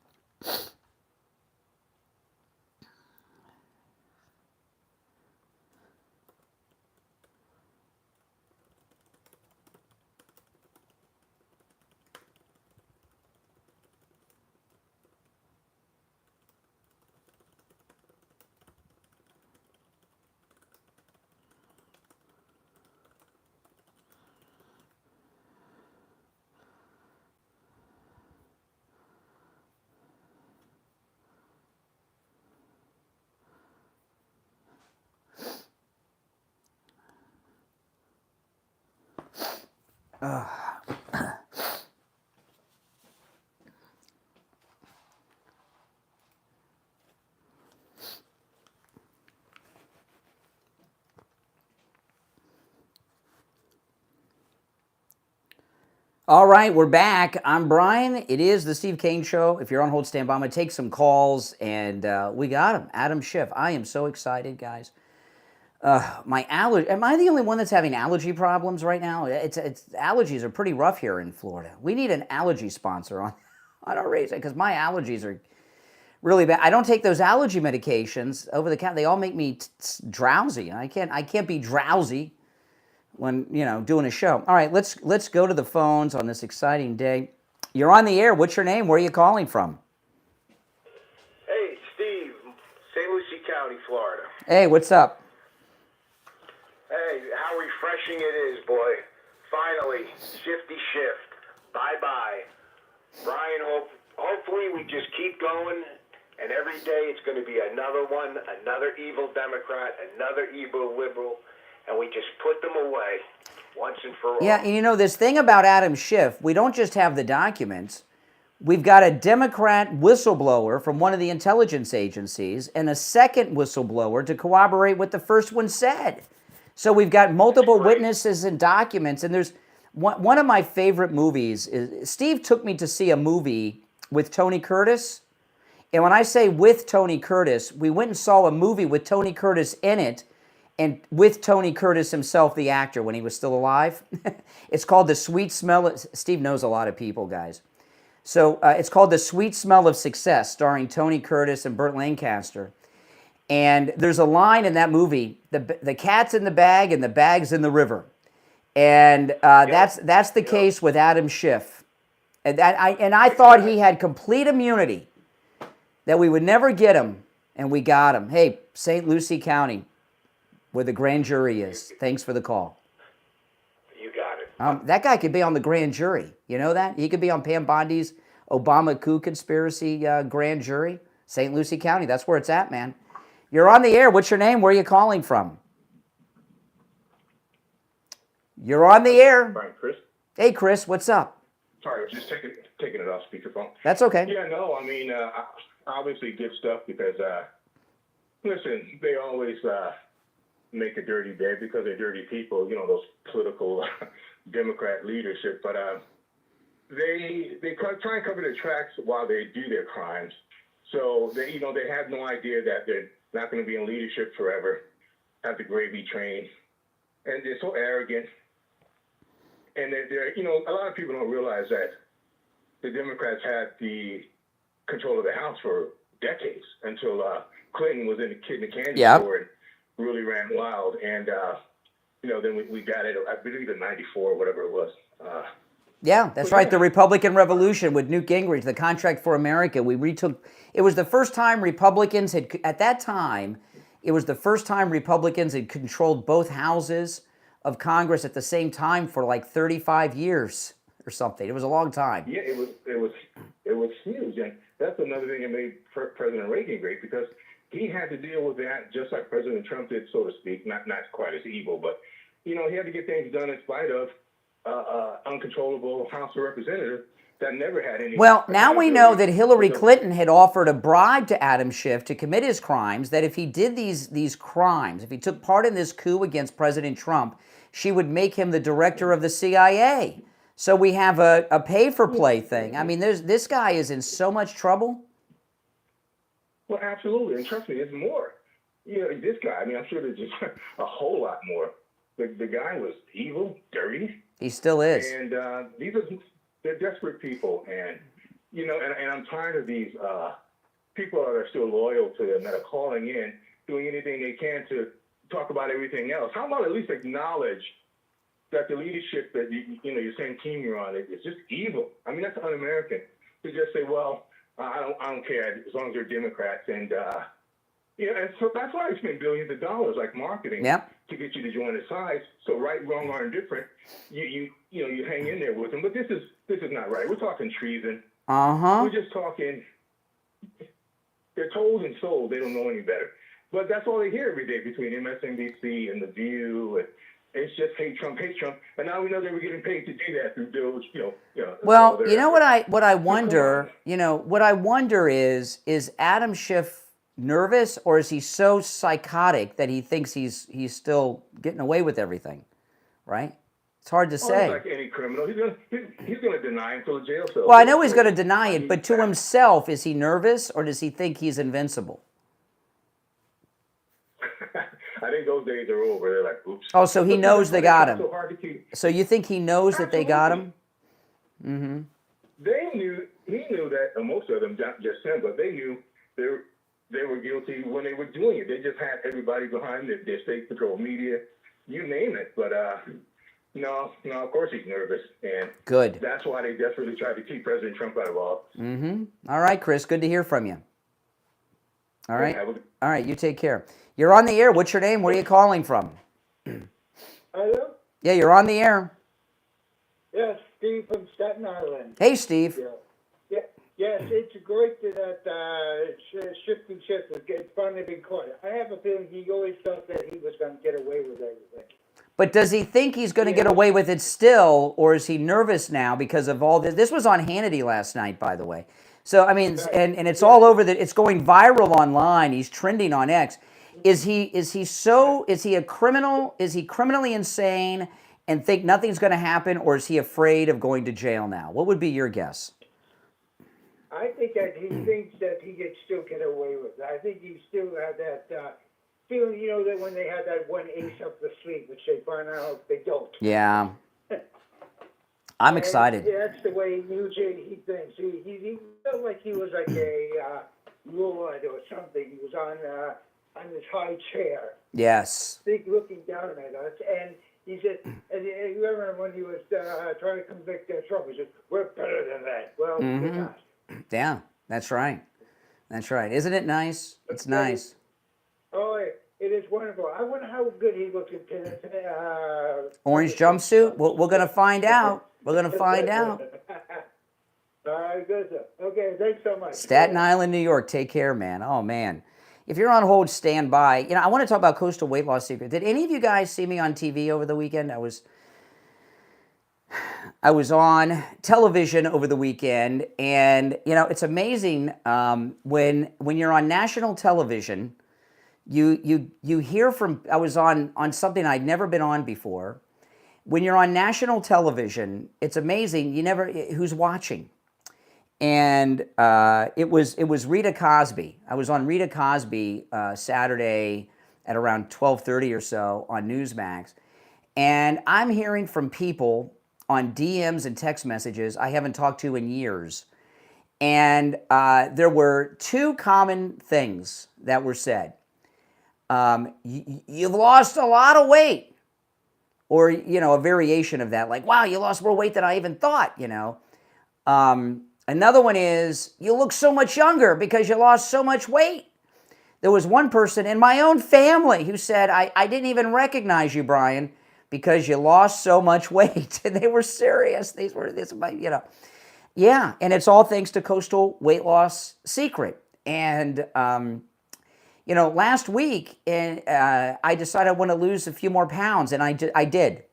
All right, we're back. I'm Brian. It is the Steve Kane Show. If you're on hold, stand by. I'm going to take some calls, and we got him, Adam Schiff. I am so excited, guys. My allergy. Am I the only one that's having allergy problems right now? It's allergies are pretty rough here in Florida. We need an allergy sponsor on our race because my allergies are really bad. I don't take those allergy medications over the counter. They all make me drowsy. I can't be drowsy when doing a show. All right, let's go to the phones on this exciting day. You're on the air. What's your name? Where are you calling from? Hey, Steve, St. Lucie County, Florida. Hey, what's up? Hey, how refreshing it is, boy. Finally, shifty shift. Bye-bye. Brian, hopefully we just keep going, and every day it's going to be another one, another evil Democrat, another evil liberal, and we just put them away once and for all. Yeah, and this thing about Adam Schiff, we don't just have the documents. We've got a Democrat whistleblower from one of the intelligence agencies and a second whistleblower to corroborate what the first one said. So we've got multiple witnesses and documents, and there's one of my favorite movies. Steve took me to see a movie with Tony Curtis, and when I say with Tony Curtis, we went and saw a movie with Tony Curtis in it, and with Tony Curtis himself, the actor, when he was still alive. It's called The Sweet Smell. Steve knows a lot of people, guys. So it's called The Sweet Smell of Success, starring Tony Curtis and Burt Lancaster. And there's a line in that movie, the cat's in the bag and the bag's in the river. And that's the case with Adam Schiff. And I thought he had complete immunity, that we would never get him, and we got him. Hey, St. Lucie County, where the grand jury is. Thanks for the call. You got it. That guy could be on the grand jury. You know that? He could be on Pam Bondi's Obama coup conspiracy grand jury. St. Lucie County, that's where it's at, man. You're on the air. What's your name? Where are you calling from? You're on the air. Brian, Chris. Hey, Chris, what's up? Sorry, I was just taking it off speakerphone. That's okay. Yeah, no, I mean, obviously good stuff because, listen, they always make a dirty bed because they're dirty people, those political Democrat leadership. But they try and cover their tracks while they do their crimes. So they have no idea that they're not going to be in leadership forever, have the gravy train, and they're so arrogant. And they're a lot of people don't realize that the Democrats had the control of the House for decades until Clinton was in the candy store and really ran wild. And, then we got it, I believe in 94 or whatever it was. Yeah, that's right. The Republican Revolution with Newt Gingrich, the Contract for America. We retook. It was the first time Republicans had, at that time, it was the first time Republicans had controlled both houses of Congress at the same time for like 35 years or something. It was a long time. Yeah, it was huge, and that's another thing that made President Reagan great because he had to deal with that just like President Trump did, so to speak. Not quite as evil, but he had to get things done in spite of uncontrollable House of Representatives that never had any. Well, now we know that Hillary Clinton had offered a bribe to Adam Schiff to commit his crimes, that if he did these crimes, if he took part in this coup against President Trump, she would make him the director of the CIA. So we have a pay-for-play thing. I mean, this guy is in so much trouble. Well, absolutely, and trust me, there's more. This guy, I mean, I'm sure there's just a whole lot more. The guy was evil, dirty. He still is. And they're desperate people, and and I'm tired of these people that are still loyal to them, that are calling in, doing anything they can to talk about everything else. How about at least acknowledge that the leadership that your same team you're on is just evil? I mean, that's un-American to just say, well, I don't care as long as they're Democrats, and and so that's why they spend billions of dollars like marketing to get you to join the sides. So right, wrong, or indifferent, you hang in there with them. But this is not right. We're talking treason. We're just talking. They're told and sold. They don't know any better. But that's all they hear every day between MSNBC and The View. And it's just hate Trump. And now we know they were getting paid to do that through bills. Well, what I wonder. What I wonder is Adam Schiff nervous, or is he so psychotic that he thinks he's still getting away with everything? Right? It's hard to say. Like any criminal, he's gonna deny until the jail cell. Well, I know he's going to deny it, but to himself, is he nervous, or does he think he's invincible? I think those days are over. They're like, oops. Oh, so he knows they got him. So hard to keep. So you think he knows that they got him? Mm-hmm. He knew that, and most of them, not just him, but they knew they were guilty when they were doing it. They just had everybody behind it, their state-controlled media, you name it. But no, of course he's nervous. And good. That's why they desperately tried to keep President Trump out of office. Mm-hmm. All right, Chris, good to hear from you. All right. All right, you take care. You're on the air. What's your name? Where are you calling from? Hello? Yeah, you're on the air. Yes, Steve from Staten Island. Hey, Steve. Yeah. Yes, it's great that Schiff has finally been caught. I have a feeling he always felt that he was going to get away with everything. But does he think he's going to get away with it still, or is he nervous now because of all this? This was on Hannity last night, by the way. So, I mean, and it's all over it's going viral online. He's trending on X. Is he a criminal? Is he criminally insane and think nothing's going to happen, or is he afraid of going to jail now? What would be your guess? I think that he thinks that he can still get away with it. I think he still had that feeling, that when they had that one ace up the sleeve, which they find out they don't. Yeah. I'm excited. That's the way he thinks. He felt like he was like a lord or something. He was on his high chair. Yes. Looking down at us. And he said, and you remember when he was trying to convict Trump, he said, we're better than that. Well, we're not. Yeah, that's right. That's right. Isn't it nice? It's nice. Oh, it is wonderful. I wonder how good he looks in orange jumpsuit? We're going to find out. We're going to find out. All right, good, sir. Okay, thanks so much. Staten Island, New York. Take care, man. Oh, man. If you're on hold, stand by. You know, I want to talk about coastal weight loss secret. Did any of you guys see me on TV over the weekend? I was on television over the weekend, and you know, it's amazing when you're on national television, you hear from. I was on something I'd never been on before. When you're on national television, it's amazing. You never who's watching. And it was Rita Cosby. I was on Rita Cosby Saturday at around 12:30 or so on Newsmax, and I'm hearing from people on DMs and text messages I haven't talked to in years, and there were two common things that were said. You've lost a lot of weight, or you know, a variation of that, like, wow, you lost more weight than I even thought. You know. Another one is, you look so much younger because you lost so much weight. There was one person in my own family who said, I didn't even recognize you, Brian, because you lost so much weight. And they were serious. You know. Yeah, and it's all thanks to Coastal Weight Loss Secret. And, you know, last week, I decided I want to lose a few more pounds, and I did.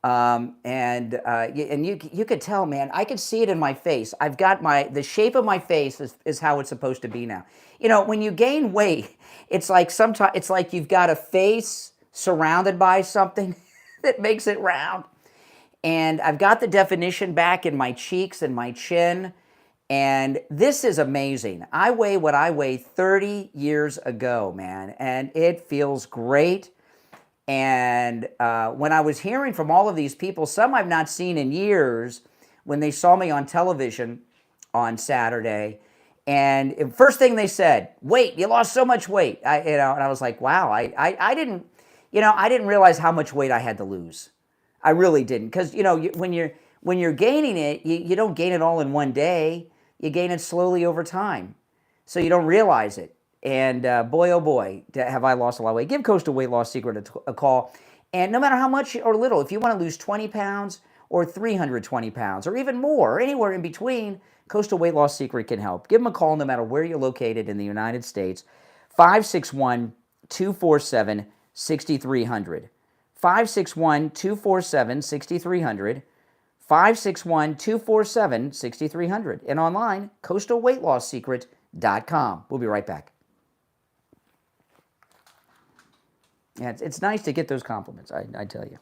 And you could tell, man, I could see it in my face. I've got the shape of my face is how it's supposed to be now. You know, when you gain weight, it's like you've got a face surrounded by something that makes it round. And I've got the definition back in my cheeks and my chin. And this is amazing. I weigh what I weighed 30 years ago, man. And it feels great. And when I was hearing from all of these people, some I've not seen in years, when they saw me on television on Saturday, and first thing they said, "Weight, you lost so much weight." And I was like, "Wow, I didn't, I didn't realize how much weight I had to lose. I really didn't, because when you're gaining it, you don't gain it all in one day. You gain it slowly over time, so you don't realize it." And boy, oh boy, have I lost a lot of weight. Give Coastal Weight Loss Secret a call. And no matter how much or little, if you want to lose 20 pounds or 320 pounds or even more, or anywhere in between, Coastal Weight Loss Secret can help. Give them a call no matter where you're located in the United States. 561-247-6300. 561-247-6300. 561-247-6300. And online, coastalweightlosssecret.com. We'll be right back. Yeah, it's nice to get those compliments, I tell you.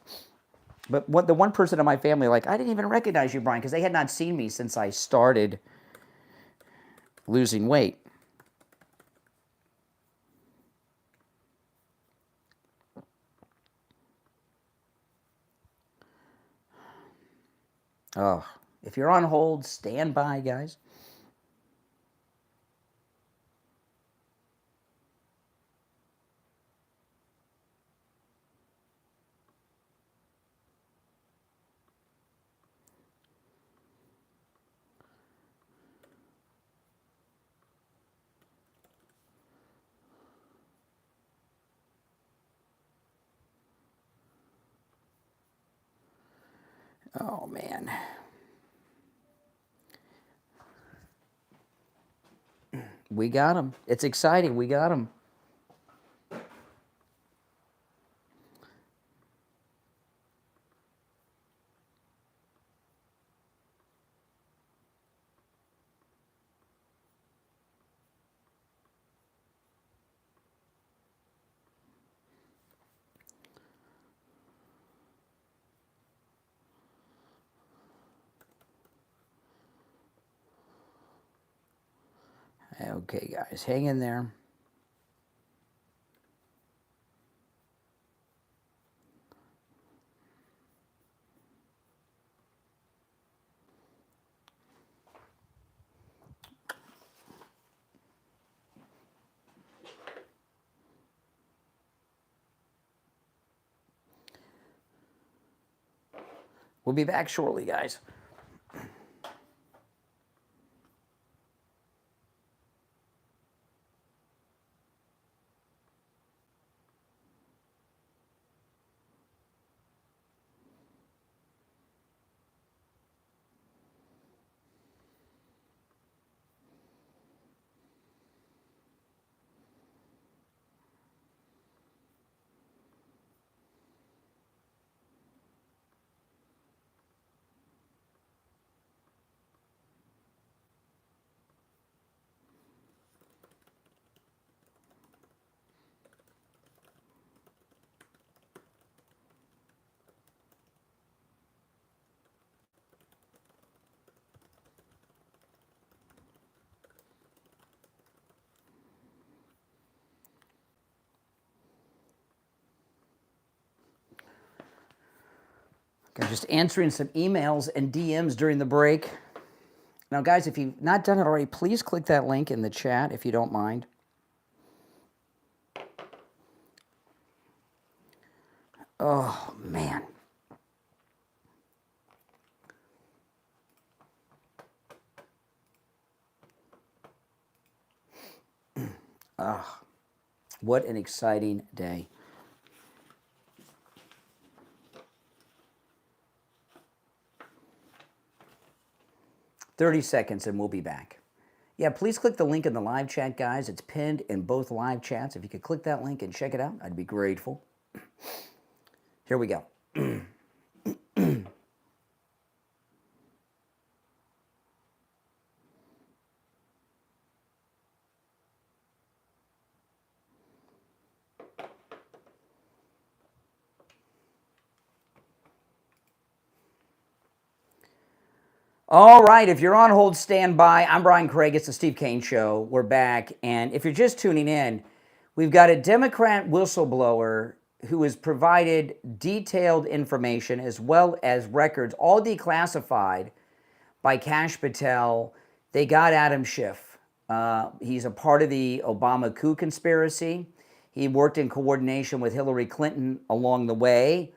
But the one person in my family, like, I didn't even recognize you, Brian, because they had not seen me since I started losing weight. Oh, if you're on hold, stand by, guys. Oh, man. We got him. It's exciting. We got him. Okay, guys, hang in there. We'll be back shortly, guys. I'm just answering some emails and DMs during the break. Now, guys, if you've not done it already, please click that link in the chat if you don't mind. Oh, man. What an exciting day. $30 and we'll be back. Yeah, please click the link in the live chat, guys. It's pinned in both live chats. If you could click that link and check it out, I'd be grateful. Here we go. All right, if you're on hold, stand by. I'm Brian Craig. It's the Steve Kane Show. We're back. And if you're just tuning in, we've got a Democrat whistleblower who has provided detailed information as well as records, all declassified by Kash Patel. They got Adam Schiff. He's a part of the Obama coup conspiracy. He worked in coordination with Hillary Clinton along the way.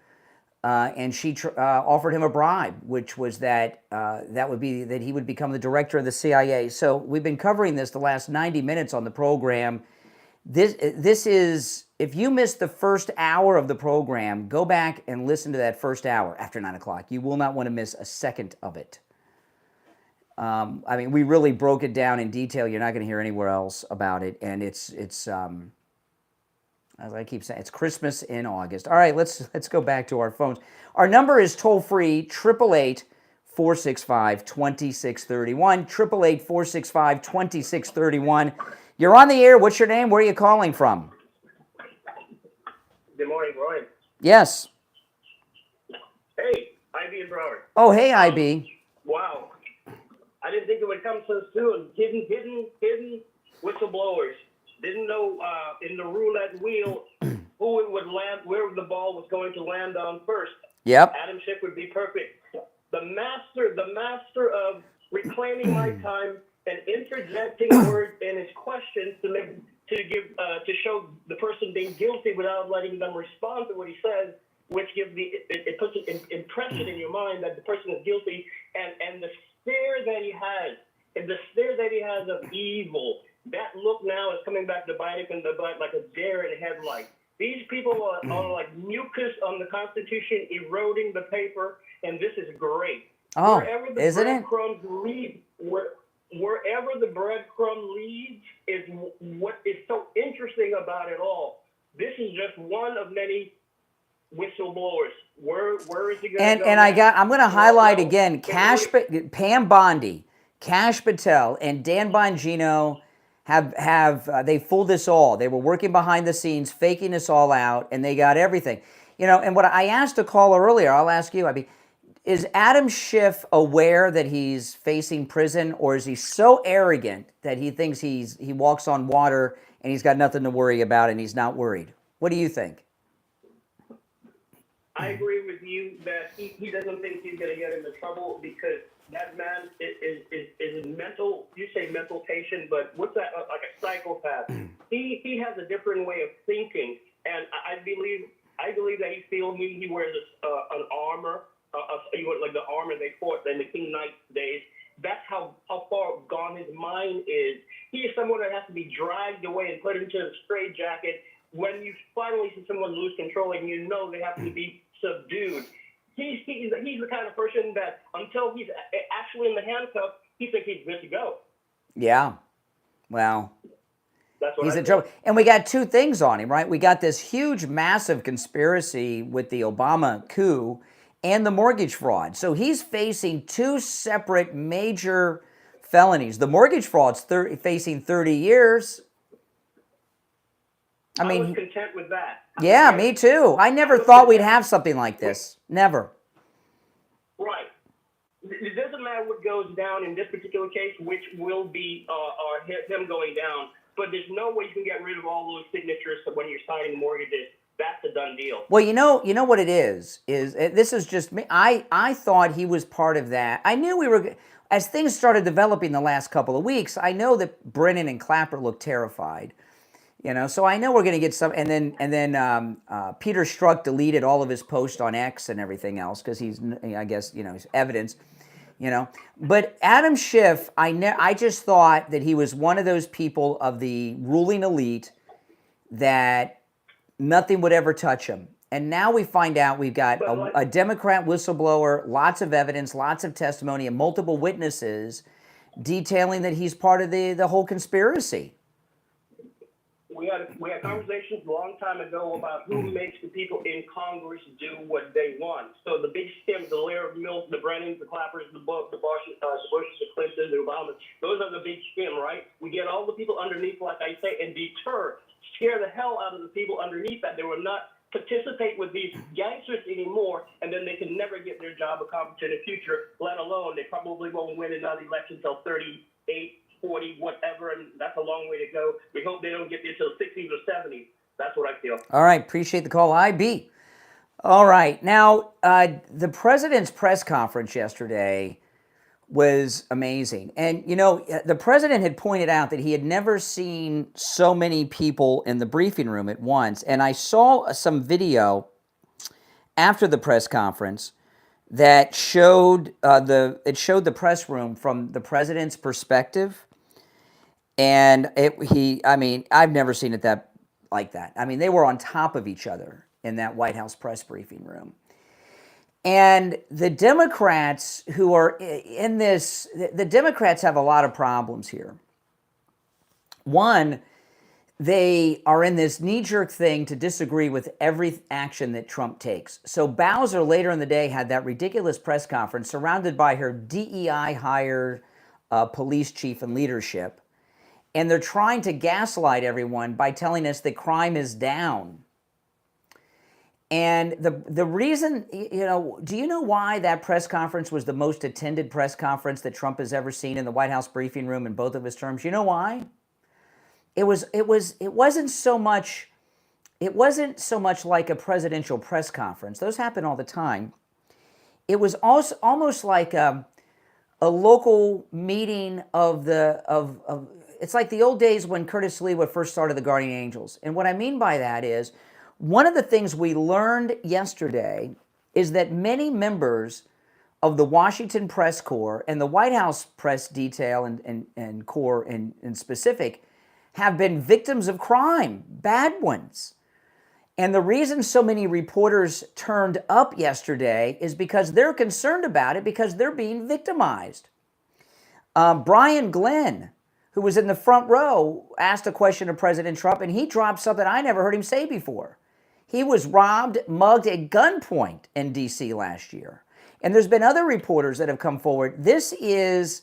And she offered him a bribe, which was that would be that he would become the director of the CIA. So we've been covering this the last 90 minutes on the program. This is, if you missed the first hour of the program, go back and listen to that first hour after 9 o'clock. You will not want to miss a second of it. I mean, we really broke it down in detail. You're not going to hear anywhere else about it. And it's as I keep saying, it's Christmas in August. All right, let's go back to our phones. Our number is toll-free, 888-465-2631, 888-465-2631. You're on the air. What's your name? Where are you calling from? Good morning, Brian. Yes. Hey, IB and Broward. Oh, hey, IB. Wow. I didn't think it would come so soon. Hidden whistleblowers. Didn't know in the roulette wheel who it would land, where the ball was going to land on first. Yep. Adam Schiff would be perfect. The master of reclaiming my time and interjecting words in his questions to show the person being guilty without letting them respond to what he says, which gives it puts an impression in your mind that the person is guilty, and the stare that he has, of evil. That look now is coming back to bite him in the butt like a deer in headlights. These people are like mucus on the Constitution, eroding the paper, and this is great. Oh, wherever the isn't it? Wherever the breadcrumb leads is what is so interesting about it all. This is just one of many whistleblowers. Where is he going to go? And I'm going to highlight again, Pam Bondi, Kash Patel, and Dan Bongino they fooled us all. They were working behind the scenes, faking us all out, and they got everything. You know, and what I asked a caller earlier, I'll ask you, is Adam Schiff aware that he's facing prison, or is he so arrogant that he thinks he walks on water and he's got nothing to worry about and he's not worried? What do you think? I agree with you that he doesn't think he's going to get into trouble because that man is mental. You say mental patient, but what's that? Like a psychopath. He has a different way of thinking, and I believe that he feels he wears an armor, like the armor they fought in the King Knight days. That's how far gone his mind is. He is someone that has to be dragged away and put into a straitjacket. When you finally see someone lose control, and you know they have to be subdued. He's the kind of person that until he's actually in the handcuff, he thinks he's good to go. Yeah. Well, that's what he's I in trouble. And we got two things on him, right? We got this huge, massive conspiracy with the Obama coup and the mortgage fraud. So he's facing two separate major felonies. The mortgage fraud's facing 30 years. I mean, was content with that. Yeah, me too. I never thought we'd have something like this. Never. Right. It doesn't matter what goes down in this particular case, which will be him going down. But there's no way you can get rid of all those signatures when you're signing mortgages. that's a done deal. Well, you know what it is this is just me. I thought he was part of that. I knew we were, as things started developing the last couple of weeks, I know that Brennan and Clapper looked terrified. So I know we're going to get some, and then Peter Strzok deleted all of his posts on X and everything else because I guess, he's evidence, But Adam Schiff, I just thought that he was one of those people of the ruling elite that nothing would ever touch him. And now we find out we've got a Democrat whistleblower, lots of evidence, lots of testimony, and multiple witnesses detailing that he's part of the whole conspiracy. We had conversations a long time ago about who makes the people in Congress do what they want. So the big scams, the Larry Mills, the Brennans, the Clappers, the Bushes, the Clintons, the Obamas, those are the big scam, right? We get all the people underneath, like I say, and scare the hell out of the people underneath that. They will not participate with these gangsters anymore, and then they can never get their job accomplished in the future, let alone they probably won't win another election until 38, 40, whatever, and that's a long way to go. We hope they don't get there till 60s or 70s. That's what I feel. All right, appreciate the call, IB. All right, now the president's press conference yesterday was amazing. And, the president had pointed out that he had never seen so many people in the briefing room at once. And I saw some video after the press conference that showed the press room from the president's perspective. And I've never seen it like that. I mean, they were on top of each other in that White House press briefing room. And the Democrats who are in this, the Democrats have a lot of problems here. One, they are in this knee-jerk thing to disagree with every action that Trump takes. So Bowser later in the day had that ridiculous press conference surrounded by her DEI-hired police chief and leadership. And they're trying to gaslight everyone by telling us that crime is down. And the reason, do you know why that press conference was the most attended press conference that Trump has ever seen in the White House briefing room in both of his terms? You know why? It wasn't so much like a presidential press conference. Those happen all the time. It was also almost like a local meeting of it's like the old days when Curtis Lewa first started the Guardian Angels. And what I mean by that is, one of the things we learned yesterday is that many members of the Washington press corps and the White House press detail and corps in specific have been victims of crime, bad ones. And the reason so many reporters turned up yesterday is because they're concerned about it because they're being victimized. Brian Glenn, who was in the front row, asked a question of President Trump, and he dropped something I never heard him say before. He was robbed, mugged at gunpoint in D.C. last year. And there's been other reporters that have come forward. This is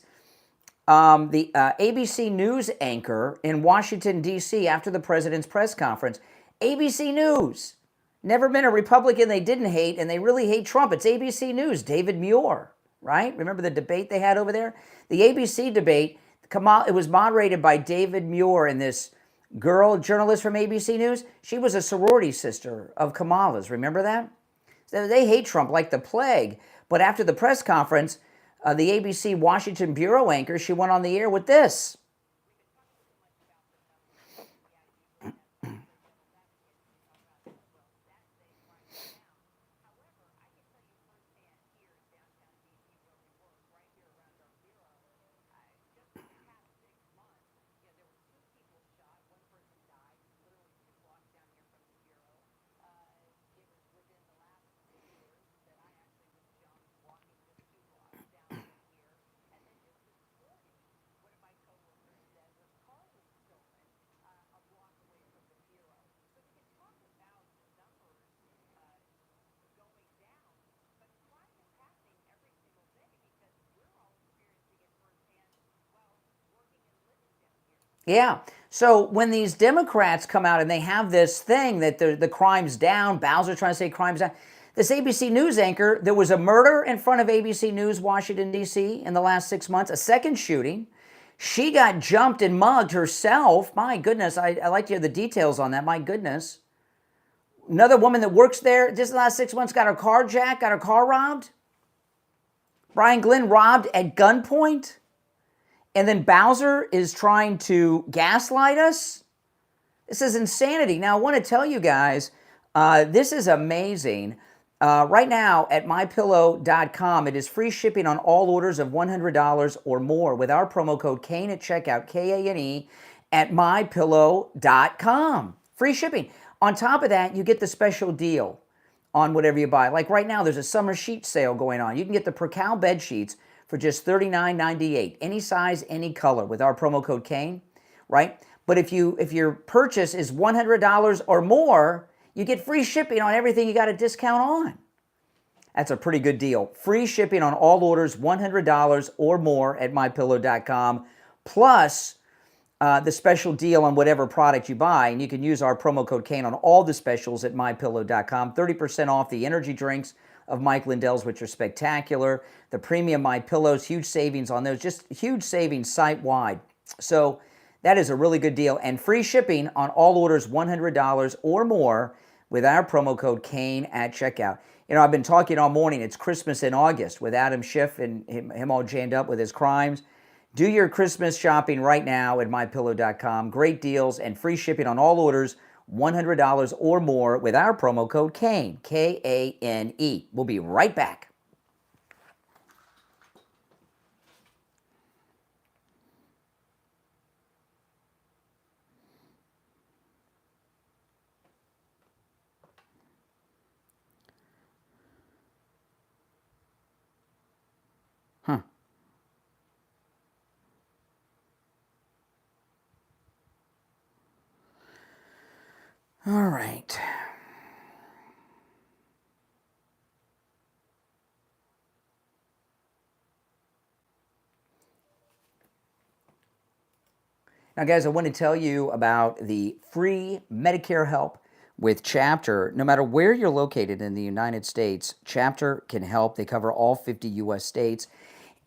the ABC News anchor in Washington, D.C. after the president's press conference. ABC News. Never been a Republican they didn't hate, and they really hate Trump. It's ABC News. David Muir, right? Remember the debate they had over there? The ABC debate, it was moderated by David Muir and this girl, journalist from ABC News. She was a sorority sister of Kamala's. Remember that? So they hate Trump like the plague. But after the press conference, the ABC Washington bureau anchor, she went on the air with this. Yeah. So when these Democrats come out and they have this thing that the crime's down, Bowser trying to say crime's down, this ABC News anchor, there was a murder in front of ABC News, Washington, D.C. in the last 6 months, a second shooting. She got jumped and mugged herself. My goodness, I like to hear the details on that. My goodness. Another woman that works there just in the last 6 months got her car jacked, got her car robbed. Brian Glenn robbed at gunpoint. And then Bowser is trying to gaslight us. This is insanity. Now, I want to tell you guys, this is amazing. Right now at mypillow.com, it is free shipping on all orders of $100 or more with our promo code Kane at checkout, Kane, at mypillow.com. Free shipping. On top of that, you get the special deal on whatever you buy. Like right now, there's a summer sheet sale going on. You can get the Percal bed sheets for just $39.98. Any size, any color with our promo code Kane, right? But if your purchase is $100 or more, you get free shipping on everything you got a discount on. That's a pretty good deal. Free shipping on all orders, $100 or more at mypillow.com, plus the special deal on whatever product you buy. And you can use our promo code Kane on all the specials at mypillow.com. 30% off the energy drinks of Mike Lindell's, which are spectacular. The premium My Pillows, huge savings on those, just huge savings site-wide. So that is a really good deal. And free shipping on all orders $100 or more with our promo code Kane at checkout. You know, I've been talking all morning. It's Christmas in August with Adam Schiff and him all jammed up with his crimes. Do your Christmas shopping right now at mypillow.com. Great deals and free shipping on all orders $100 or more with our promo code Kane, Kane. We'll be right back. All right. Now, guys, I want to tell you about the free Medicare help with Chapter. No matter where you're located in the United States, Chapter can help. They cover all 50 U.S. states,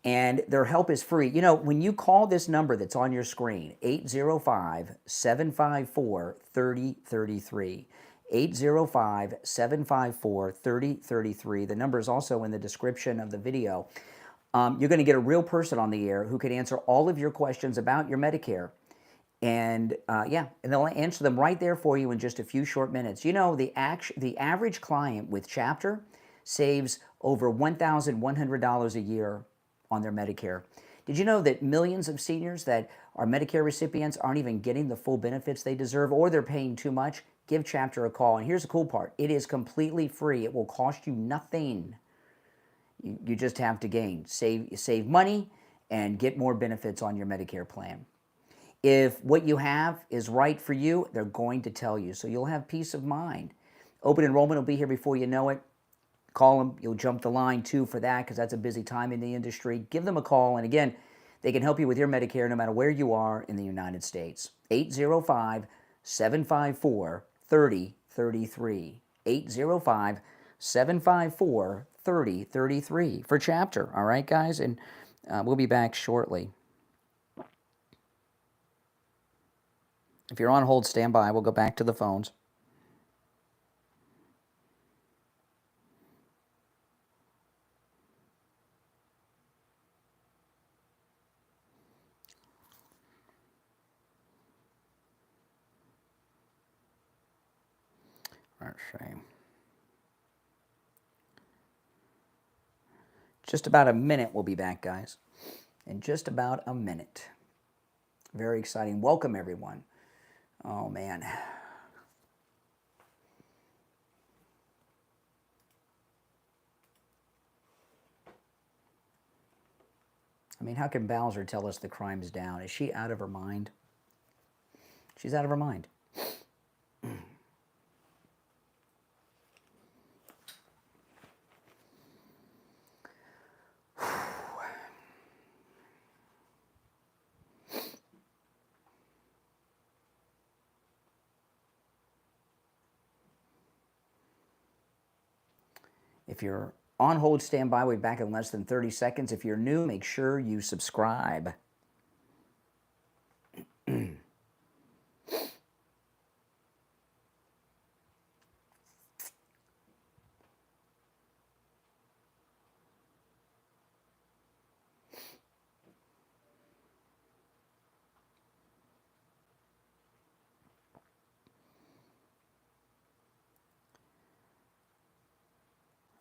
and their help is free. You know, when you call this number that's on your screen, 805-754-3033, 805-754-3033. The number is also in the description of the video. You're going to get a real person on the air who can answer all of your questions about your Medicare. And and they'll answer them right there for you in just a few short minutes. You know, the average client with Chapter saves over $1,100 a year on their Medicare. Did you know that millions of seniors that are Medicare recipients aren't even getting the full benefits they deserve, or they're paying too much? Give Chapter a call. And here's the cool part. It is completely free. It will cost you nothing. You just have to save money and get more benefits on your Medicare plan. If what you have is right for you, they're going to tell you. So you'll have peace of mind. Open enrollment will be here before you know it. Call them. You'll jump the line too for that because that's a busy time in the industry. Give them a call. And again, they can help you with your Medicare no matter where you are in the United States. 805-754-3033. 805-754-3033 for Chapter. All right, guys? And we'll be back shortly. If you're on hold, stand by. We'll go back to the phones. Just about a minute, we'll be back, guys. In just about a minute. Very exciting. Welcome, everyone. Oh, man. I mean, how can Bowser tell us the crime's down? Is she out of her mind? She's out of her mind. If you're on hold, stand by. We'll be back in less than 30 seconds. If you're new, make sure you subscribe.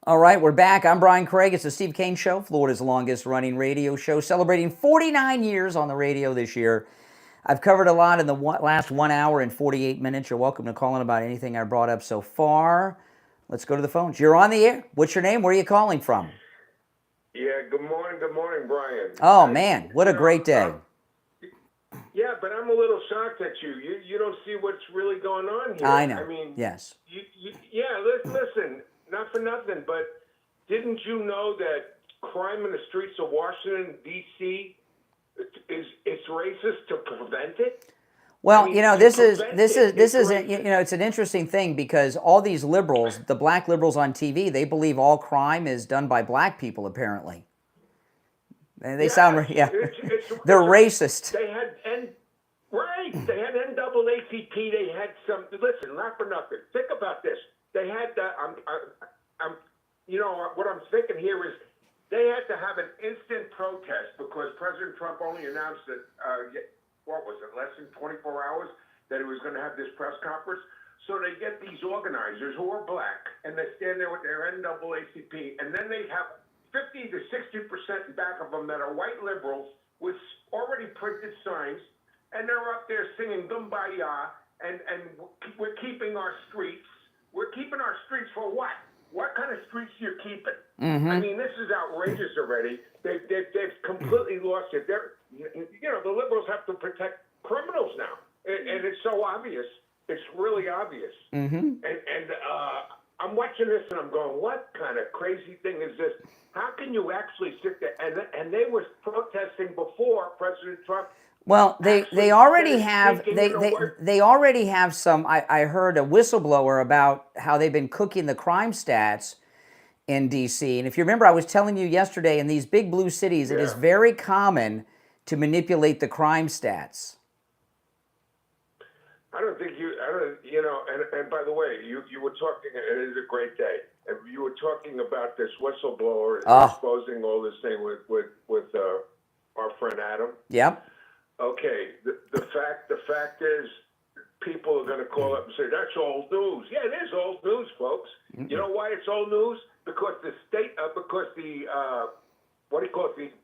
All right, we're back. I'm Brian Craig. It's the Steve Kane Show, Florida's longest running radio show, celebrating 49 years on the radio this year. I've covered a lot in the last 1 hour and 48 minutes. You're welcome to call in about anything I brought up so far. Let's go to the phones. You're on the air. What's your name? Where are you calling from? Yeah, good morning, Brian. Oh, man, what a great day. Yeah, but I'm a little shocked at you. You don't see what's really going on here. I know. I mean, yes. Listen, not for nothing, but didn't you know that crime in the streets of Washington, D.C., it's racist to prevent it? Well, I mean, this is it's an interesting thing because all these liberals, the black liberals on TV, they believe all crime is done by black people. Apparently, and they sound they're racist. They had They had NAACP. They had some. Listen, not for nothing. Think about this. They had that. What I'm thinking here is they had to have an instant protest because President Trump only announced that. What was it? Less than 24 hours that he was going to have this press conference. So they get these organizers who are black, and they stand there with their NAACP, and then they have 50 to 60% back of them that are white liberals with already printed signs, and they're up there singing Kumbaya, and we're keeping our streets. We're keeping our streets for what? What kind of streets are you keeping? Mm-hmm. I mean, this is outrageous already. They've completely lost it. The liberals have to protect criminals now, and it's so obvious. It's really obvious. Mm-hmm. And I'm watching this and I'm going, what kind of crazy thing is this? How can you actually sit there? And they were protesting before President Trump. Well, they already have they already have some. I heard a whistleblower about how they've been cooking the crime stats in D.C. And if you remember, I was telling you yesterday, in these big blue cities, it is very common to manipulate the crime stats. I don't think and by the way, you were talking, it is a great day. And you were talking about this whistleblower exposing all this thing with our friend Adam. Yep. Okay, the fact is, people are going to call up and say, that's old news. Yeah, it is old news, folks. Mm-hmm. You know why it's old news? Because the the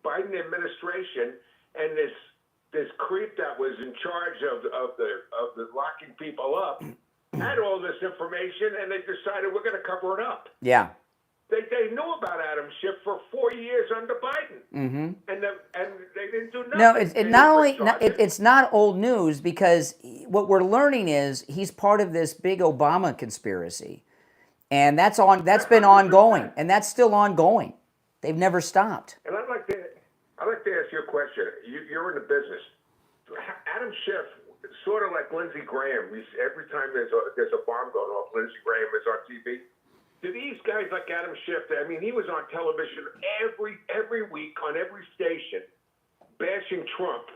Biden administration and this creep that was in charge of the locking people up had all this information, and they decided we're going to cover it up. Yeah. They knew about Adam Schiff for 4 years under Biden, mm-hmm. and they didn't do nothing. No, it's not old news, because what we're learning is he's part of this big Obama conspiracy, and that's been ongoing, and that's still ongoing. They've never stopped. And I'd like to ask you a question. You're in the business. Adam Schiff, sort of like Lindsey Graham. Every time there's a bomb going off, Lindsey Graham is on TV. Do these guys like Adam Schiff? I mean, he was on television every week on every station, bashing Trump.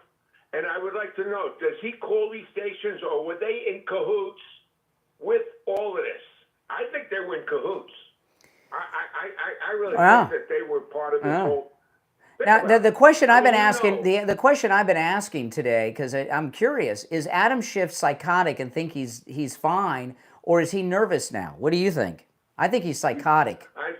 And I would like to know: does he call these stations, or were they in cahoots with all of this? I think they were in cahoots. I really think that they were part of this whole. Now, the question I've been asking, the question I've been asking today, because I'm curious, is Adam Schiff psychotic and think he's fine, or is he nervous now? What do you think? I think he's psychotic. I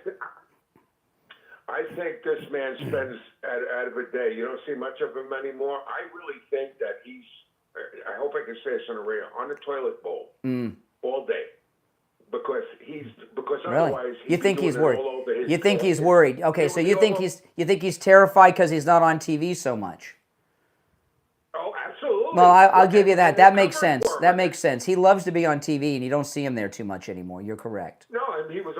think this man spends out of a day. You don't see much of him anymore. I really think that he's. I hope I can say this in a radio, on the toilet bowl all day. Because otherwise you think he's worried. You think he's worried. Okay, so you think he's terrified because he's not on TV so much. Oh, absolutely. Well, I'll give you that. That makes sense. That makes sense. He loves to be on TV, and you don't see him there too much anymore. You're correct. No, and he was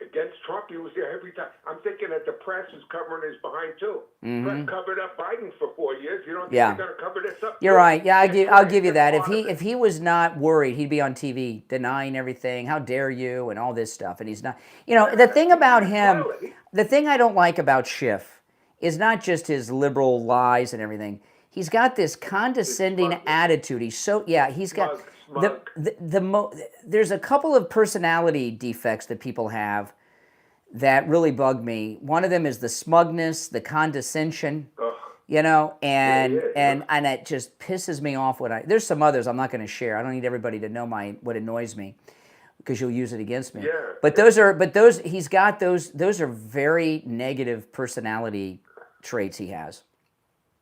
against Trump. He was there every time. I'm thinking that the press is covering his behind too. Mm-hmm. Press covered up Biden for 4 years. You don't think they're going to cover this up? You're right. Yeah, I'll give you that. If he was not worried, he'd be on TV denying everything. How dare you, and all this stuff. And he's not. The thing about him, the thing I don't like about Schiff is not just his liberal lies and everything. He's got this condescending attitude. He's got there's a couple of personality defects that people have that really bug me. One of them is the smugness, the condescension, and it just pisses me off. There's some others I'm not going to share. I don't need everybody to know what annoys me. because you'll use it against me. Yeah. But he's got those are very negative personality traits he has.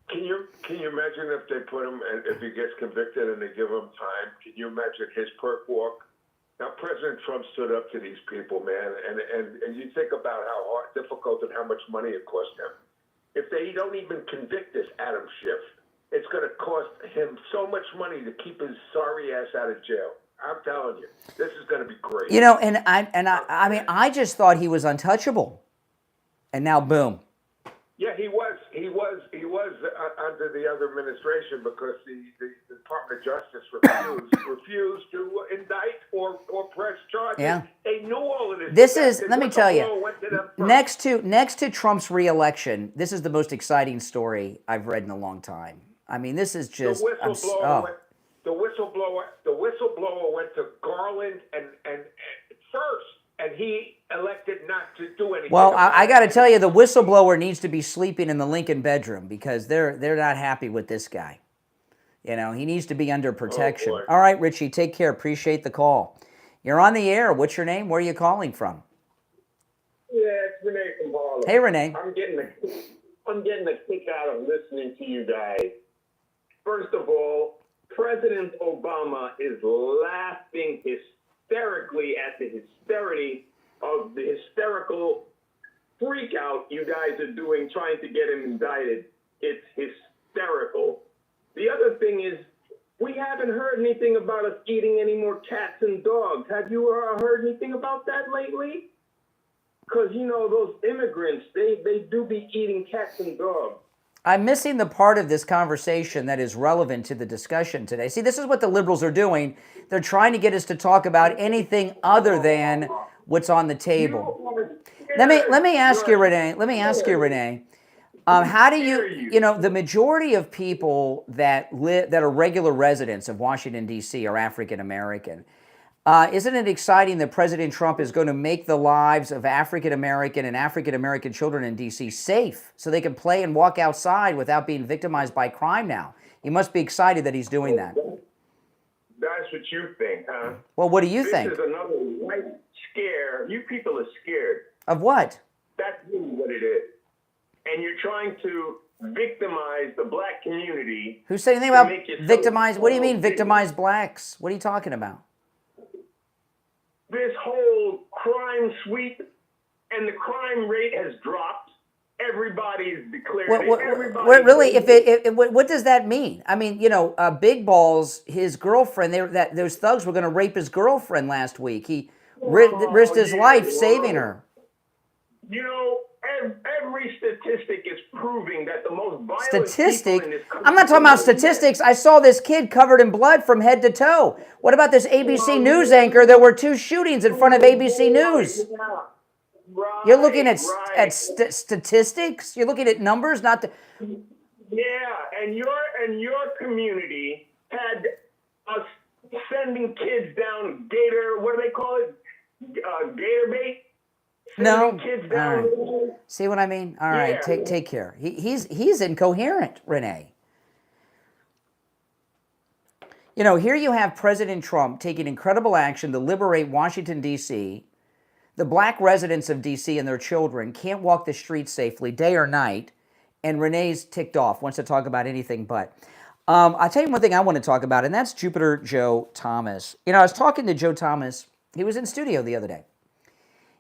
Can you imagine if they put him, and if he gets convicted and they give him time? Can you imagine his perk walk? Now, President Trump stood up to these people, man, and you think about how difficult and how much money it cost him. If they don't even convict this Adam Schiff, it's going to cost him so much money to keep his sorry ass out of jail. I'm telling you, this is going to be great. You know, and I mean, I just thought he was untouchable, and now boom. Yeah, he was under the other administration because the Department of Justice refused to indict or press charges. Yeah. They knew all of this. This is, let me tell you, Went to them first. next to Trump's reelection, this is the most exciting story I've read in a long time. I mean, this is just The whistleblower went to Garland and first, and he elected not to do anything. Well, I got to tell you, the whistleblower needs to be sleeping in the Lincoln bedroom because they're not happy with this guy. You know, he needs to be under protection. boy. All right, Richie, take care. Appreciate the call. You're on the air. What's your name? Where are you calling from? Yeah, it's Renee from Harlem. Hey, Renee. I'm getting a kick out of listening to you guys. First of all, President Obama is laughing hysterically at the hysterity of the hysterical freak out you guys are doing trying to get him indicted. It's hysterical. The other thing is, we haven't heard anything about us eating any more cats and dogs. Have you heard anything about that lately? Because, you know, those immigrants, they do be eating cats and dogs. I'm missing the part of this conversation that is relevant to the discussion today. See, this is what the liberals are doing. They're trying to get us to talk about anything other than what's on the table. Let me ask you, Renee. How do you know, the majority of people that are regular residents of Washington, D.C. are African American. Isn't it exciting that President Trump is going to make the lives of African American and African American children in D.C. safe so they can play and walk outside without being victimized by crime now? You must be excited that he's doing that. That's what you think, huh? Well, what do you think? This is another white scare. You people are scared. Of what? That's really what it is. And you're trying to victimize the black community. Who said anything about victimize? What do you mean victimize blacks? What are you talking about? This whole crime sweep and the crime rate has dropped. Everybody's declared it. Really, what does that mean? I mean, you know, Big Balls, his girlfriend, those thugs were going to rape his girlfriend last week. He risked his life saving her. You know, every statistic is proving that the most violent Statistic? people in this country... I'm not talking about statistics. I saw this kid covered in blood from head to toe. What about this ABC News anchor? There were 2 shootings in front of ABC News. Right, You're looking at statistics? You're looking at numbers, not the... Yeah, and your community had us sending kids down gator, what do they call it? Gator bait? No. Kids down. All right. See what I mean? All right, Yeah. take care. He's incoherent, Renee. You know, here you have President Trump taking incredible action to liberate Washington, D.C. The black residents of D.C. and their children can't walk the streets safely day or night, and Renee's ticked off, wants to talk about anything but. I'll tell you one thing I want to talk about, and that's Jupiter Joe Thomas. You know, I was talking to Joe Thomas. He was in studio the other day.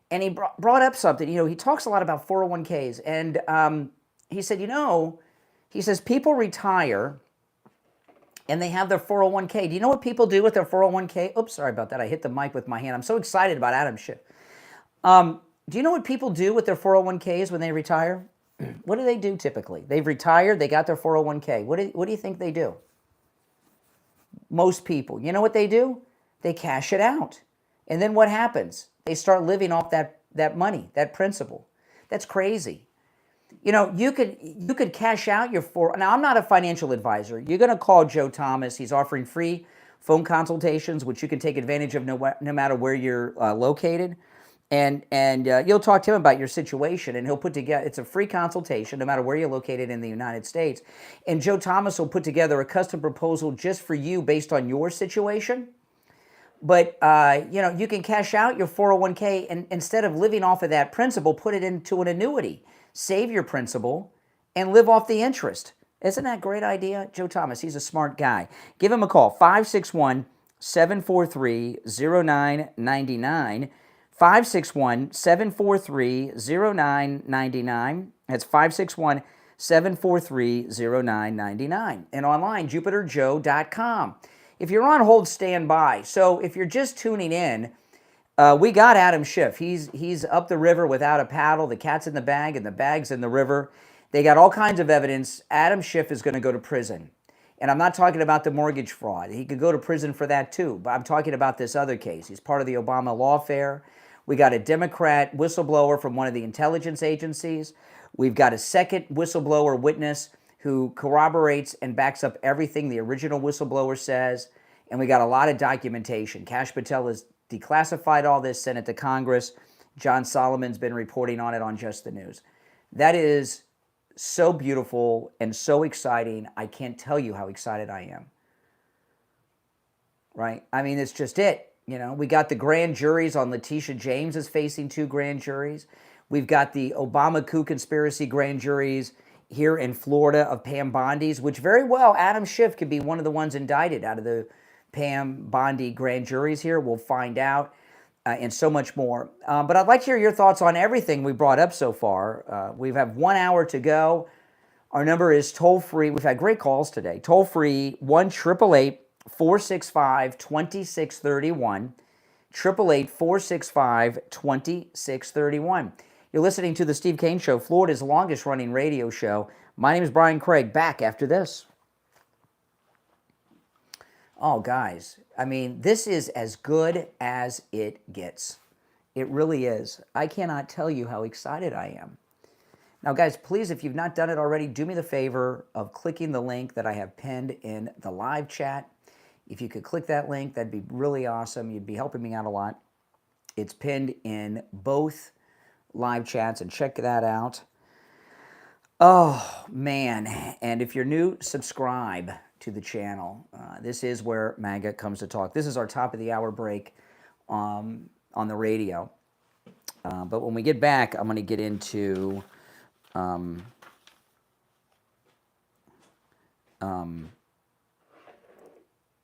And he brought up something. You know, he talks a lot about 401ks. And he said, you know, he says people retire and they have their 401k. Do you know what people do with their 401k? Oops, sorry about that. I hit the mic with my hand. I'm so excited about Adam Schiff. Do you know what people do with their 401ks when they retire? What do they do typically? They've retired. They got their 401k. What do you think they do? Most people. You know what they do? They cash it out. And then what happens? They start living off that money, that principal. That's crazy. You know, you could cash out your Now, I'm not a financial advisor. You're going to call Joe Thomas. He's offering free phone consultations, which you can take advantage of no matter where you're located. And you'll talk to him about your situation, and he'll put together, it's a free consultation no matter where you're located in the United States. And Joe Thomas will put together a custom proposal just for you based on your situation. But, you can cash out your 401k and instead of living off of that principal, put it into an annuity. Save your principal and live off the interest. Isn't that a great idea? Joe Thomas, he's a smart guy. Give him a call, 561-743-0999. 561-743-0999. That's 561-743-0999. And online, jupiterjoe.com. If you're on hold, stand by. So if you're just tuning in, we got Adam Schiff. He's up the river without a paddle. The cat's in the bag and the bag's in the river. They got all kinds of evidence. Adam Schiff is going to go to prison. And I'm not talking about the mortgage fraud. He could go to prison for that too. But I'm talking about this other case. He's part of the Obama lawfare. We got a Democrat whistleblower from one of the intelligence agencies. We've got a second whistleblower witness who corroborates and backs up everything the original whistleblower says. And we got a lot of documentation. Kash Patel has declassified all this, sent it to Congress. John Solomon's been reporting on it on Just the News. That is so beautiful and so exciting. I can't tell you how excited I am. Right? I mean, it's just it. We got the grand juries on Letitia James is facing 2 grand juries. We've got the Obama coup conspiracy grand juries here in Florida of Pam Bondi's, which very well Adam Schiff could be one of the ones indicted out of the Pam Bondi grand juries here. We'll find out, and so much more. But I'd like to hear your thoughts on everything we brought up so far. We have 1 hour to go. Our number is toll-free. We've had great calls today. Toll-free, 1-888-465-2631. 888-465-2631. You're listening to The Steve Kane Show, Florida's longest-running radio show. My name is Brian Craig. Back after this. Oh, guys, I mean, this is as good as it gets. It really is. I cannot tell you how excited I am. Now, guys, please, if you've not done it already, do me the favor of clicking the link that I have pinned in the live chat. If you could click that link, that'd be really awesome. You'd be helping me out a lot. It's pinned in both live chats, and check that out. Oh, man. And if you're new, subscribe to the channel. This is where MAGA comes to talk. This is our top of the hour break on the radio. But when we get back, I'm going to get into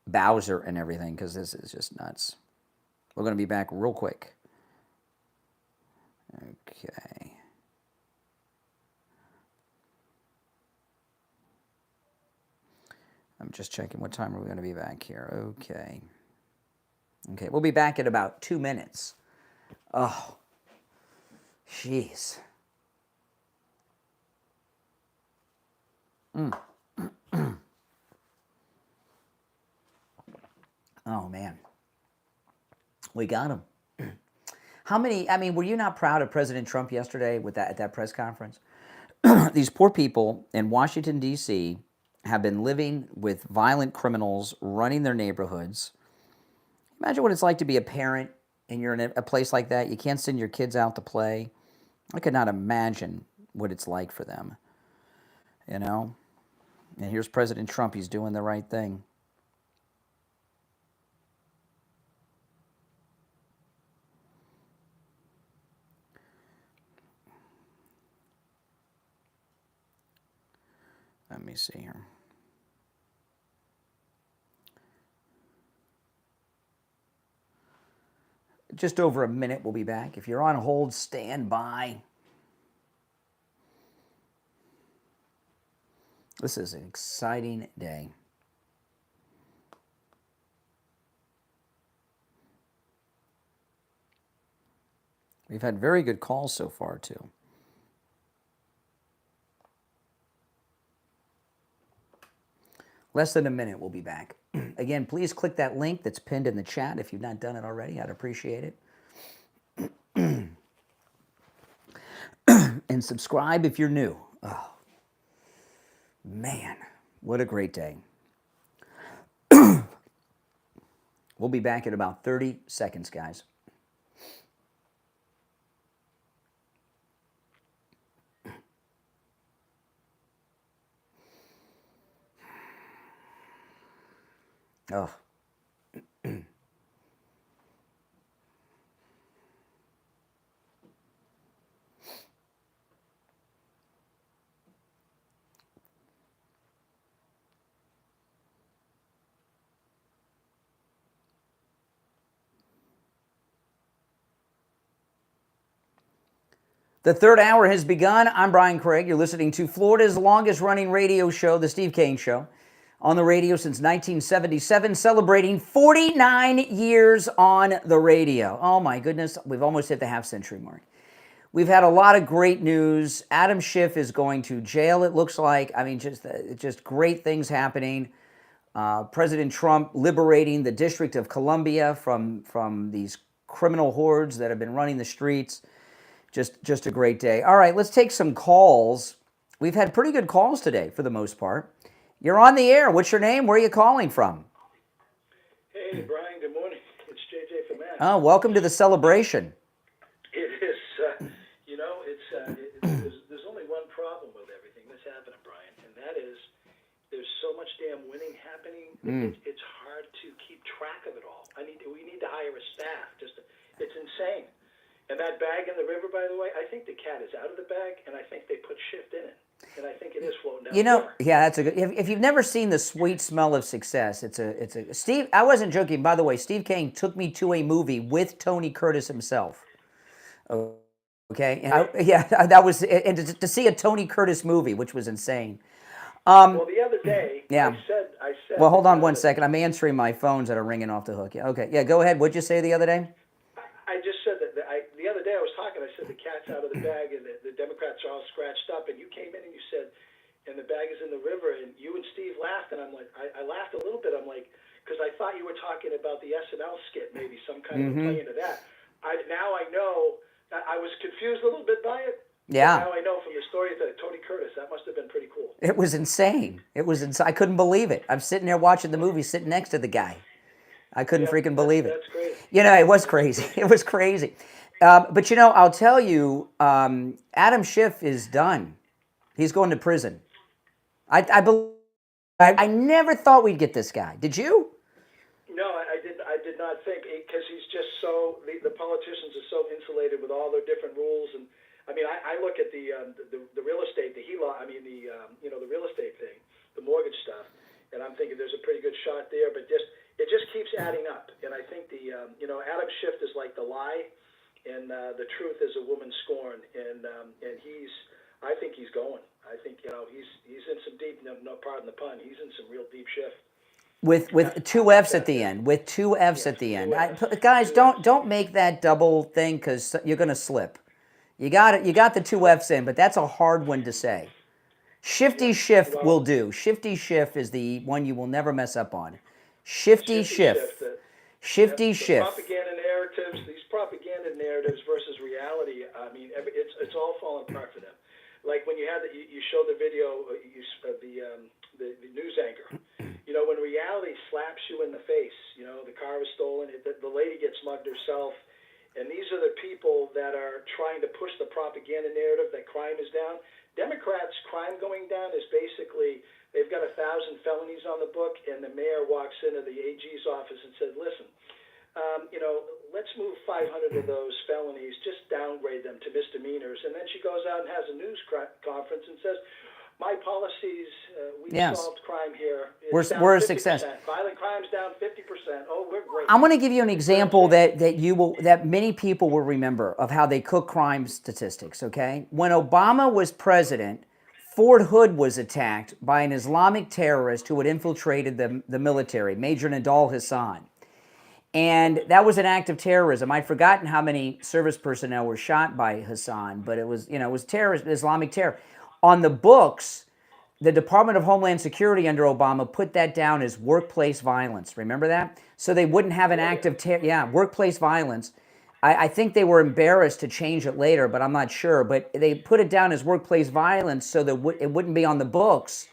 Bowser and everything, because this is just nuts. We're going to be back real quick. Okay. I'm just checking what time are we going to be back here. Okay. Okay, we'll be back in about 2 minutes. Oh, jeez. Oh, man. We got him. How many, I mean, were you not proud of President Trump yesterday with that at that press conference? These poor people in Washington, D.C. have been living with violent criminals running their neighborhoods. Imagine what it's like to be a parent and you're in a place like that. You can't send your kids out to play. I could not imagine what it's like for them. You know? And here's President Trump. He's doing the right thing. Let me see here. Just over a minute, we'll be back. If you're on hold, stand by. This is an exciting day. We've had very good calls so far, too. Less than a minute, we'll be back. Again, please click that link that's pinned in the chat if you've not done it already. I'd appreciate it. And subscribe if you're new. Oh, man, what a great day. We'll be back in about 30 seconds, guys. Oh. The third hour has begun. I'm Brian Craig. You're listening to Florida's longest running radio show, The Steve Kane Show, on the radio since 1977, celebrating 49 years on the radio. Oh my goodness, we've almost hit the half-century mark. We've had a lot of great news. Adam Schiff is going to jail, it looks like. I mean, just great things happening. President Trump liberating the District of Columbia from these criminal hordes that have been running the streets. Just a great day. All right, let's take some calls. We've had pretty good calls today for the most part. You're on the air. What's your name? Where are you calling from? Hey, Brian, good morning. It's JJ from Mass. Oh, welcome to the celebration. It is, there's only one problem with everything that's happening, Brian, and that is there's so much damn winning happening. It's hard to keep track of it all. We need to hire a staff. It's insane. And that bag in the river, by the way, I think the cat is out of the bag, and I think they put Schiff in it. And I think it is floating down. Yeah, that's a good. If you've never seen The Sweet Smell of Success, it's a Steve. I wasn't joking. By the way, Steve Kane took me to a movie with Tony Curtis himself. Okay, and that was and to see a Tony Curtis movie, which was insane. Well, the other day, yeah. I said. Well, hold on one second. I'm answering my phones that are ringing off the hook. Yeah, okay. Yeah, go ahead. What'd you say the other day? I just said that the other day I was talking. I said the cat's out of the bag and the Democrats are all scratched up. And you came in and you said, and the bag is in the river. And you and Steve laughed, and I'm like, I laughed a little bit. I'm like, because I thought you were talking about the SNL skit, maybe some kind of play into that. Now I know. I was confused a little bit by it. Yeah. Now I know from the story that Tony Curtis, that must have been pretty cool. It was insane. I couldn't believe it. I'm sitting there watching the movie, sitting next to the guy. I couldn't freaking believe it. That's great. It was crazy. It was crazy. But I'll tell you, Adam Schiff is done. He's going to prison. I never thought we'd get this guy. Did you? No, I did not think, because he's just so the politicians are so insulated with all their different rules, and I mean I look at the real estate, the real estate thing, the mortgage stuff, and I'm thinking there's a pretty good shot there, but it just keeps adding up, and I think Adam Schiff is like the lie, and the truth is a woman scorned, and I think he's going. I think he's in some deep, no pardon the pun, he's in some real deep shift. With two F's at the end. With two F's at the end. Guys, don't make that double thing, because you're going to slip. You got it. You got the two F's in, but that's a hard one to say. Shifty Schiff will do. Shifty Schiff is the one you will never mess up on. Shifty Schiff. Shifty Schiff. These propaganda narratives versus reality. I mean, it's all falling apart for them. Like when you showed the video of the news anchor. When reality slaps you in the face, the car was stolen, the lady gets mugged herself, and these are the people that are trying to push the propaganda narrative that crime is down. Democrats' crime going down is basically, they've got 1,000 felonies on the book, and the mayor walks into the AG's office and says, listen, let's move 500 of those felonies, just downgrade them to misdemeanors. And then she goes out and has a news conference and says, my policies, we solved crime here. We're a success. Violent crimes down 50%. Oh, we're great. I'm going to give you an example that many people will remember of how they cook crime statistics, okay? When Obama was president, Fort Hood was attacked by an Islamic terrorist who had infiltrated the military, Major Nadal Hassan. And that was an act of terrorism. I'd forgotten how many service personnel were shot by Hassan, but it was terrorist, Islamic terror. On the books, the Department of Homeland Security under Obama put that down as workplace violence. Remember that? So they wouldn't have an act of workplace violence. I think they were embarrassed to change it later, but I'm not sure. But they put it down as workplace violence so that it wouldn't be on the books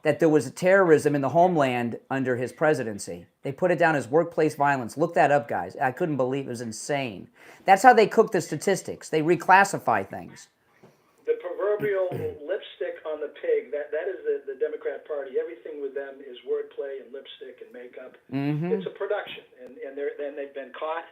that there was a terrorism in the homeland under his presidency. They put it down as workplace violence. Look that up, guys. I couldn't believe it. It was insane. That's how they cook the statistics. They reclassify things. The proverbial lipstick on the pig, that is the Democrat Party. Everything with them is wordplay and lipstick and makeup. Mm-hmm. It's a production, and they've been caught.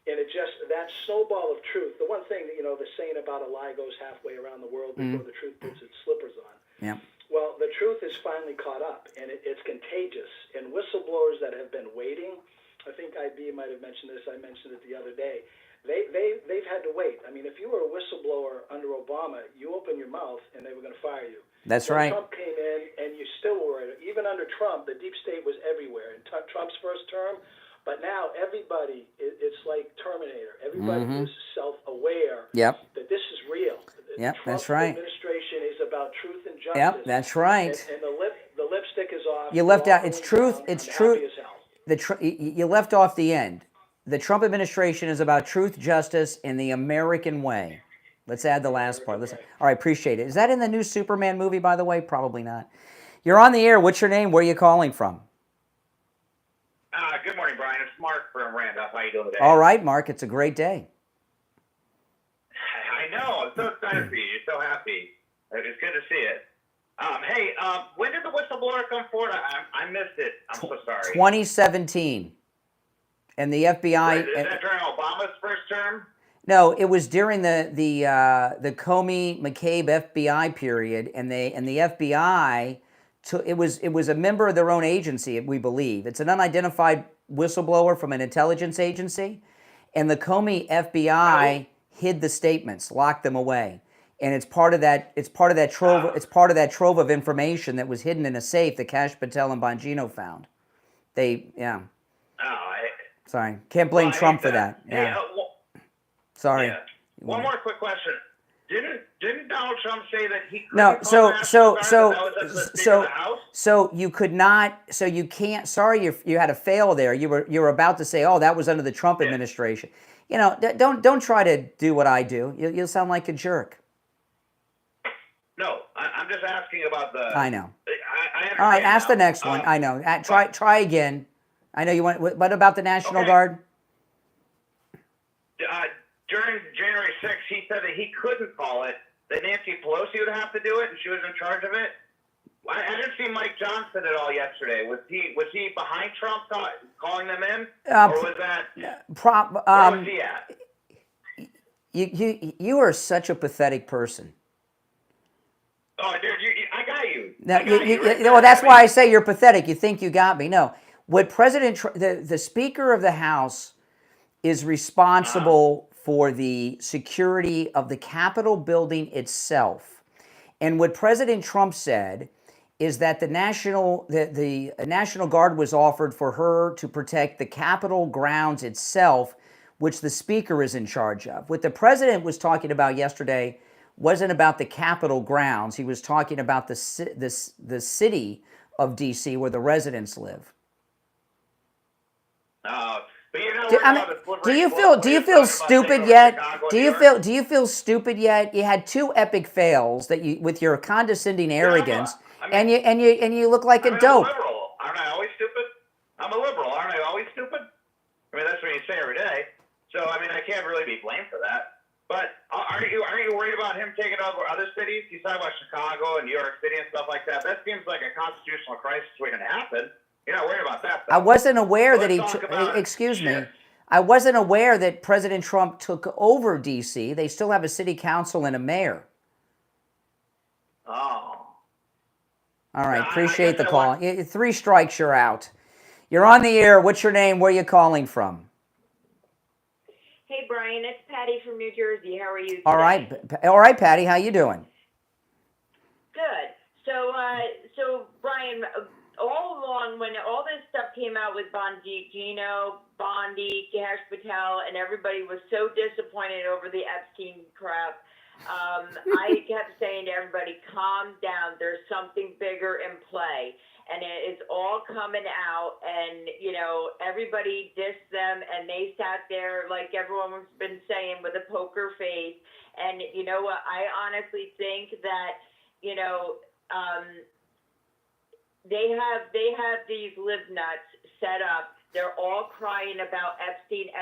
And that snowball of truth, the one thing, the saying about a lie goes halfway around the world before the truth puts its slippers on. Yeah. Well, the truth is finally caught up, and it's contagious. And whistleblowers that have been waiting, I think IB might have mentioned this, I mentioned it the other day, they've had to wait. I mean, if you were a whistleblower under Obama, you open your mouth and they were going to fire you. That's Then right. Trump came in, and you still were. Even under Trump, the deep state was everywhere. In Trump's first term, but now everybody, it's like Terminator. Everybody is self-aware that this is real. Yep, Trump's that's right. administration is about truth and justice. Yep, that's right. And the lipstick is off. You left out. It's Going truth. down. It's I'm truth. happy as hell. You left off the end. The Trump administration is about truth, justice, and the American way. Let's add the last part. Listen. All right, appreciate it. Is that in the new Superman movie, by the way? Probably not. You're on the air. What's your name? Where are you calling from? Good morning, Brian. It's Mark from Randolph. How you doing today? All right, Mark. It's a great day. I know. I'm so excited for you. You're so happy. It's good to see it. Hey, when did the whistleblower come forward? I missed it. I'm so sorry. 2017. And the FBI... Is that during Obama's first term? No, it was during the Comey-McCabe FBI period, and the FBI it was a member of their own agency, we believe. It's an unidentified whistleblower from an intelligence agency, and the Comey FBI hid the statements, locked them away, and it's part of that trove of information that was hidden in a safe that Cash Patel and Bongino found. Sorry, can't blame Trump for that. Hey, Sorry. Yeah. One more quick question. Didn't Donald Trump say that he couldn't No, so you could not, so you can't. Sorry, you had a fail there. You were about to say, oh, that was under the Trump administration. You know, don't try to do what I do. You'll sound like a jerk. No, I'm just asking about the. I know. I All right, ask now. the next one. I know. Try again. I know you want. What about the National Guard? During January 6th, he said that he couldn't call it, that Nancy Pelosi would have to do it, and she was in charge of it. I didn't see Mike Johnson at all yesterday. Was he behind Trump calling them in, or was that? Where was he at? You are such a pathetic person. Oh, dude, I got you. No, well, that's why I say you're pathetic. You think you got me. No, what the Speaker of the House is responsible for the security of the Capitol building itself. And what President Trump said is that the National Guard was offered for her to protect the Capitol grounds itself, which the Speaker is in charge of. What the President was talking about yesterday wasn't about the Capitol grounds. He was talking about the city of D.C. where the residents live. Do you feel stupid yet? Do you feel stupid yet? You had two epic fails that you with your condescending arrogance, and you look like a dope. I'm a liberal. Aren't I always stupid? I'm a liberal. Aren't I always stupid? I mean, that's what you say every day. So I mean, I can't really be blamed for that. But aren't you worried about him taking over other cities? He's talking about Chicago and New York City and stuff like that. That seems like a constitutional crisis waiting to happen. You're not worried about that, though. I wasn't aware that excuse me. I wasn't aware that President Trump took over D.C. They still have a city council and a mayor. Oh. All right, appreciate the call. 3 strikes, you're out. You're on the air. What's your name? Where are you calling from? Hey, Brian, it's Patty from New Jersey. How are you today? All right, Patty. How you doing? Good. So Brian, all along when all this stuff came out with Bongino, Bondi, Cash Patel, and everybody was so disappointed over the Epstein crap, I kept saying to everybody, calm down. There's something bigger in play. And it's all coming out, and, you know, everybody dissed them, and they sat there, like everyone's been saying, with a poker face. And you know what? I honestly think that, you know, they have these lib nuts set up. They're all crying about Epstein.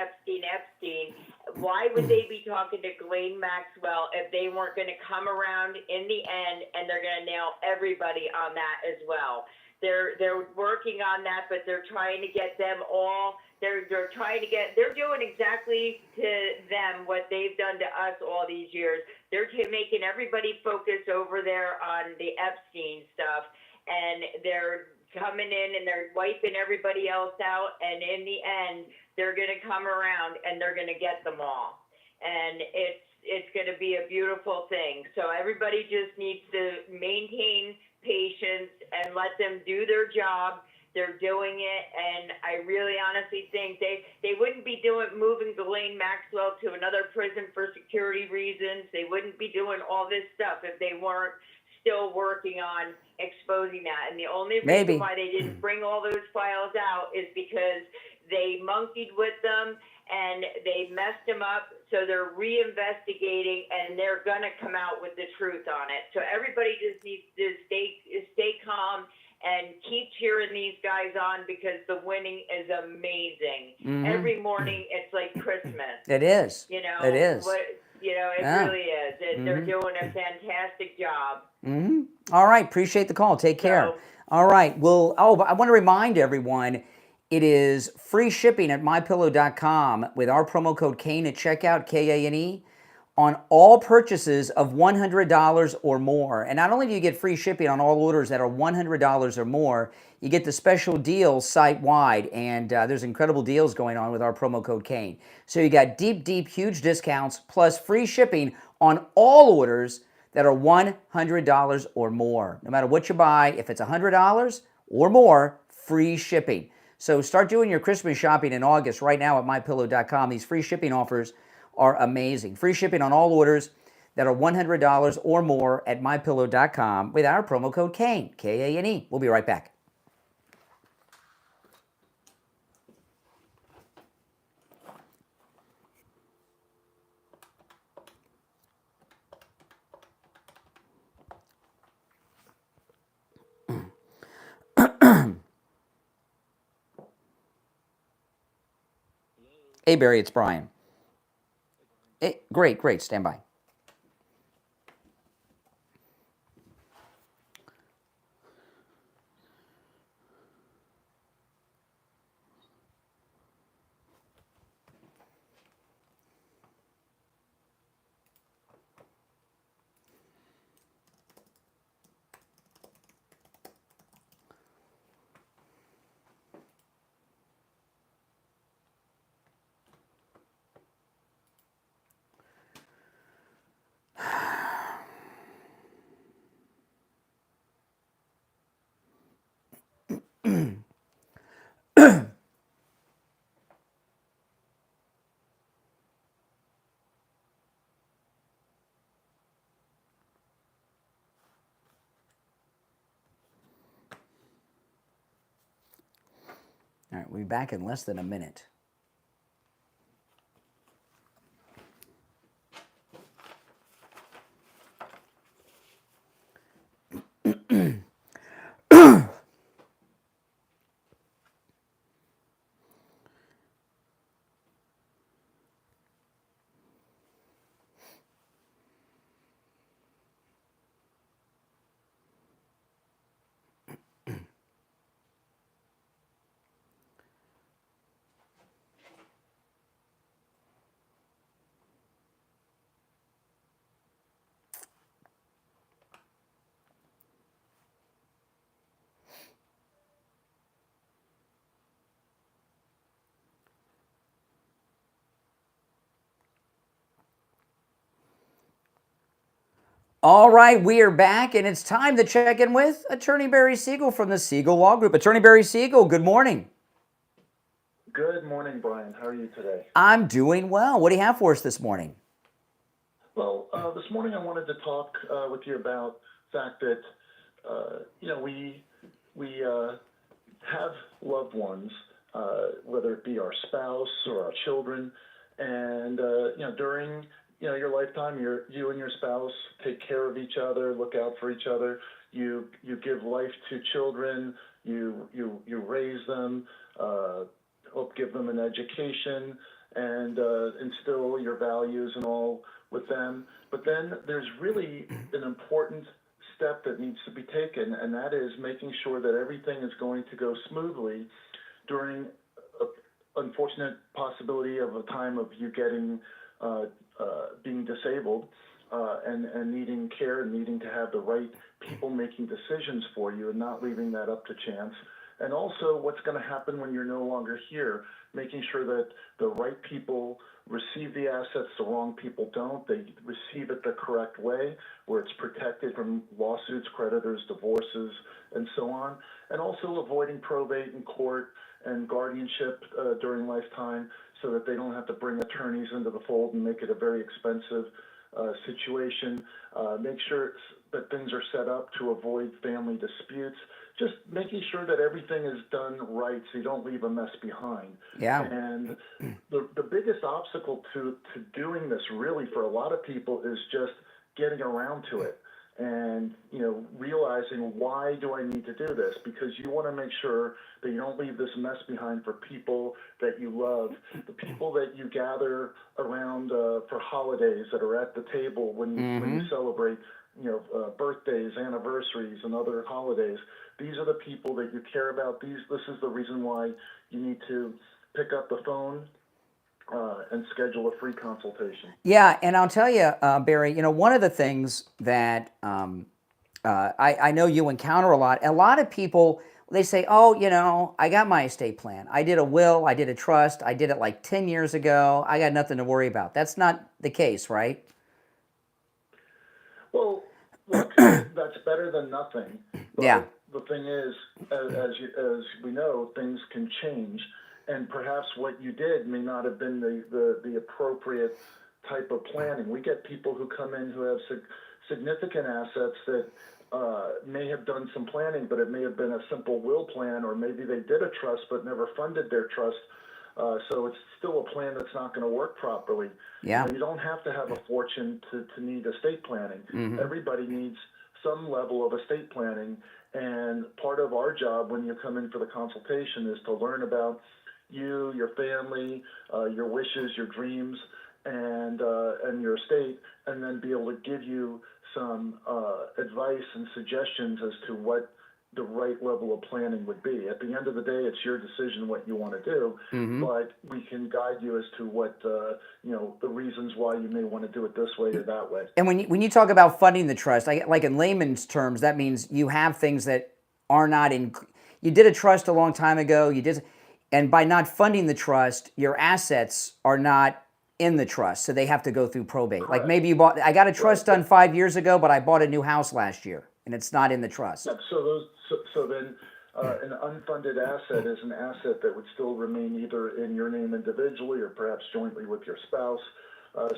Why would they be talking to Ghislaine Maxwell if they weren't going to come around in the end and they're going to nail everybody on that as well? They're working on that, but they're trying to get them all. They're doing exactly to them what they've done to us all these years. They're making everybody focus over there on the Epstein stuff, and they're coming in and they're wiping everybody else out, and in the end, they're going to come around and they're going to get them all. And it's going to be a beautiful thing. So everybody just needs to maintain patience and let them do their job. They're doing it, and I really honestly think they wouldn't be moving Ghislaine Maxwell to another prison for security reasons. They wouldn't be doing all this stuff if they weren't still working on exposing that. And the only reason why they didn't bring all those files out is because they monkeyed with them and they messed them up. So they're reinvestigating, and they're gonna come out with the truth on it. So everybody just needs to stay calm and keep cheering these guys on, because the winning is amazing. Mm-hmm. Every morning it's like Christmas. It is. You know, It is. It really is. They're doing a fantastic job. Mm-hmm. All right. Appreciate the call. Take care. All right. Well, I want to remind everyone, it is free shipping at mypillow.com with our promo code Kane at checkout, Kane, on all purchases of $100 or more. And not only do you get free shipping on all orders that are $100 or more, you get the special deals site-wide, and there's incredible deals going on with our promo code Kane. So you got deep, huge discounts plus free shipping on all orders that are $100 or more. No matter what you buy, if it's $100 or more, free shipping. So start doing your Christmas shopping in August right now at mypillow.com. These free shipping offers are amazing. Free shipping on all orders that are $100 or more at mypillow.com with our promo code Kane, Kane. We'll be right back. Hey, Barry, it's Brian. Hey, great. Stand by. All right, we'll be back in less than a minute. All right, we are back, and it's time to check in with Attorney Barry Siegel from the Siegel Law Group. Attorney Barry Siegel, good morning. Good morning, Brian. How are you today? I'm doing well. What do you have for us this morning? Well, this morning I wanted to talk with you about the fact that, we have loved ones, whether it be our spouse or our children, and, during your lifetime, you and your spouse take care of each other, look out for each other. You give life to children. You raise them, help give them an education, and instill your values and all with them. But then there's really an important step that needs to be taken, and that is making sure that everything is going to go smoothly during an unfortunate possibility of a time of you getting being disabled and needing care and needing to have the right people making decisions for you and not leaving that up to chance. And also what's going to happen when you're no longer here, making sure that the right people receive the assets, the wrong people don't. They receive it the correct way, where it's protected from lawsuits, creditors, divorces, and so on. And also avoiding probate in court and guardianship during lifetime, so that they don't have to bring attorneys into the fold and make it a very expensive situation. Make sure that things are set up to avoid family disputes. Just making sure that everything is done right so you don't leave a mess behind. Yeah. And the biggest obstacle to doing this really for a lot of people is just getting around to it. And, realizing, why do I need to do this? Because you want to make sure that you don't leave this mess behind for people that you love, the people that you gather around for holidays, that are at the table when you celebrate, birthdays, anniversaries, and other holidays. These are the people that you care about. This is the reason why you need to pick up the phone and schedule a free consultation. Yeah, and I'll tell you, Barry, one of the things that I know you encounter a lot of people, they say, oh, I got my estate plan. I did a will, I did a trust, I did it like 10 years ago. I got nothing to worry about. That's not the case, right? Well, look, that's better than nothing. But yeah. The thing is, as we know, things can change. And perhaps what you did may not have been the appropriate type of planning. We get people who come in who have significant assets that may have done some planning, but it may have been a simple will plan, or maybe they did a trust but never funded their trust. So it's still a plan that's not going to work properly. Yeah. You don't have to have a fortune to need estate planning. Everybody needs some level of estate planning. And part of our job when you come in for the consultation is to learn about you, your family, your wishes, your dreams, and your estate, and then be able to give you some advice and suggestions as to what the right level of planning would be. At the end of the day, it's your decision what you want to do, but we can guide you as to what the reasons why you may want to do it this way or that way. And when you talk about funding the trust, like in layman's terms, that means you have things that are not in. You did a trust a long time ago. And by not funding the trust, your assets are not in the trust, so they have to go through probate. Correct. Like maybe I got a trust done 5 years ago, but I bought a new house last year, and it's not in the trust. Yeah, so then an unfunded asset is an asset that would still remain either in your name individually or perhaps jointly with your spouse.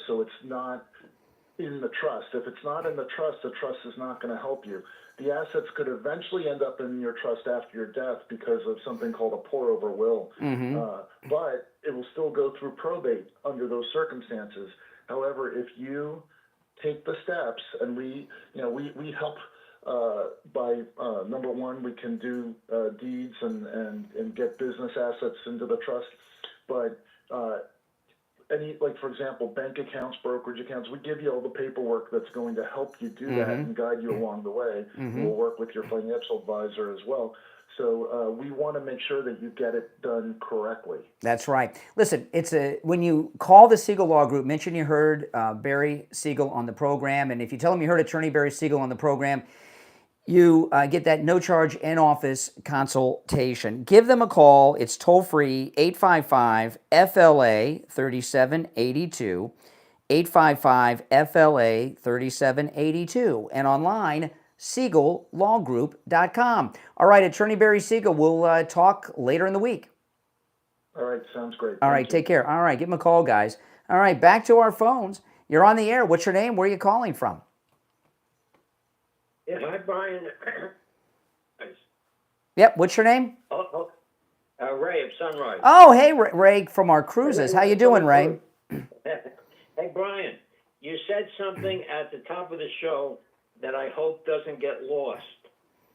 So it's not in the trust. If it's not in the trust is not going to help you. The assets could eventually end up in your trust after your death because of something called a pour-over will. But it will still go through probate under those circumstances. However, if you take the steps, and we help by number one, we can do deeds and get business assets into the trust, but for example, bank accounts, brokerage accounts, we give you all the paperwork that's going to help you do that and guide you along the way. We'll work with your financial advisor as well. So we want to make sure that you get it done correctly. That's right. Listen, when you call the Siegel Law Group, mention you heard Barry Siegel on the program, and if you tell them you heard Attorney Barry Siegel on the program, you get that no-charge in-office consultation. Give them a call. It's toll-free, 855-FLA-3782, 855-FLA-3782, and online, SiegelLawGroup.com. All right, Attorney Barry Siegel, we'll talk later in the week. All right, sounds great. All right, take care. All right, give them a call, guys. All right, back to our phones. You're on the air. What's your name? Where are you calling from? Yeah, hi, Brian. Yep, what's your name? Ray of Sunrise. Oh, hey, Ray from our cruises. How you doing, Ray? Hey, Brian, you said something at the top of the show that I hope doesn't get lost.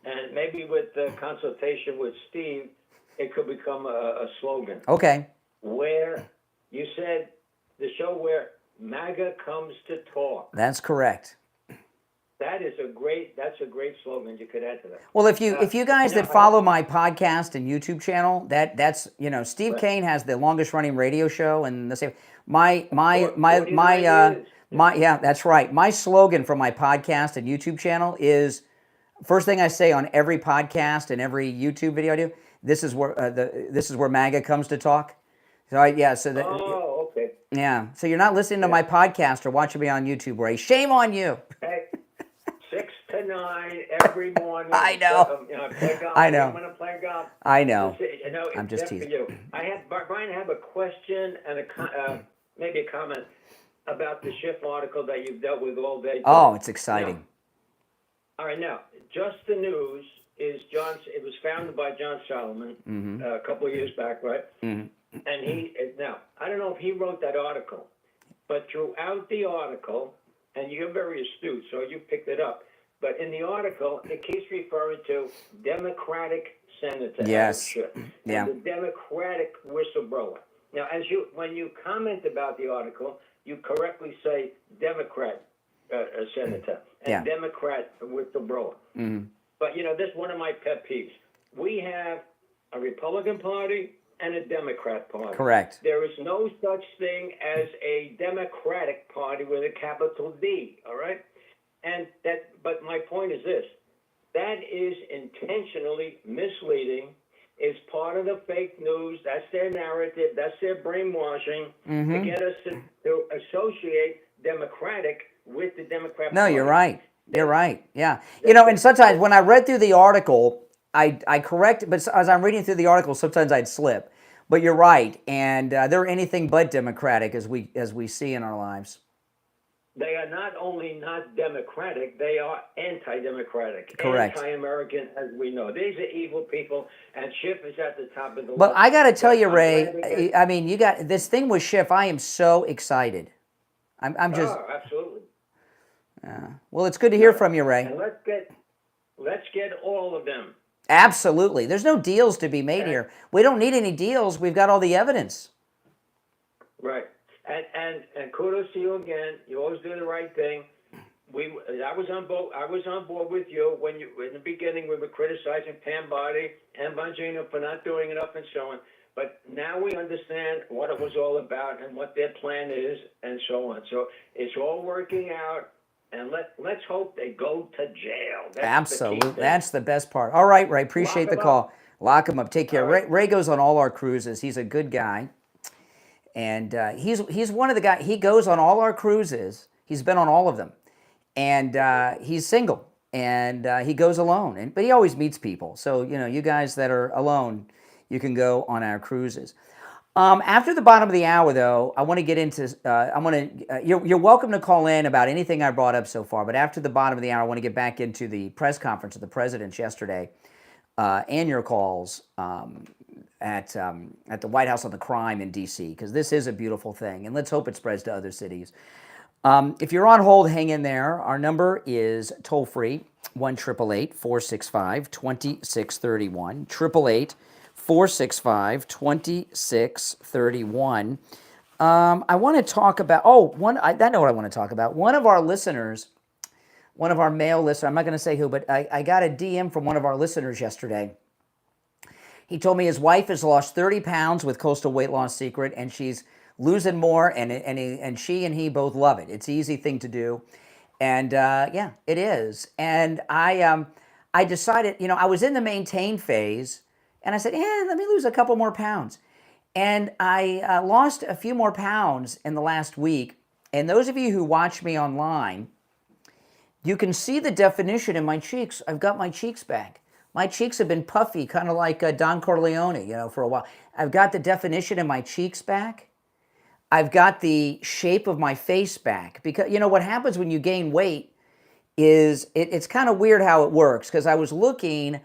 And maybe with the consultation with Steve, it could become a slogan. Okay. Where you said the show where MAGA comes to talk. That's correct. That's a great slogan you could add to that. Well, if you guys that follow my podcast and YouTube channel, that's Steve Kane has the longest running radio show, and that's right. My slogan for my podcast and YouTube channel is, first thing I say on every podcast and every YouTube video I do, this is where MAGA comes to talk. So okay. Yeah. So you're not listening to my podcast or watching me on YouTube, Ray. Shame on you. Hey, 6 to 9 every morning. I know. Play golf. I know. I'm going to play golf. I know. I'm just teasing. teasing. Brian, I have a question and maybe a comment about the Schiff article that you've dealt with all day. Oh, it's exciting. Now, all right, now, Just the News is it was founded by John Solomon a couple of years back, right? Mm-hmm. And now, I don't know if he wrote that article, but throughout the article, and you're very astute, so you picked it up, but in the article, it keeps referring to Democratic Senator. Yes. Yeah. The Democratic whistleblower. Now, when you comment about the article, you correctly say Democrat senator and Democrat whistleblower. Mm-hmm. But, this is one of my pet peeves. We have a Republican Party and a Democrat Party. Correct. There is no such thing as a Democratic Party with a capital D, all right? But my point is this. That is intentionally misleading. It's part of the fake news. That's their narrative. That's their brainwashing to get us to associate Democratic with the Democrat No, Party. you're right. You're right. Yeah. And sometimes when I read through the article, I correct, but as I'm reading through the article, sometimes I'd slip. But you're right, and they're anything but democratic as we see in our lives. They are not only not democratic, they are anti-democratic, Correct. anti-American, as we know. These are evil people, and Schiff is at the top of the list. But I got to tell you, Ray, I mean, you got this thing with Schiff. I am so excited. I'm just. Oh, absolutely. Well, it's good to hear from you, Ray. And let's get all of them. Absolutely. There's no deals to be made here. We don't need any deals. We've got all the evidence. Right. And kudos to you again. You always do the right thing. I was on board with you when in the beginning we were criticizing Pam Boddy and Bongino for not doing enough and so on. But now we understand what it was all about and what their plan is and so on. So it's all working out. And let's hope they go to jail. That's Absolutely. That's the best part. All right, Ray. Appreciate the call. Lock him up. Take care. Right. Ray goes on all our cruises. He's a good guy. And he's one of the guys. He goes on all our cruises. He's been on all of them. And he's single. And he goes alone. But he always meets people. So, you guys that are alone, you can go on our cruises. After the bottom of the hour, though, I want to get into. You're welcome to call in about anything I brought up so far. But after the bottom of the hour, I want to get back into the press conference of the presidents yesterday, and your calls at the White House on the crime in D.C. because this is a beautiful thing, and let's hope it spreads to other cities. If you're on hold, hang in there. Our number is toll free 1-888-465-2631 888-465-2631. I want to talk about, I know what I want to talk about. One of our listeners, one of our male listeners, I'm not going to say who, but I got a DM from one of our listeners yesterday. He told me his wife has lost 30 pounds with Coastal Weight Loss Secret, and she's losing more, and she and he both love it. It's an easy thing to do. And yeah, it is. And I decided, I was in the maintain phase, and I said, let me lose a couple more pounds. And I lost a few more pounds in the last week. And those of you who watch me online, you can see the definition in my cheeks. I've got my cheeks back. My cheeks have been puffy, kind of like Don Corleone, for a while. I've got the definition in my cheeks back. I've got the shape of my face back. Because, what happens when you gain weight is it's kind of weird how it works. Because I was looking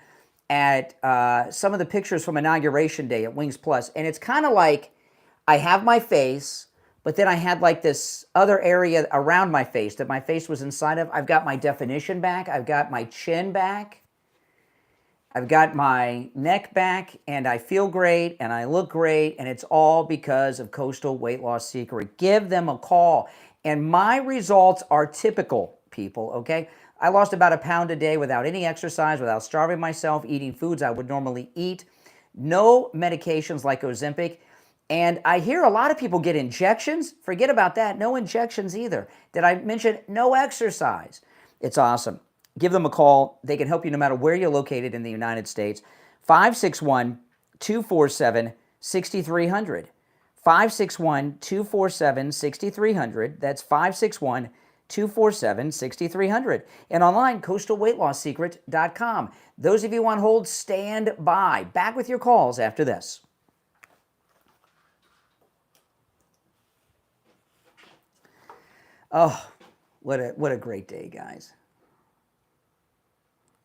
at some of the pictures from Inauguration Day at Wings Plus, and it's kind of like I have my face, but then I had like this other area around my face that my face was inside of. I've got my definition back. I've got my chin back. I've got my neck back, and I feel great, and I look great, and it's all because of Coastal Weight Loss Secret. Give them a call. And my results are typical, people, okay? I lost about a pound a day without any exercise, without starving myself, eating foods I would normally eat. No medications like Ozempic. And I hear a lot of people get injections. Forget about that. No injections either. Did I mention no exercise? It's awesome. Give them a call. They can help you no matter where you're located in the United States. 561-247-6300. 561-247-6300. That's 561-247-6300. And online, coastalweightlossecret.com. Those of you on hold, stand by. Back with your calls after this. Oh, what a great day, guys.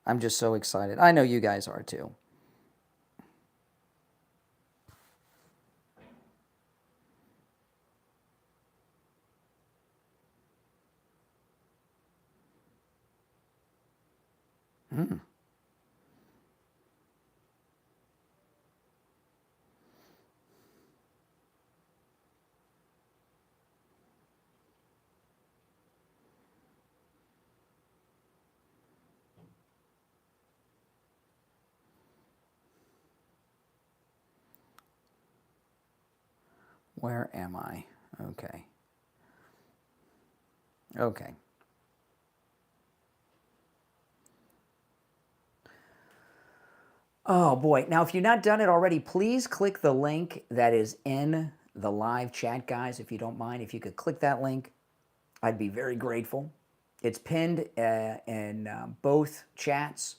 I'm just so excited. I know you guys are too. Where am I? Okay. Okay. Oh boy. Now, if you've not done it already, please click the link that is in the live chat, guys. If you don't mind, if you could click that link, I'd be very grateful. It's pinned in both chats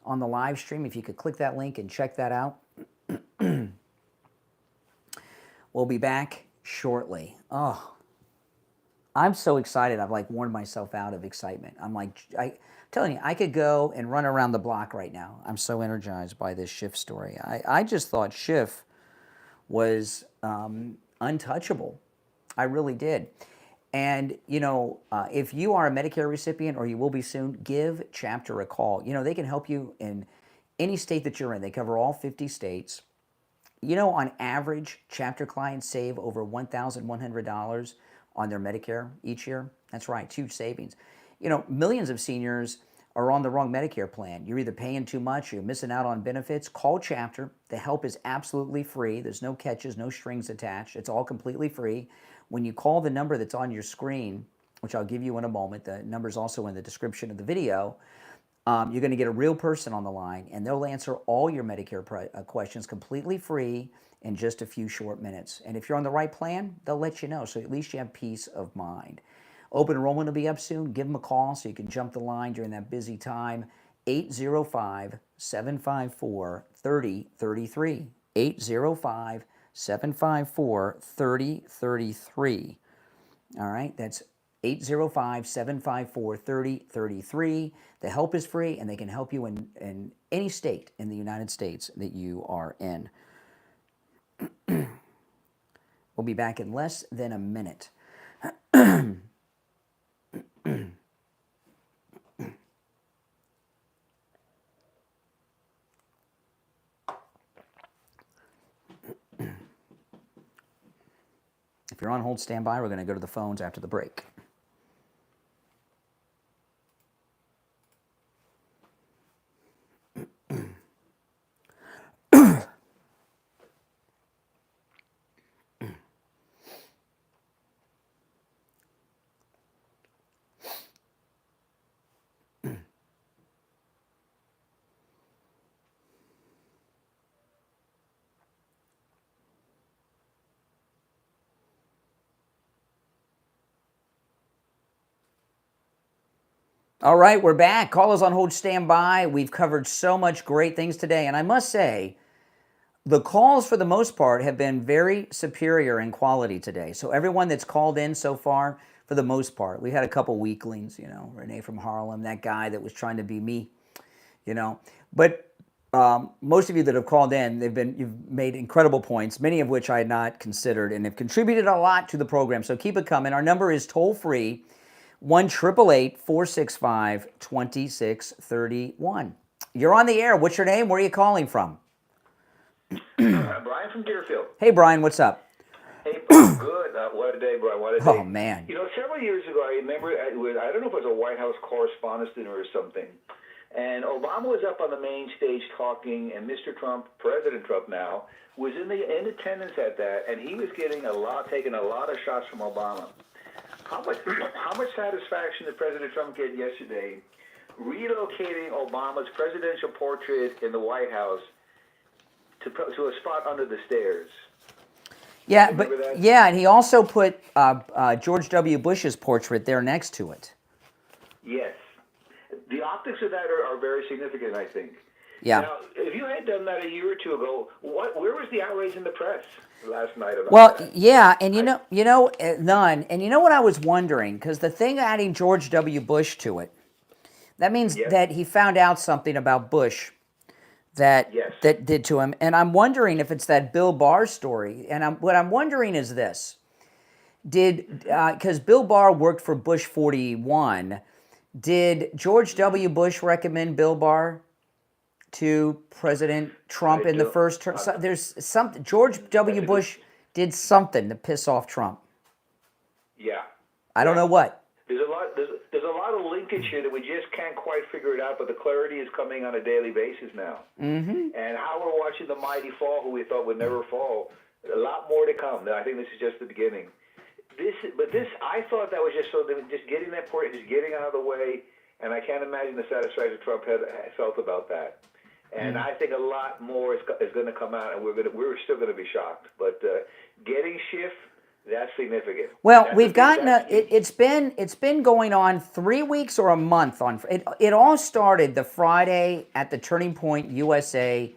on the live stream. If you could click that link and check that out. We'll be back shortly. Oh, I'm so excited. I've like worn myself out of excitement. I'm telling you, I could go and run around the block right now. I'm so energized by this Schiff story. I just thought Schiff was untouchable. I really did. And, you know, if you are a Medicare recipient or you will be soon, give Chapter a call. You know, they can help you in any state that you're in. They cover all 50 states. You know, on average, Chapter clients save over $1,100 on their Medicare each year. That's right, huge savings. You know, millions of seniors are on the wrong Medicare plan. You're either paying too much, you're missing out on benefits. Call Chapter. The help is absolutely free. There's no catches, no strings attached. It's all completely free. When you call the number that's on your screen, which I'll give you in a moment, the number's also in the description of the video, you're going to get a real person on the line, and they'll answer all your Medicare questions completely free in just a few short minutes. And if you're on the right plan, they'll let you know, so at least you have peace of mind. Open enrollment will be up soon. Give them a call so you can jump the line during that busy time. 805-754-3033. 805-754-3033. All right, that's 805-754-3033. The help is free, and they can help you in any state in the United States that you are in. We'll be back in less than a minute. If you're on hold, stand by. We're going to go to the phones after the break. All right, we're back. Callers on hold, stand by. We've covered so much great things today, and I must say, the calls for the most part have been very superior in quality today. So everyone that's called in so far, for the most part, we had a couple weaklings, you know, Renee from Harlem, that guy that was trying to be me, you know. But most of you that have called in, you've made incredible points, many of which I had not considered, and have contributed a lot to the program. So keep it coming. Our number is toll-free, 1-888-465-2631. You're on the air. What's your name? Where are you calling from? Brian from Deerfield. Hey, Brian, what's up? Hey, good. What a day, Brian. What a day. Oh, man. You know, several years ago, I remember, I don't know if it was a White House Correspondents' Dinner or something, and Obama was up on the main stage talking, and Mr. Trump, President Trump now, was in attendance at that, and he was taking a lot of shots from Obama. How much satisfaction did President Trump get yesterday relocating Obama's presidential portrait in the White House to a spot under the stairs? Yeah, Remember but that? yeah, and he also put George W. Bush's portrait there next to it. Yes. The optics of that are very significant, I think. Yeah. Now, if you had done that a year or two ago, where was the outrage in the press last night about Well, that? yeah, and none. And you know what I was wondering? Because the thing adding George W. Bush to it, that means that he found out something about Bush that did to him. And I'm wondering if it's that Bill Barr story. And what I'm wondering is this. Because Bill Barr worked for Bush 41, did George W. Bush recommend Bill Barr to President Trump in the first term? There's something. George W. Bush did something to piss off Trump. Yeah. I don't know what. There's a lot of linkage here that we just can't quite figure it out, but the clarity is coming on a daily basis now. Mm-hmm. And how we're watching the mighty fall, who we thought would never fall, a lot more to come. I think this is just the beginning. I thought that was just just getting that point, just getting out of the way, and I can't imagine the satisfaction Trump had felt about that. And I think a lot more is going to come out, and we're still going to be shocked. But getting Schiff, that's significant. Well, we've gotten it's been going on 3 weeks or a month on it. It all started the Friday at the Turning Point USA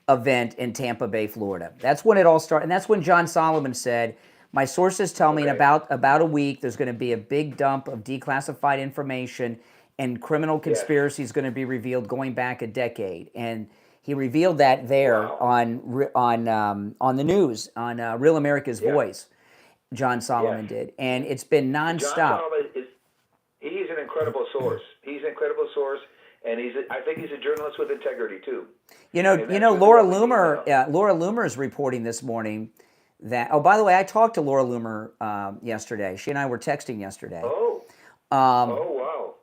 event in Tampa Bay, Florida. That's when it all started, and that's when John Solomon said, "My sources tell me in about a week there's going to be a big dump of declassified information, and criminal conspiracy is going to be revealed going back a decade." And he revealed that there on the news on Real America's Voice. John Solomon did, and it's been nonstop. John Solomon he's an incredible source. He's an incredible source, and I think he's a journalist with integrity too. Laura Loomer is reporting this morning that. Oh, by the way, I talked to Laura Loomer yesterday. She and I were texting yesterday. Oh. Oh wow.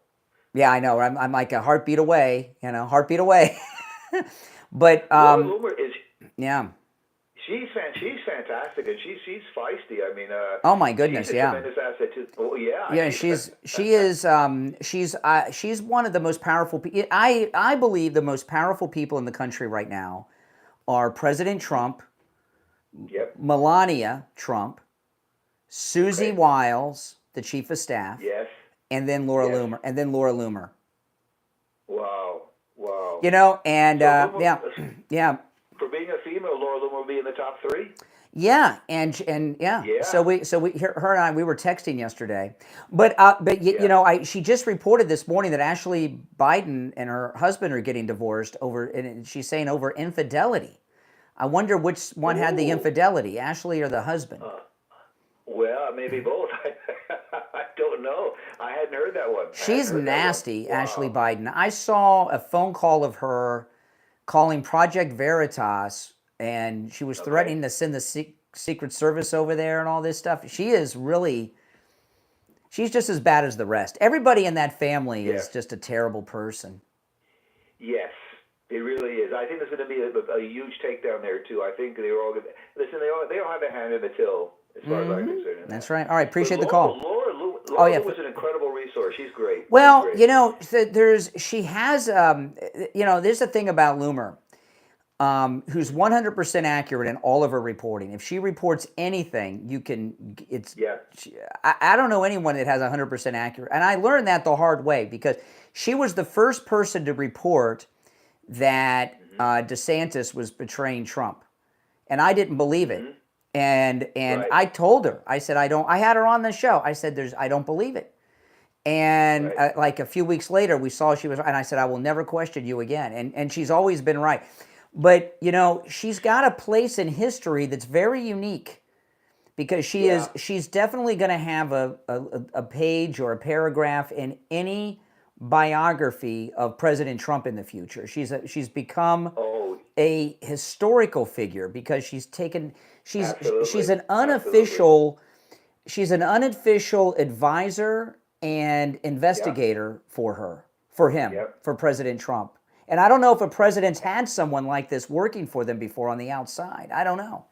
Yeah, I know. I'm like a heartbeat away. Heartbeat away. But Laura Loomer is. Yeah. She's fantastic, and she's feisty. I mean, oh my goodness, she's a tremendous asset too. Oh yeah. Yeah, she's one of the most powerful. I believe the most powerful people in the country right now are President Trump, Melania Trump, Susie Wiles, the chief of staff, and then Laura Loomer. Wow. For being a female, Laura Loomer will be in the top 3. Yeah, and So her and I we were texting yesterday, but she just reported this morning that Ashley Biden and her husband are getting divorced over, and she's saying over infidelity. I wonder which one had the infidelity, Ashley or the husband. Well, maybe both. I don't know. I hadn't heard that one. She's nasty, Ashley Biden. I saw a phone call of her calling Project Veritas, and she was threatening to send the Secret Service over there and all this stuff. She's just as bad as the rest. Everybody in that family is just a terrible person. Yes, it really is. I think there's going to be a huge takedown there too. I think they're all going to listen. They all have a hand in the till, as far as I'm concerned. That's right. All right, appreciate the call. Laura was an incredible resource. She's great. Well, there's the thing about Loomer, who's 100% accurate in all of her reporting. If she reports anything, I don't know anyone that has 100% accurate. And I learned that the hard way because she was the first person to report that DeSantis was betraying Trump. And I didn't believe it. And I told her, I said, I had her on the show. I said, I don't believe it. And like a few weeks later, we saw she was, and I said, I will never question you again. And she's always been right. But, she's got a place in history that's very unique because she's definitely going to have a page or a paragraph in any biography of President Trump in the future. She's become a historical figure because she's an unofficial advisor and investigator for President Trump. And I don't know if a president's had someone like this working for them before on the outside. I don't know.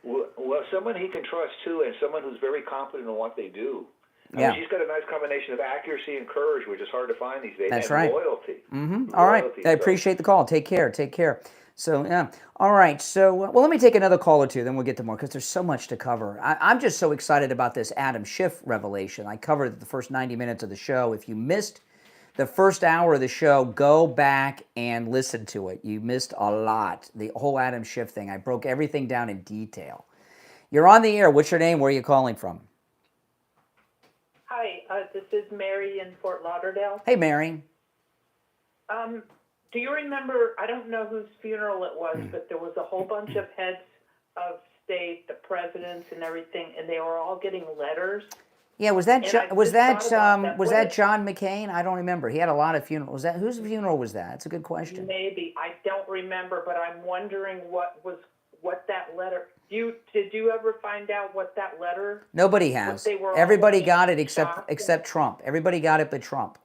Well, someone he can trust too, and someone who's very confident in what they do. Yeah. She's got a nice combination of accuracy and courage, which is hard to find these days. That's and right. Loyalty. All right. Loyalty, I appreciate the call. Take care. Take care. So, yeah. All right. So, well, let me take another call or two, then we'll get to more because there's so much to cover. I'm just so excited about this Adam Schiff revelation. I covered the first 90 minutes of the show. If you missed the first hour of the show, go back and listen to it. You missed a lot. The whole Adam Schiff thing. I broke everything down in detail. You're on the air. What's your name? Where are you calling from? Hi, this is Mary in Fort Lauderdale. Hey, Mary. Do you remember, I don't know whose funeral it was, but there was a whole bunch of heads of state, the presidents and everything, and they were all getting letters. Yeah, was that was that John McCain? I don't remember. He had a lot of funerals. Was that whose funeral was that? That's a good question. Maybe. I don't remember, but I'm wondering what that letter, did you ever find out what that letter? Nobody has. Everybody got it except Trump. Everybody got it but Trump.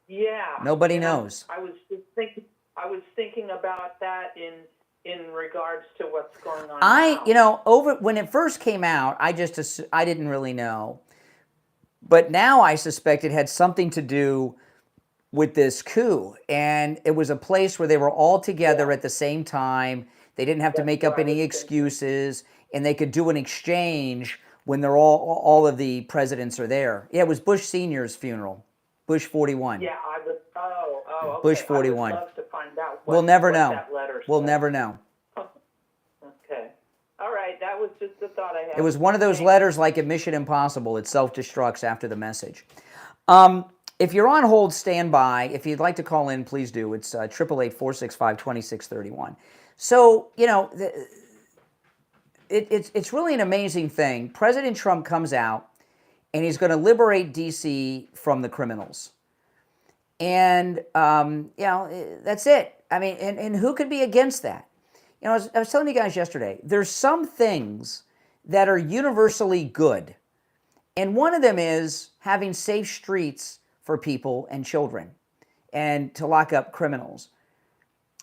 Yeah. Nobody knows. I was thinking about that in regards to what's going on now. When it first came out, I didn't really know. But now I suspect it had something to do with this coup. And it was a place where they were all together at the same time. They didn't have to make up any excuses, and they could do an exchange when they're all of the presidents are there. Yeah, it was Bush Sr.'s funeral. Bush 41. Yeah, I would. Okay. Bush 41. I would love to find out. We'll never know. That letter We'll said. never know. Okay. All right. That was just the thought I had. It was one of those letters like in Mission Impossible. It self-destructs after the message. If you're on hold, stand by. If you'd like to call in, please do. It's 888-465-2631. So, it's really an amazing thing. President Trump comes out, and he's going to liberate D.C. from the criminals. And, that's it. I mean, and who could be against that? I was telling you guys yesterday, there's some things that are universally good. And one of them is having safe streets for people and children and to lock up criminals.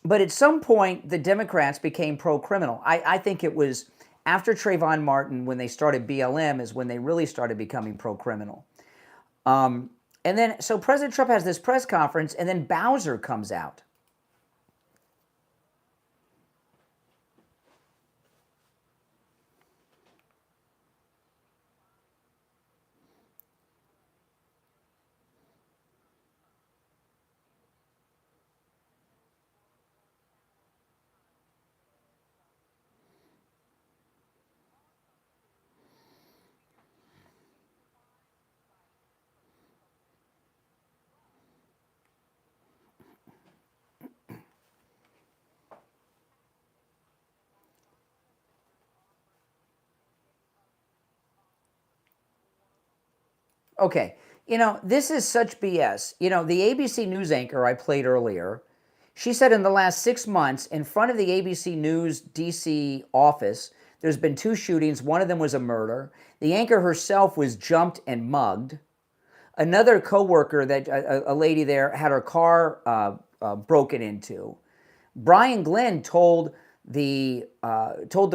But at some point, the Democrats became pro-criminal. I think it was after Trayvon Martin, when they started BLM, is when they really started becoming pro-criminal. And then, so President Trump has this press conference, and then Bowser comes out. Okay, this is such BS. The ABC News anchor I played earlier, she said in the last 6 months, in front of the ABC News DC office, there's been 2 shootings. One of them was a murder. The anchor herself was jumped and mugged. Another coworker, a lady there, had her car broken into. Brian Glenn told the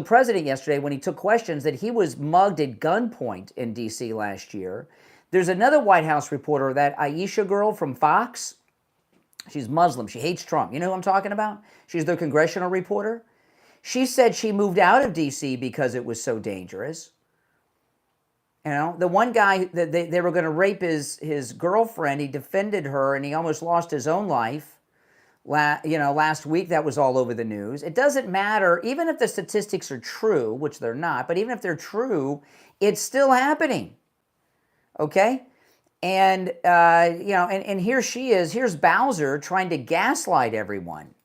president yesterday when he took questions that he was mugged at gunpoint in DC last year. There's another White House reporter, that Aisha girl from Fox. She's Muslim. She hates Trump. You know who I'm talking about? She's the congressional reporter. She said she moved out of D.C. because it was so dangerous. The one guy, they were going to rape his girlfriend. He defended her, and he almost lost his own life. Last week, that was all over the news. It doesn't matter, even if the statistics are true, which they're not, but even if they're true, it's still happening. Okay? And, and here she is. Here's Bowser trying to gaslight everyone.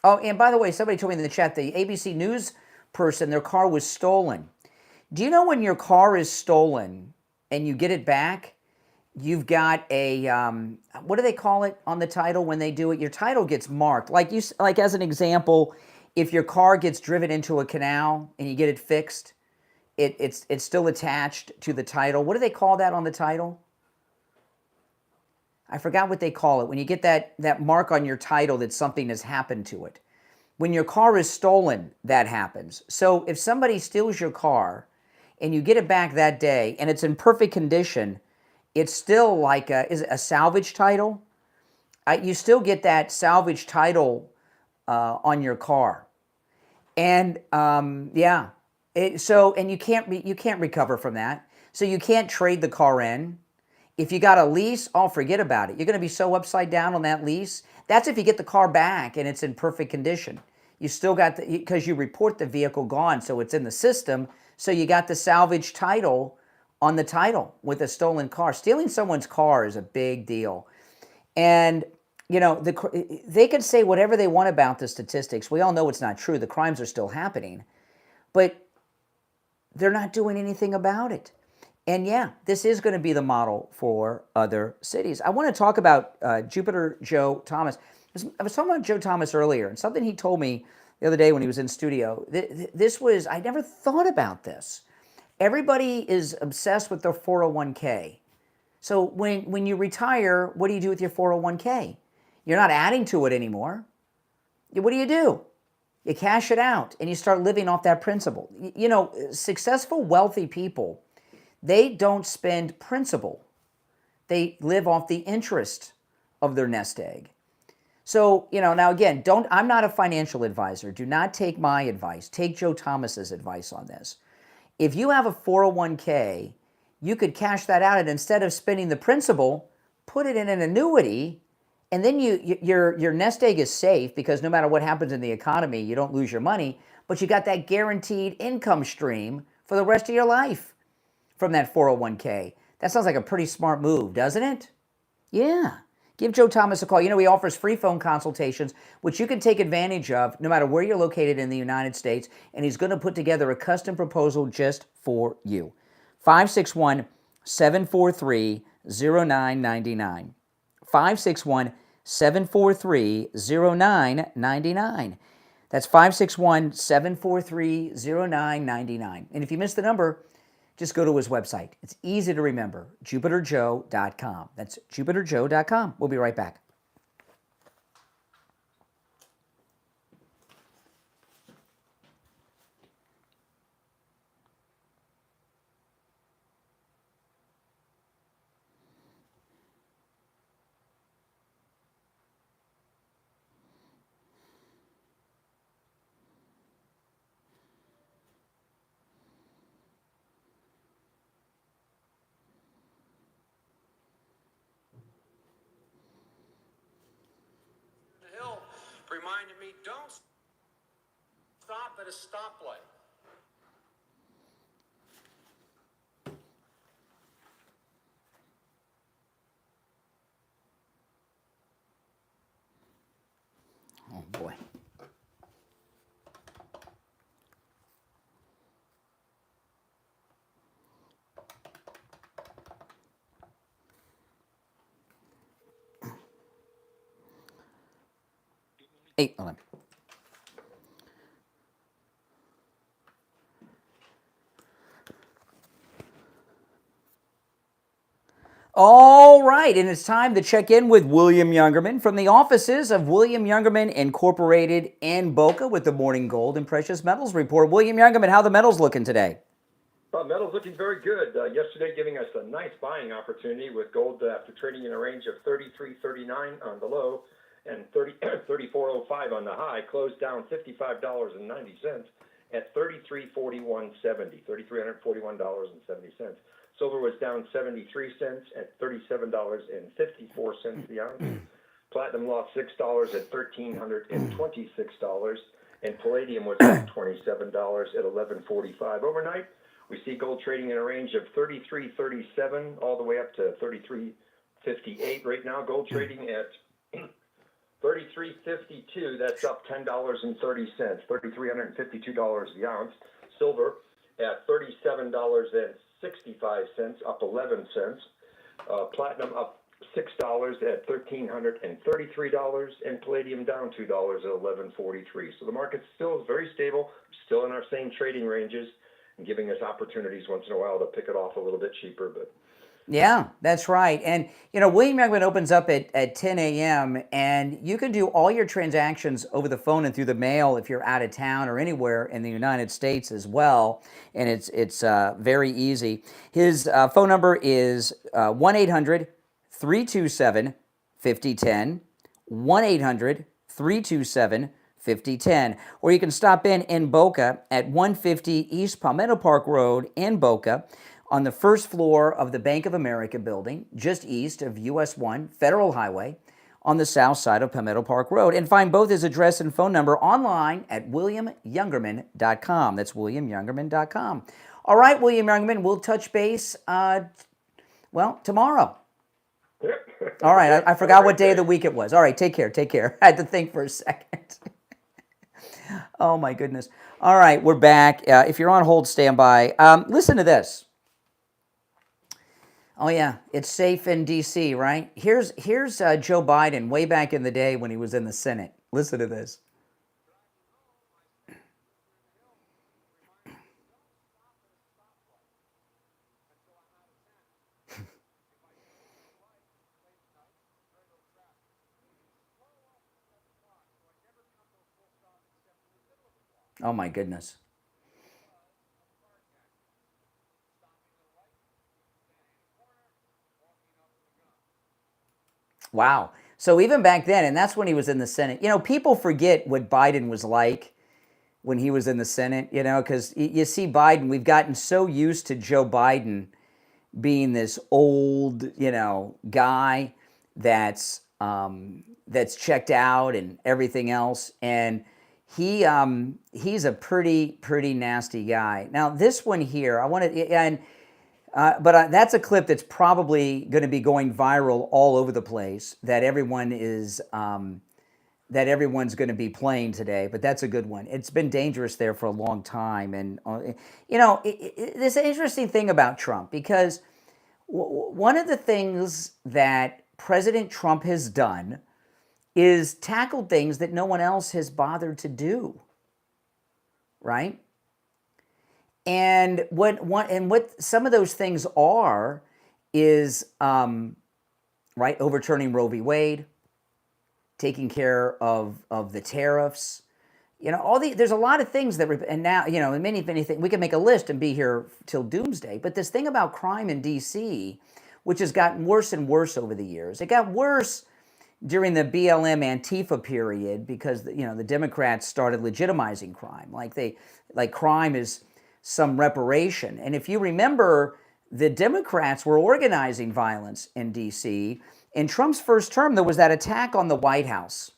Oh, and by the way, somebody told me in the chat, the ABC News person, their car was stolen. Do you know when your car is stolen and you get it back, you've got a, what do they call it on the title when they do it? Your title gets marked. Like as an example, if your car gets driven into a canal and you get it fixed, it's still attached to the title. What do they call that on the title? I forgot what they call it. When you get that mark on your title that something has happened to it. When your car is stolen, that happens. So if somebody steals your car and you get it back that day and it's in perfect condition, it's still like is it a salvage title? You still get that salvage title on your car. And yeah, and you can't recover from that. So you can't trade the car in. If you got a lease, forget about it. You're going to be so upside down on that lease. That's if you get the car back and it's in perfect condition. You still got because you report the vehicle gone, so it's in the system. So you got the salvage title on the title with a stolen car. Stealing someone's car is a big deal. And you know, they could say whatever they want about the statistics. We all know it's not true. The crimes are still happening, but they're not doing anything about it. And yeah, this is going to be the model for other cities. I want to talk about Jupiter Joe Thomas. I was talking about Joe Thomas earlier, and something he told me the other day when he was in studio. I never thought about this. Everybody is obsessed with their 401k. So when you retire, what do you do with your 401k? You're not adding to it anymore. What do? You cash it out and you start living off that principal. You know, successful, wealthy people, they don't spend principal. They live off the interest of their nest egg. So, you know, now again, I'm not a financial advisor. Do not take my advice. Take Joe Thomas's advice on this. If you have a 401k, you could cash that out and instead of spending the principal, put it in an annuity. And then your nest egg is safe because no matter what happens in the economy, you don't lose your money, but you got that guaranteed income stream for the rest of your life from that 401k. That sounds like a pretty smart move, doesn't it? Yeah. Give Joe Thomas a call. You know, he offers free phone consultations, which you can take advantage of no matter where you're located in the United States, and he's going to put together a custom proposal just for you. 561-743-0999. 561-743-0999. That's 561-743-0999. And if you missed the number, just go to his website. It's easy to remember, jupiterjoe.com. That's jupiterjoe.com. We'll be right back. Reminded me, don't stop at a stoplight. Oh, boy. Hold on. All right, and it's time to check in with William Youngerman from the offices of William Youngerman Incorporated in Boca with the Morning Gold and Precious Metals Report. William Youngerman, how are the metals looking today? Metal's looking very good. Yesterday giving us a nice buying opportunity with gold after trading in a range of 33.39 on the low and 34.05 on the high, closed down $55.90 at 33.4170, $3,341.70. Silver was down 73 cents at $37.54 the ounce. Platinum lost $6 at $1,326, and palladium was up $27 at $11.45. Overnight, we see gold trading in a range of 33.37 all the way up to 33.58. Right now, gold trading at 33.52. That's up $10.30, $3,352 the ounce. Silver at $37.65, up 11 cents. Platinum up $6 at $1,333, and palladium down $2 at $11.43. So the market still is very stable, still in our same trading ranges, and giving us opportunities once in a while to pick it off a little bit cheaper. But Yeah, that's right. And, William Youngman opens up at 10 a.m. and you can do all your transactions over the phone and through the mail if you're out of town or anywhere in the United States as well. And it's very easy. His phone number is 1-800-327-5010, 1-800-327-5010. Or you can stop in Boca at 150 East Palmetto Park Road in Boca, on the first floor of the Bank of America building, just east of US 1 Federal Highway, on the south side of Palmetto Park Road. And find both his address and phone number online at williamyoungerman.com. That's williamyoungerman.com. All right, William Youngerman, we'll touch base, tomorrow. All right, I forgot what day of the week it was. All right, take care. I had to think for a second. Oh, my goodness. All right, we're back. If you're on hold, stand by. Listen to this. Oh, yeah, it's safe in D.C., right? Here's Joe Biden way back in the day when he was in the Senate. Listen to this. Oh, my goodness. Wow. So even back then, and that's when he was in the Senate, people forget what Biden was like when he was in the Senate, because you see Biden, we've gotten so used to Joe Biden being this old, guy that's checked out and everything else. And he's a pretty nasty guy. Now, this one here, I want to, but that's a clip that's probably going to be going viral all over the place. That everyone's going to be playing today. But that's a good one. It's been dangerous there for a long time, and this interesting thing about Trump, because one of the things that President Trump has done is tackled things that no one else has bothered to do. Right? And what some of those things are is right, overturning Roe v. Wade, taking care of the tariffs, there's a lot of things that, and now many things, we can make a list and be here till doomsday. But this thing about crime in D.C., which has gotten worse and worse over the years, it got worse during the BLM Antifa period because the Democrats started legitimizing crime, like crime is some reparation. And if you remember, the Democrats were organizing violence in D.C. In Trump's first term, there was that attack on the White House.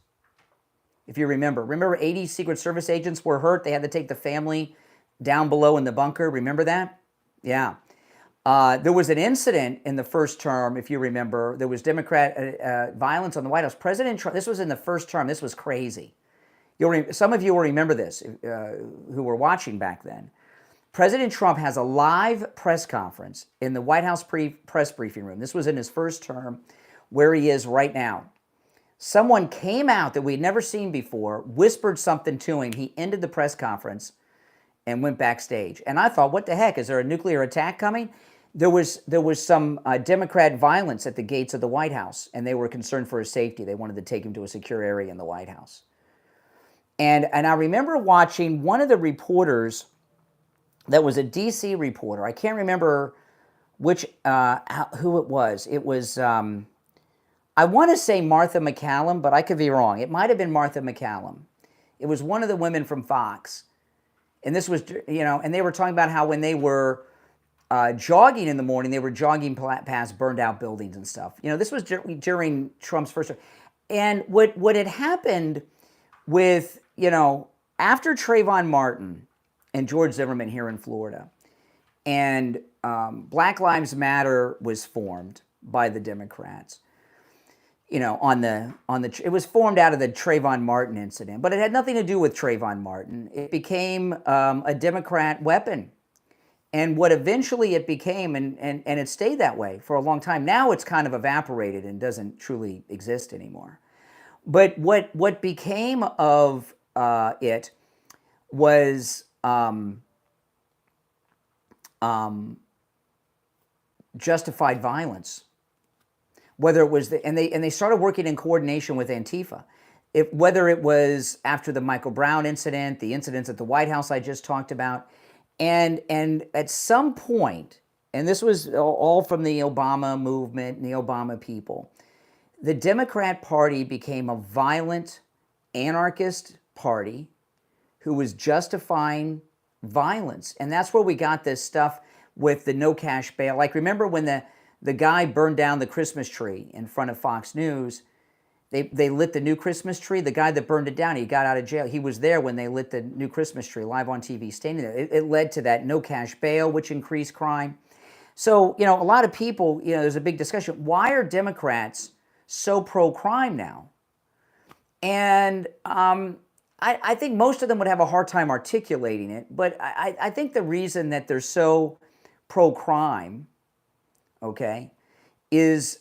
If you remember 80 Secret Service agents were hurt. They had to take the family down below in the bunker. Remember that? Yeah. There was an incident in the first term, if you remember. There was Democrat violence on the White House. President Trump, this was in the first term. This was crazy. Some of you will remember this who were watching back then. President Trump has a live press conference in the White House press briefing room. This was in his first term, where he is right now. Someone came out that we'd never seen before, whispered something to him. He ended the press conference and went backstage. And I thought, what the heck? Is there a nuclear attack coming? There was some Democrat violence at the gates of the White House, and they were concerned for his safety. They wanted to take him to a secure area in the White House. And I remember watching one of the reporters that was a D.C. reporter. I can't remember who it was. It was, I want to say Martha McCallum, but I could be wrong. It might have been Martha McCallum. It was one of the women from Fox. And this was, and they were talking about how when they were jogging in the morning, they were jogging past burned out buildings and stuff. This was during Trump's first term. And what had happened with, after Trayvon Martin and George Zimmerman here in Florida, and Black Lives Matter was formed by the Democrats. It was formed out of the Trayvon Martin incident, but it had nothing to do with Trayvon Martin. It became a Democrat weapon, and what eventually it became, and it stayed that way for a long time. Now it's kind of evaporated and doesn't truly exist anymore. But what became of it was justified violence. Whether it was and they started working in coordination with Antifa. Whether it was after the Michael Brown incident, the incidents at the White House I just talked about, and at some point, and this was all from the Obama movement and the Obama people, the Democrat Party became a violent, anarchist party who was justifying violence. And that's where we got this stuff with the no cash bail. Like, remember when the guy burned down the Christmas tree in front of Fox News? They lit the new Christmas tree. The guy that burned it down, he got out of jail. He was there when they lit the new Christmas tree, live on TV, standing there. It led to that no cash bail, which increased crime. So, a lot of people, there's a big discussion. Why are Democrats so pro-crime now? And I think most of them would have a hard time articulating it, but I think the reason that they're so pro-crime, okay, is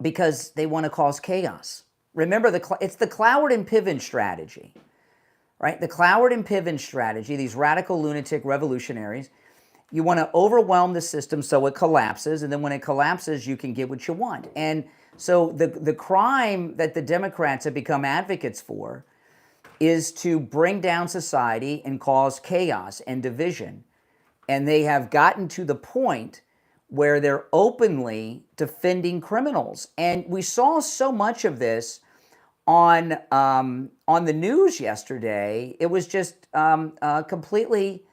because they want to cause chaos. Remember, it's the Cloward and Piven strategy, right? The Cloward and Piven strategy, these radical lunatic revolutionaries, you want to overwhelm the system so it collapses, and then when it collapses, you can get what you want. And so the crime that the Democrats have become advocates for is to bring down society and cause chaos and division. And they have gotten to the point where they're openly defending criminals. And we saw so much of this on the news yesterday. It was just completely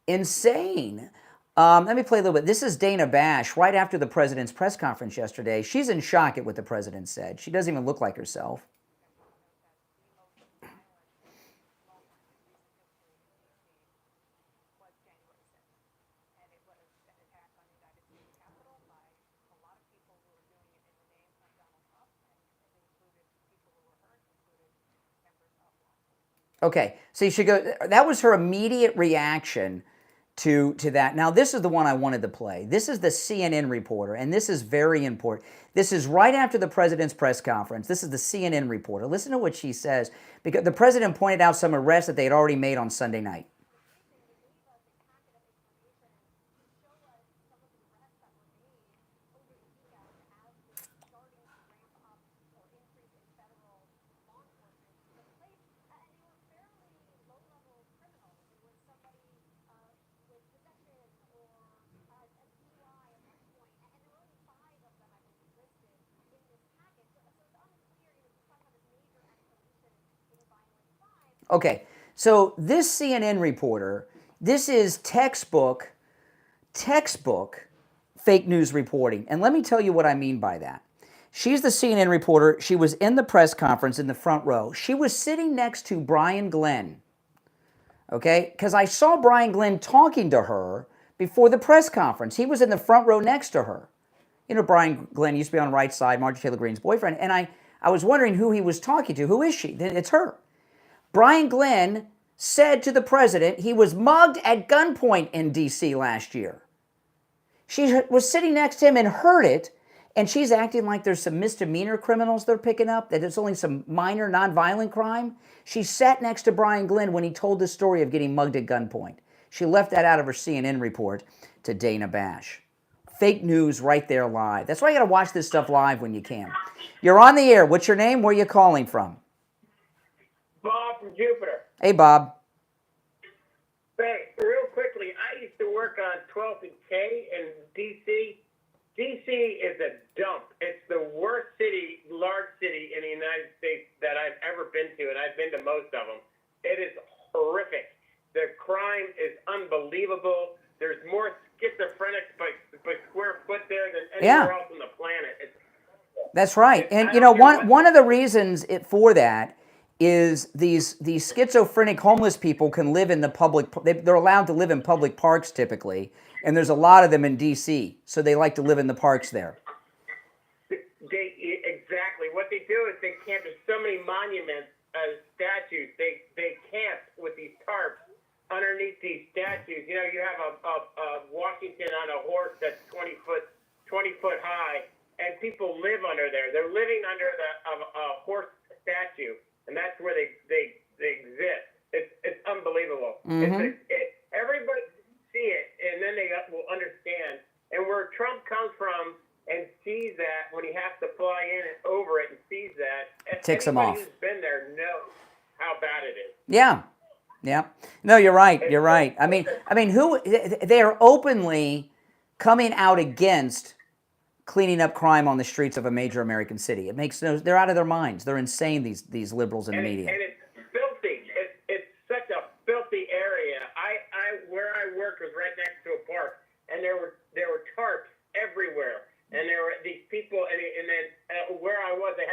insane. Let me play a little bit. This is Dana Bash right after the president's press conference yesterday. She's in shock at what the president said. She doesn't even look like herself. Okay, so you should go. That was her immediate reaction to that. Now, this is the one I wanted to play. This is the CNN reporter, and this is very important. This is right after the president's press conference. This is the CNN reporter. Listen to what she says, because the president pointed out some arrests that they had already made on Sunday night. Okay, so this CNN reporter, this is textbook fake news reporting. And let me tell you what I mean by that. She's the CNN reporter. She was in the press conference in the front row. She was sitting next to Brian Glenn, okay? Because I saw Brian Glenn talking to her before the press conference. He was in the front row next to her. Brian Glenn used to be on Right Side, Marjorie Taylor Greene's boyfriend. And I was wondering who he was talking to. Who is she? It's her. Brian Glenn said to the president he was mugged at gunpoint in D.C. last year. She was sitting next to him and heard it, and she's acting like there's some misdemeanor criminals they're picking up, that it's only some minor nonviolent crime. She sat next to Brian Glenn when he told the story of getting mugged at gunpoint. She left that out of her CNN report to Dana Bash. Fake news right there live. That's why you got to watch this stuff live when you can. You're on the air. What's your name? Where are you calling from? Bob from Jupiter. Hey, Bob. Hey, real quickly, I used to work on 12th and K in D.C. D.C. is a dump. It's the worst city, large city in the United States that I've ever been to, and I've been to most of them. It is horrific. The crime is unbelievable. There's more schizophrenics by square foot there than anywhere else on the planet. That's right. And, one of the reasons for that is these schizophrenic homeless people can live in the public, they're allowed to live in public parks typically, and there's a lot of them in D.C., so they like to live in the parks there. Exactly. What they do is they camp, there's so many monuments, statues, they camp with these tarps underneath these statues. You have a Washington on a horse that's 20 foot high, and people live under there. They're living under a horse statue. And that's where they exist. It's unbelievable. Mm-hmm. Everybody see it, and then they will understand ticks them off. Anybody who's been there knows how bad it is. Yeah, yeah. No, you're right. You're right. I mean, who they are openly coming out against cleaning up crime on the streets of a major American city. It makes no. They're out of their minds. They're insane. These liberals in the media. And it's filthy. It's such a filthy area. Where I worked was right next to a park, and there were tarps everywhere, and there were these people, and then where I was, I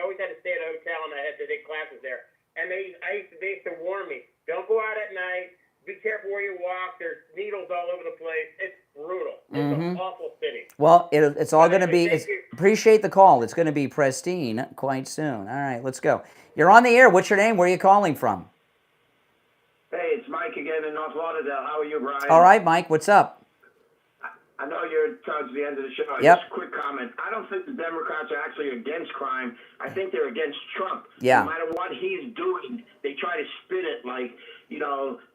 always had to stay at a hotel, and I had to take classes there. And they used to warn me, don't go out at night. Be careful where you walk. There's needles all over the place. It's brutal. It's an awful city. Well, it's all going to be. Appreciate the call. It's going to be pristine quite soon. All right, let's go. You're on the air. What's your name? Where are you calling from? Hey, it's Mike again in North Lauderdale. How are you, Brian? All right, Mike. What's up? I know you're towards the end of the show. Yep. Just a quick comment. I don't think the Democrats are actually against crime. I think they're against Trump. Yeah. No matter what he's doing, they try to spin it like,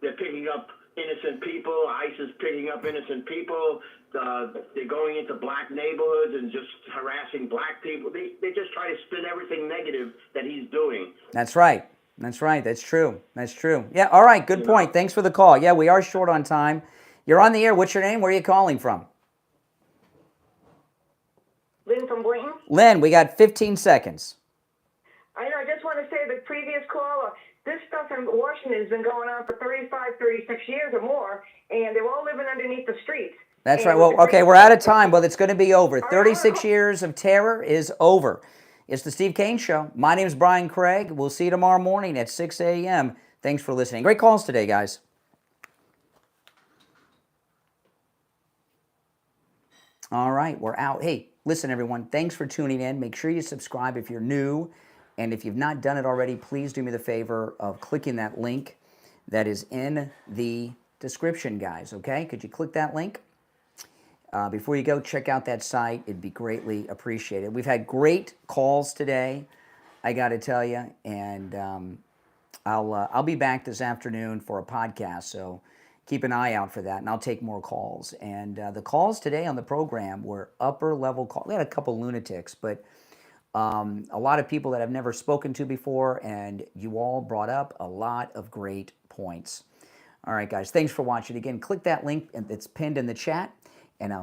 they're picking up innocent people. ICE is picking up innocent people. They're going into black neighborhoods and just harassing black people. They just try to spin everything negative that he's doing. That's right. That's right. That's true. That's true. Yeah. All right. Good point. Thanks for the call. Yeah, we are short on time. You're on the air. What's your name? Where are you calling from? Lynn from Boynton. Lynn, we got 15 seconds. I know, I just want to say the previous caller, this stuff in Washington has been going on for 35, 36 years or more, and they're all living underneath the streets. That's right. Well, okay, we're out of time. Well, it's going to be over. 36 years of terror is over. It's the Steve Kane Show. My name's Brian Craig. We'll see you tomorrow morning at 6 a.m. Thanks for listening. Great calls today, guys. All right, we're out. Hey, listen, everyone, thanks for tuning in. Make sure you subscribe if you're new. And if you've not done it already, please do me the favor of clicking that link that is in the description, guys, okay? Could you click that link? Before you go, check out that site. It'd be greatly appreciated. We've had great calls today, I got to tell you. And I'll be back this afternoon for a podcast, so keep an eye out for that, and I'll take more calls. And the calls today on the program were upper-level calls. We had a couple lunatics, but a lot of people that I've never spoken to before, and you all brought up a lot of great points. All right, guys, thanks for watching. Again, click that link that's pinned in the chat, and I'll